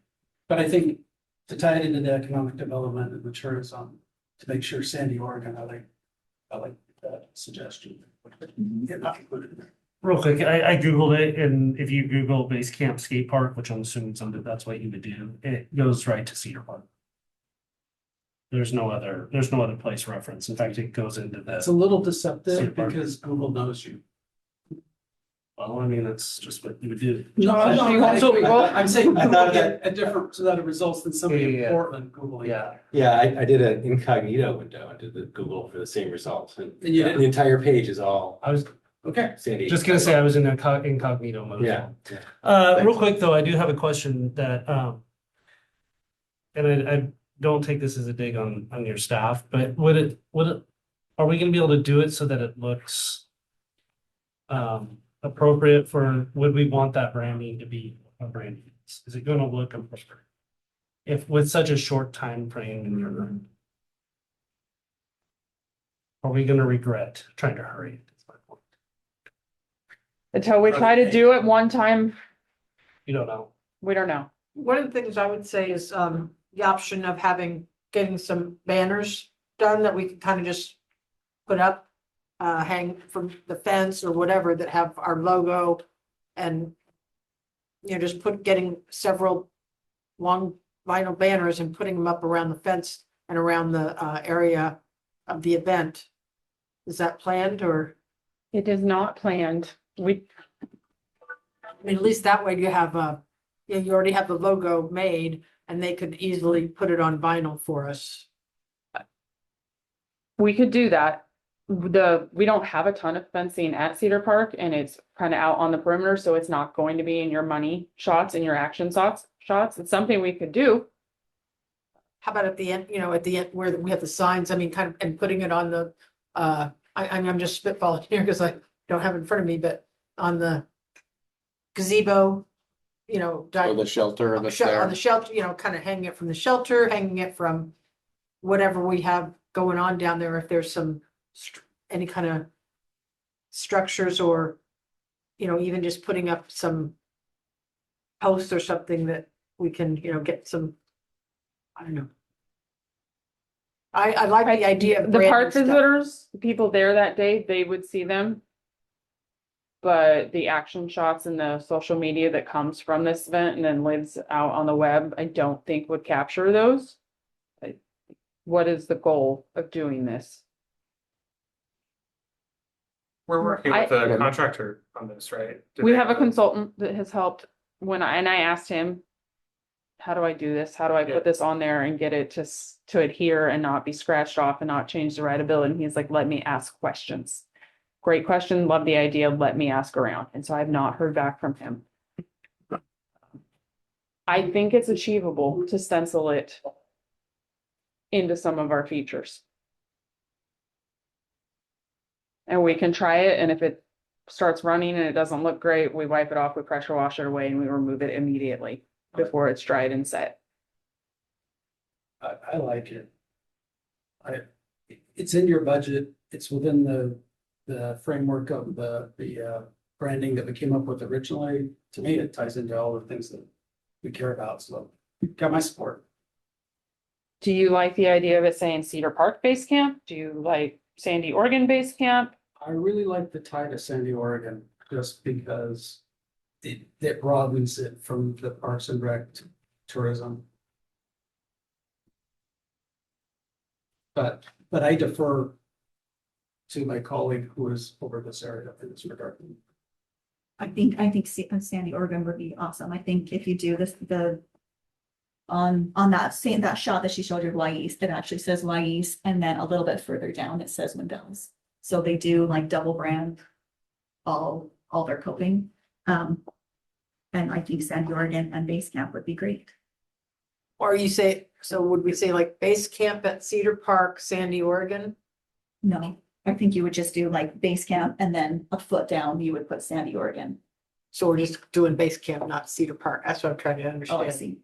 But I think to tie it into the economic development and the tourism, to make sure Sandy, Oregon, I like that suggestion. Get that included in there. Real quick, I Googled it and if you Google Base Camp Skate Park, which I'm assuming that's what you would do, it goes right to Cedar Park. There's no other place reference. In fact, it goes into It's the, a little Cedar deceptive Park. because Google knows you. well, I mean, that's just what you would do. I'm saying I Google thought get a different set of results than somebody in Yeah. Portland Googling. Yeah. Yeah, I did an incognito window into the Google for the same results. And And you the did, entire page is all I was okay. Sandy. just gonna say I was in incognito mode. Yeah. Real quick though, I do have a question that, and I don't take this as a dig on your staff, but would it, are we gonna be able to do it so that it looks appropriate for, would we want that branding to be a branding? Is it gonna look appropriate? If with such a short time frame in your room? Are we gonna regret trying to hurry it? That's my point. Until we try to do it one time, You don't know. we don't know. One of the things I would say is, the option of getting some banners done that we can kind of just put up, hang from the fence or whatever that have our logo and, you know, just getting several long vinyl banners and putting them up around the fence and around the, area of the event. Is that planned or? It is not planned. I mean, at least that way you have you already have the logo made and they could easily put it on vinyl for us. We could do that. We don't have a ton of fencing at Cedar Park and it's kind of out on the perimeter, so it's not going to be in your money shots and your action shots. It's something we could do. How about at the end, at the end where we have the signs, I mean, kind of, and putting it on the, I'm just spitballing here because I don't have it in front of me, but on the gazebo, Or the shelter that's on there. the shelter, kind of hanging it from the shelter, hanging it from whatever we have going on down there, if there's some, any kind of structures or, even just putting up some posts or something that we can, get some, I don't know. I like the idea of The park branding stuff. visitors, the people there that day, they would see them. But the action shots and the social media that comes from this event and then lives out on the web, I don't think would capture those. What is the goal of doing this? We're working with a contractor on this, right? Did We they have a consultant that has helped and I asked him, how do I do this? How do I Yeah. put this on there and get it to adhere and not be scratched off and not change the writability? And he's like, let me ask questions. Great question. Love the idea. Let me ask around. And so I've not heard back from him. I think it's achievable to stencil it into some of our features. And we can try it. And if it starts running and it doesn't look great, we wipe it off, we pressure wash it away, and we remove it immediately before it's dried and set. I like it. It's in your budget, it's within the framework of the branding that we came up with originally. To me, it ties into all the things that we care about, so got my support. Do you like the idea of it saying Cedar Park Base Camp? Do you like Sandy, Oregon Base Camp? I really like the tie to Sandy, Oregon, just because it broadens it from the Parks and Rec to tourism. But I defer to my colleague who is over this area in this regard. I think Sandy, Oregon would be awesome. I think if you do this, on that shot that she showed you of Lais, it actually says Lais, and then a little bit further down, it says Windells. So they do like double brand all their coping. And I think Sandy, Oregon and Base Camp would be great. Or so would we say like base camp at Cedar Park, Sandy, Oregon? No, I think you would just do like Base Camp and then a foot down, you would put Sandy, Oregon. So we're just doing base camp, not Cedar Park. That's what I'm trying to Oh, I understand. see.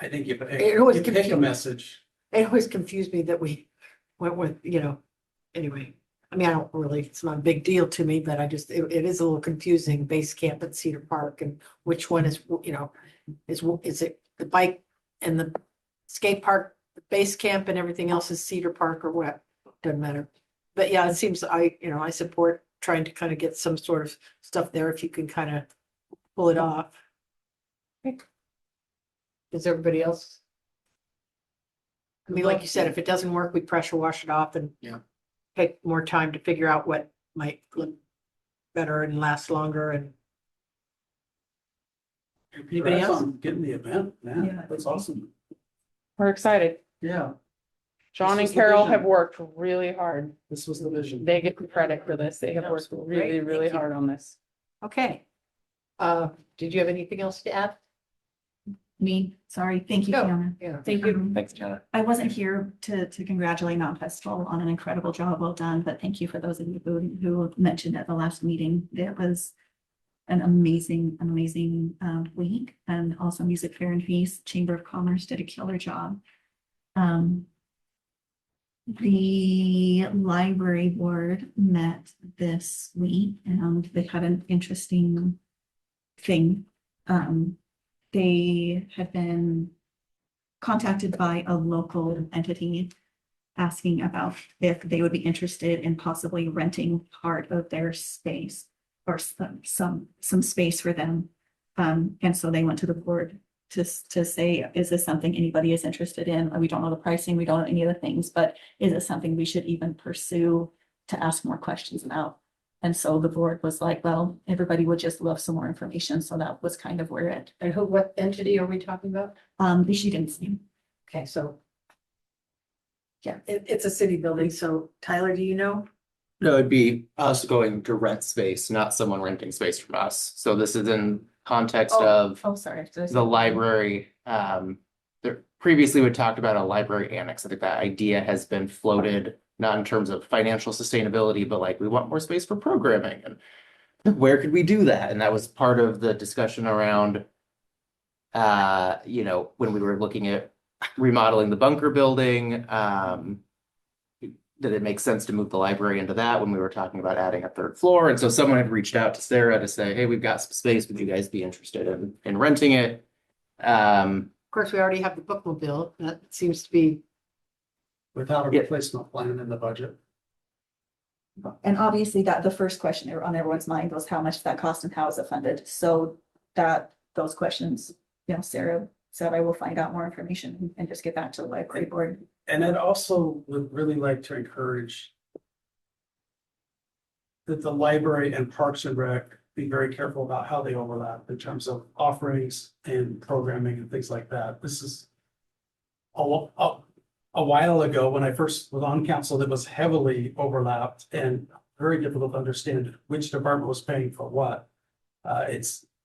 I think you It always pick a confused- message. It always confused me that we went with, anyway. I mean, it's not a big deal to me, but it is a little confusing, base camp at Cedar Park and which one is, is it the bike and the skate park, the base camp and everything else is Cedar Park or what? Doesn't matter. But yeah, it seems I support trying to kind of get some sort of stuff there if you can kind of pull it off. Does everybody else? I mean, like you said, if it doesn't work, we pressure wash it off and take more time to figure out what might look better and last longer and. Anybody Congrats else? on getting the event, man, Yeah. that's awesome. We're excited. Yeah, John This and was the Carol vision. have worked really hard. this was the vision. They get the credit for this. They have Yeah, worked great. really, Thank really you. hard on this. Okay. Did you have anything else to add? Me, sorry. Thank you, No. Fiona. Yeah. Thank you. Thanks, Janet. I wasn't here to congratulate Mount Festival on an incredible job well done, but thank you for those of you who mentioned at the last meeting. It was an amazing week, and also Music Fair and Feast, Chamber of Commerce did a killer job. The library board met this week and they had an interesting thing. They had been contacted by a local entity asking about if they would be interested in possibly renting part of their space or some space for them. And so they went to the board to say, is this something anybody is interested in? We don't know the pricing, we don't know any of the things, but is it something we should even pursue to ask more questions about? And so the board was like, well, everybody would just love some more information. So that was kind of where it, And what entity are we talking about? Michigan's name. Okay, so. Yeah. It's a city building, so Tyler, do you know? No, it'd be us going to rent space, not someone renting space from us. So this is in context of Oh, sorry. the library. There previously we talked about a library annex. I think that idea has been floated, not in terms of financial sustainability, but like we want more space for programming and where could we do that? And that was part of the discussion around when we were looking at remodeling the bunker building, that it makes sense to move the library into that when we were talking about adding a third floor. And so someone had reached out to Sarah to say, hey, we've got some space. Would you guys be interested in renting it? Of course, we already have the bookmobile. That seems to be. Without a Yeah. replacement plan in the budget. And obviously that the first question on everyone's mind was how much did that cost and how is it funded? So that, those questions, Sarah said, I will find out more information and just get back to the library board. And I'd also would really like to encourage that the library and Parks and Rec be very careful about how they overlap in terms of offerings and programming and things like that. This is a while ago, when I first was on council, that was heavily overlapped and very difficult to understand which department was paying for what.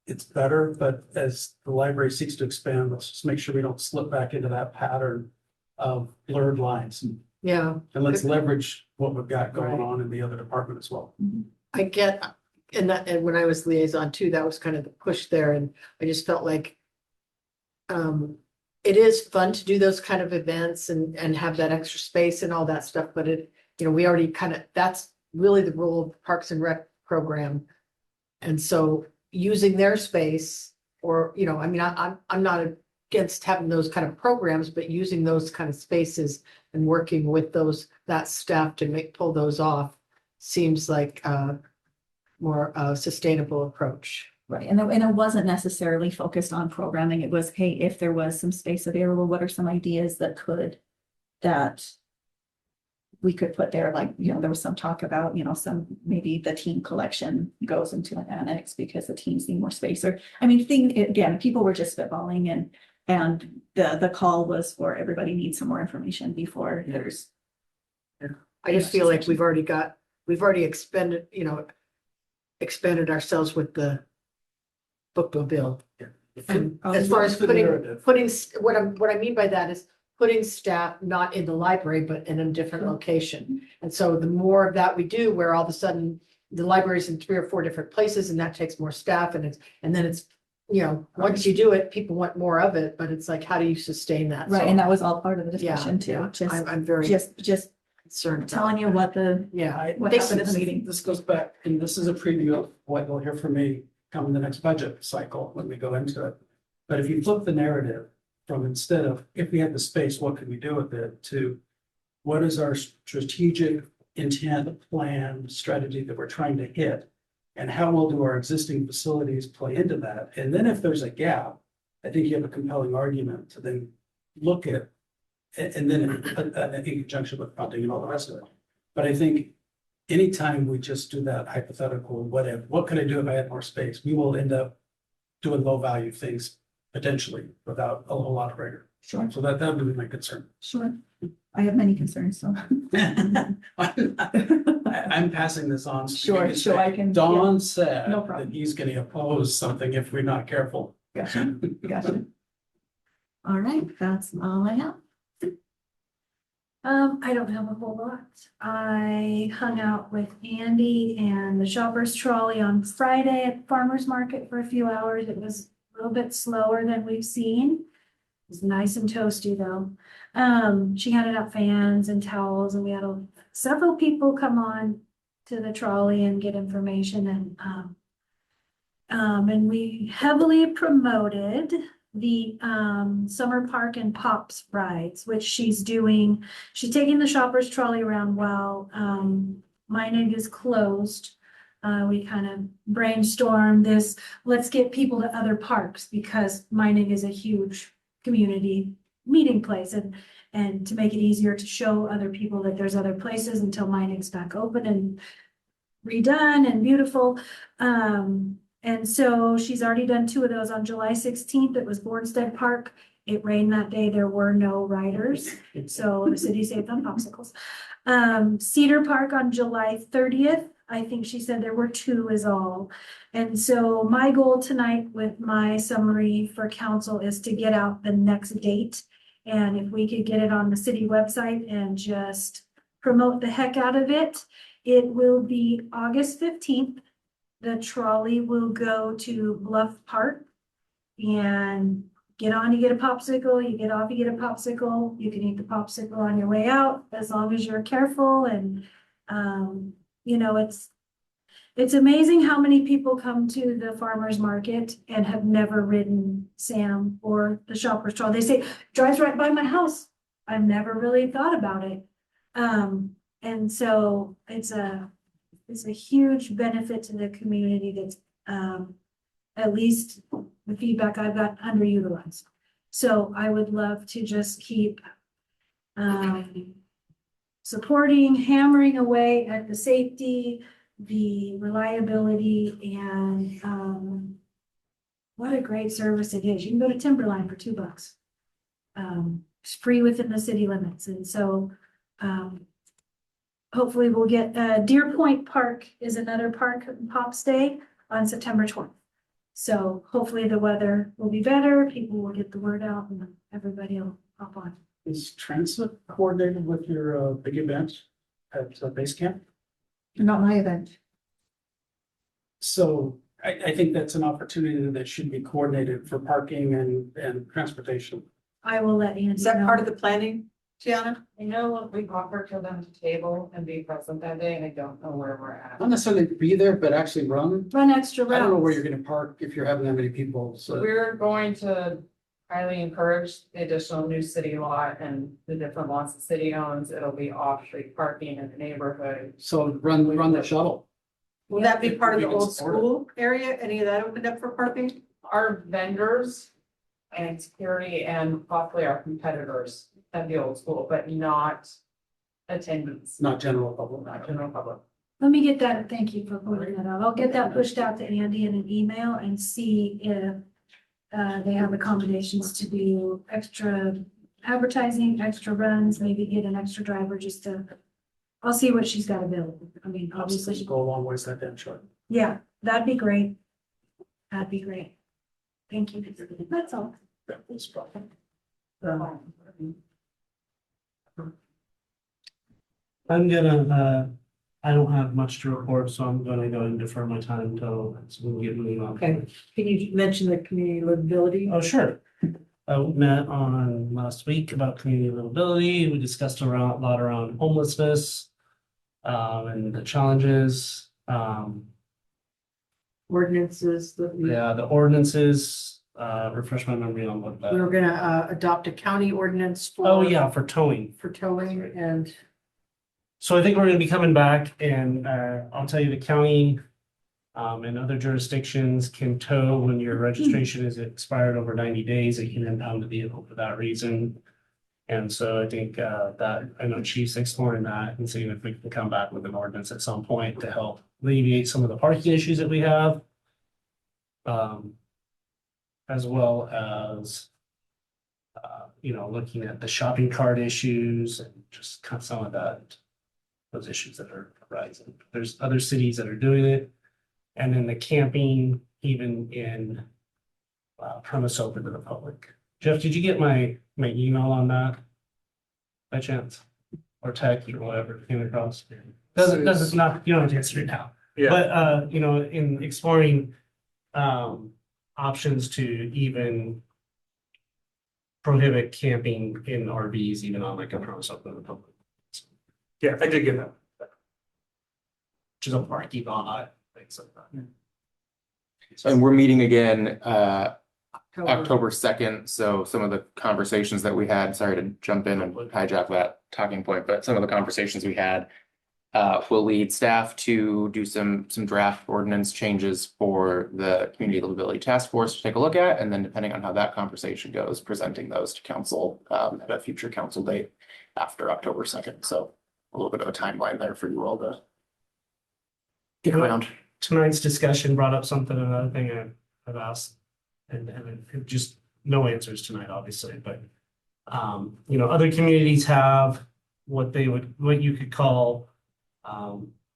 It's better, but as the library seeks to expand, let's just make sure we don't slip back into that pattern of blurred lines. Yeah, And let's leverage what we've got going on in the other department as well. I get, and when I was liaison too, that was kind of the push there, and I just felt like. It is fun to do those kind of events and have that extra space and all that stuff, but we already that's really the role of the Parks and Rec program. And so using their space or, I'm not against having those kind of programs, but using those kind of spaces and working with that staff to pull those off seems like a more sustainable approach. Right, and it wasn't necessarily focused on programming. It was, hey, if there was some space available, what are some ideas that we could put there? Like, there was some talk about, maybe the teen collection goes into an annex because the teens need more space. Or, again, people were just spitballing and the call was for everybody needs some more information before there's. I just feel like we've already expended expanded ourselves with the bookmobile. And as far as putting, what I mean by that is putting staff not in the library, but in a different location. And so the more of that we do, where all of a sudden the library's in 3 or 4 different places and that takes more staff and then it's, once you do it, people want more of it, but it's like, how do you sustain that? Right, So, and that was all part of the discussion too. I'm very Just concerned. about telling you what the, what happened at the meeting. This goes back, and this is a preview of what you'll hear from me come the next budget cycle when we go into it. But if you flip the narrative from instead of if we had the space, what could we do with it, to what is our strategic intent, plan, strategy that we're trying to hit, and how well do our existing facilities play into that? And then if there's a gap, I think you have a compelling argument to then look at, and then in conjunction with funding and all the rest of it. But I think anytime we just do that hypothetical, what could I do if I had more space? We will end up doing low value things potentially without a whole lot of rigor. Sure. So that would be my concern. Sure. I have many concerns, so. I'm passing this on. So you can Sure, I say, can. Don said No problem. that he's going to oppose something if we're not careful. Gotcha. All right, that's all I have. I don't have a whole lot. I hung out with Andy and the shoppers trolley on Friday at farmer's market for a few hours. It was a little bit slower than we've seen. It was nice and toasty though. She handed out fans and towels and we had several people come on to the trolley and get information and we heavily promoted the Summer Park and Pops rides, which she's doing. She's taking the shoppers trolley around while Meinig is closed. We kind of brainstormed this, let's get people to other parks because Meinig is a huge community meeting place and to make it easier to show other people that there's other places until Meinig's back open. And redone and beautiful. And so she's already done 2 of those. On July 16th, it was Bornstead Park. It rained that day. There were no riders, so the city saved on popsicles. Cedar Park on July 30th, I think she said there were 2 is all. And so my goal tonight with my summary for council is to get out the next date. And if we could get it on the city website and just promote the heck out of it, it will be August 15th. The trolley will go to Bluff Park and get on, you get a popsicle, you get off, you get a popsicle. You can eat the popsicle on your way out as long as you're careful. And, you know, it's amazing how many people come to the farmer's market and have never ridden Sam or the shopper's trolley. They say, drives right by my house. I've never really thought about it. And so it's a huge benefit to the community that's, at least the feedback I've got, underutilized. So I would love to just keep supporting, hammering away at the safety, the reliability, and what a great service it is. You can go to Timberline for $2. It's free within the city limits. And so hopefully we'll get Deer Point Park is another park Pops Day on September 12th. So hopefully the weather will be better, people will get the word out, and everybody will hop on. Is transit coordinated with your big event at base camp? Not my event. So I think that's an opportunity that should be coordinated for parking and transportation. I will let Andy know. Is that part of the planning, Tiana? I know what we offered to them to table and be present that day, and I don't know where we're at. Not necessarily be there, but actually run. Run extra rounds. I don't know where you're gonna park if you're having that many people, so. We're going to highly encourage the additional new city lot and the different lots the city owns. It'll be off-street parking in the neighborhood. So run the shuttle. Will that be part of the We can old support it. school area? Any of that opened up for parking? Our vendors and security and possibly our competitors at the old school, but not attendees, Not general public. not general public. Let me get that, thank you for pointing that out. I'll get that pushed out to Andy in an email and see if they have accommodations to do extra advertising, extra runs, maybe get an extra driver just to, I'll see what she's got available. I mean, obviously, Go a long ways that damn short. yeah, that'd be great. That'd be great. Thank you. That's all. That was probably. I'm gonna, I don't have much to report, so I'm gonna go and defer my time until we get moving on. Okay. Can you mention the community livability? Oh, sure. We met on last week about community livability. We discussed a lot around homelessness, and the challenges, Ordinances that we yeah, the ordinances, refresh my memory on what were that. gonna adopt a county ordinance for. Oh, yeah, for towing. For towing and. So I think we're gonna be coming back and, I'll tell you, the county, and other jurisdictions can tow when your registration is expired over 90 days. It can impound the vehicle for that reason. And so I think, that, I know Chief's exploring that and seeing if we can come back with an ordinance at some point to help alleviate some of the parking issues that we have. As well as, looking at the shopping cart issues and just kind of some of that, those issues that are arising. There's other cities that are doing it. And then the camping, even in premise open to the public. Jeff, did you get my email on that? By chance? Or text or whatever came across? Doesn't not, you don't have to answer it now. Yeah, But in exploring options to even prohibit camping in RVs, even on like a premise open to the public. yeah, I did get that. Which is a parking lot, things like that. And we're meeting again, October 2nd, so some of the conversations that we had, sorry to jump in and hijack that talking point, but some of the conversations we had will lead staff to do some draft ordinance changes for the Community Livability Task Force to take a look at, and then depending on how that conversation goes, presenting those to council at a future council date after October 2nd. So a little bit of a timeline there for you all to Stick around. Tonight's discussion brought up something, another thing I've asked, and it just no answers tonight, obviously, but you know, other communities have what you could call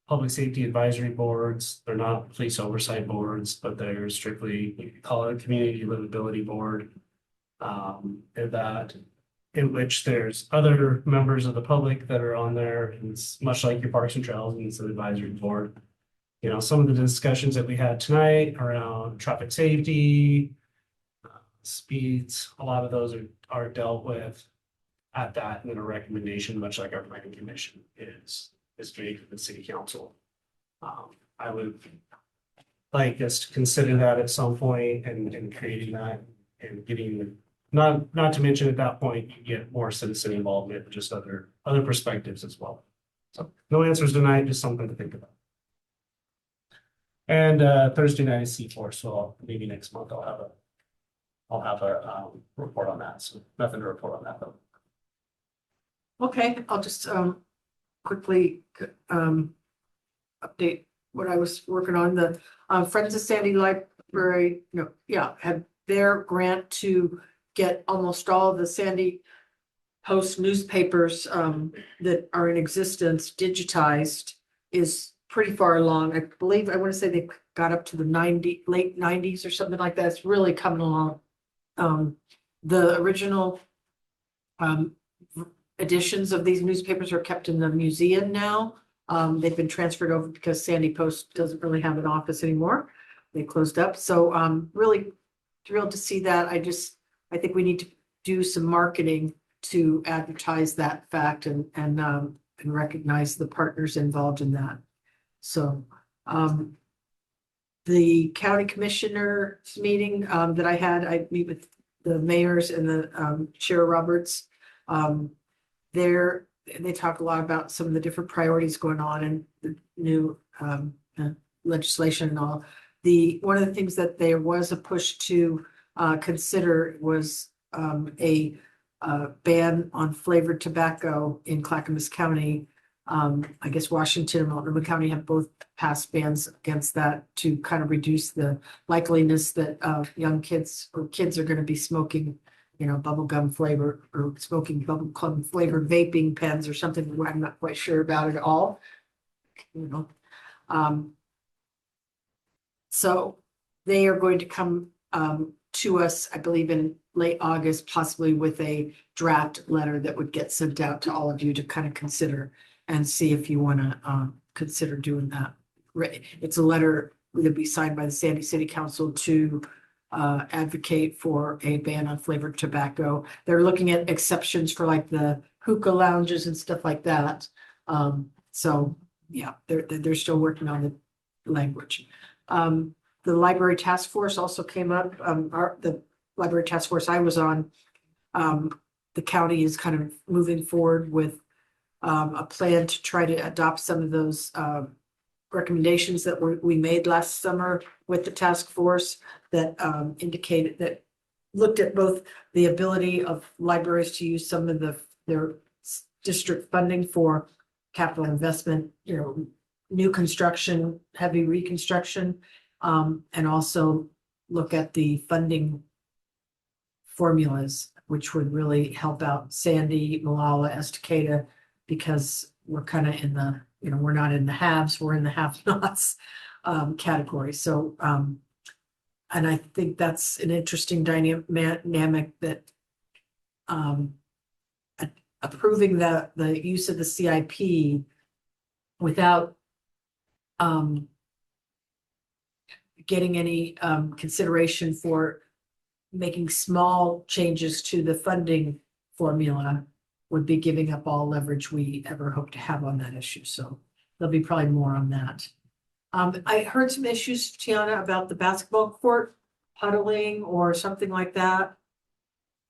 public safety advisory boards. They're not police oversight boards, but they're strictly, you could call it a community livability board. And that in which there's other members of the public that are on there, and it's much like your Parks and Trails and it's an advisory board. You know, some of the discussions that we had tonight around traffic safety, speeds, a lot of those are dealt with at that, and then a recommendation, much like our planning commission is made to the city council. I would like us to consider that at some point and creating that and getting, not to mention at that point, you get more citizen involvement and just other perspectives as well. So no answers tonight, just something to think about. And Thursday night is C4, so maybe next month I'll have a report on that. So nothing to report on that though. Okay, I'll just quickly update what I was working on. The Friends of Sandy Library, had their grant to get almost all of the Sandy Post newspapers that are in existence digitized is pretty far along. I believe, I want to say they got up to the late 90s or something like that. It's really coming along. The original editions of these newspapers are kept in the museum now. They've been transferred over because Sandy Post doesn't really have an office anymore. They closed up. So really thrilled to see that. I think we need to do some marketing to advertise that fact and recognize the partners involved in that. So the county commissioners meeting that I meet with the mayors and the Chair Roberts. They talk a lot about some of the different priorities going on and the new legislation and all. One of the things that there was a push to consider was a ban on flavored tobacco in Clackamas County. I guess Washington and Multnomah County have both passed bans against that to kind of reduce the likeliness that young kids or kids are going to be smoking, bubblegum flavor or smoking bubblegum flavored vaping pens or something. I'm not quite sure about it all. So they are going to come to us, I believe, in late August, possibly with a draft letter that would get sent out to all of you to kind of consider and see if you want to consider doing that. It's a letter that would be signed by the Sandy City Council to advocate for a ban on flavored tobacco. They're looking at exceptions for like the hookah lounges and stuff like that. So yeah, they're still working on the language. The library task force also came up. The library task force I was on, the county is kind of moving forward with a plan to try to adopt some of those recommendations that we made last summer with the task force that indicated that looked at both the ability of libraries to use some of their district funding for capital investment, new construction, heavy reconstruction, and also look at the funding formulas, which would really help out Sandy, Malala, Estacada, because we're kind of in the, we're not in the haves, we're in the have-nots category. So, and I think that's an interesting dynamic that approving the use of the CIP without getting any consideration for making small changes to the funding formula would be giving up all leverage we ever hope to have on that issue. So there'll be probably more on that. I heard some issues, Tiana, about the basketball court puddling or something like that.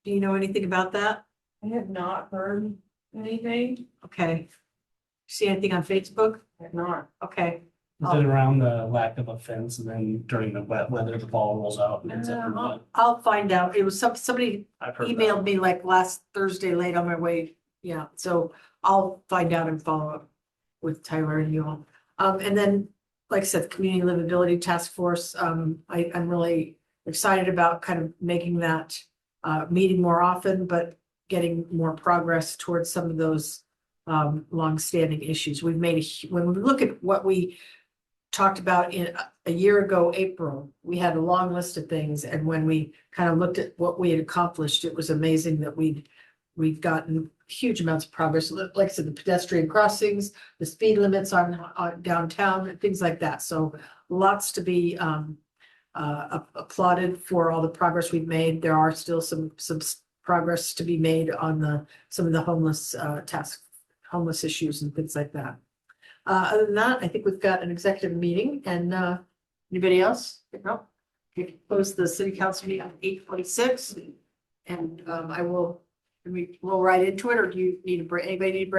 Do you know anything about that? I have not heard anything. Okay. See anything on Facebook? I have not. Okay. Is it around the lack of a fence and then during the wet weather, the ball rolls out and ends up in mud? I'll find out. It was somebody I've heard emailed that. me like last Thursday late on my way. Yeah, so I'll find out and follow up with Tyler and you all. And then like I said, the Community Livability Task Force, I'm really excited about kind of making that meeting more often, but getting more progress towards some of those longstanding issues. We've made, when we look at what we talked about in a year ago, April, we had a long list of things. And when we kind of looked at what we had accomplished, it was amazing that we've gotten huge amounts of progress. Like I said, the pedestrian crossings, the speed limits on downtown, and things like that. So lots to be applauded for all the progress we've made. There are still some progress to be made on some of the homeless issues and things like that. Other than that, I think we've got an executive meeting, and anybody else? No? Okay, close the city council meeting at 8:46, and I will, we roll right into it, or do you need a break? Anybody need a break?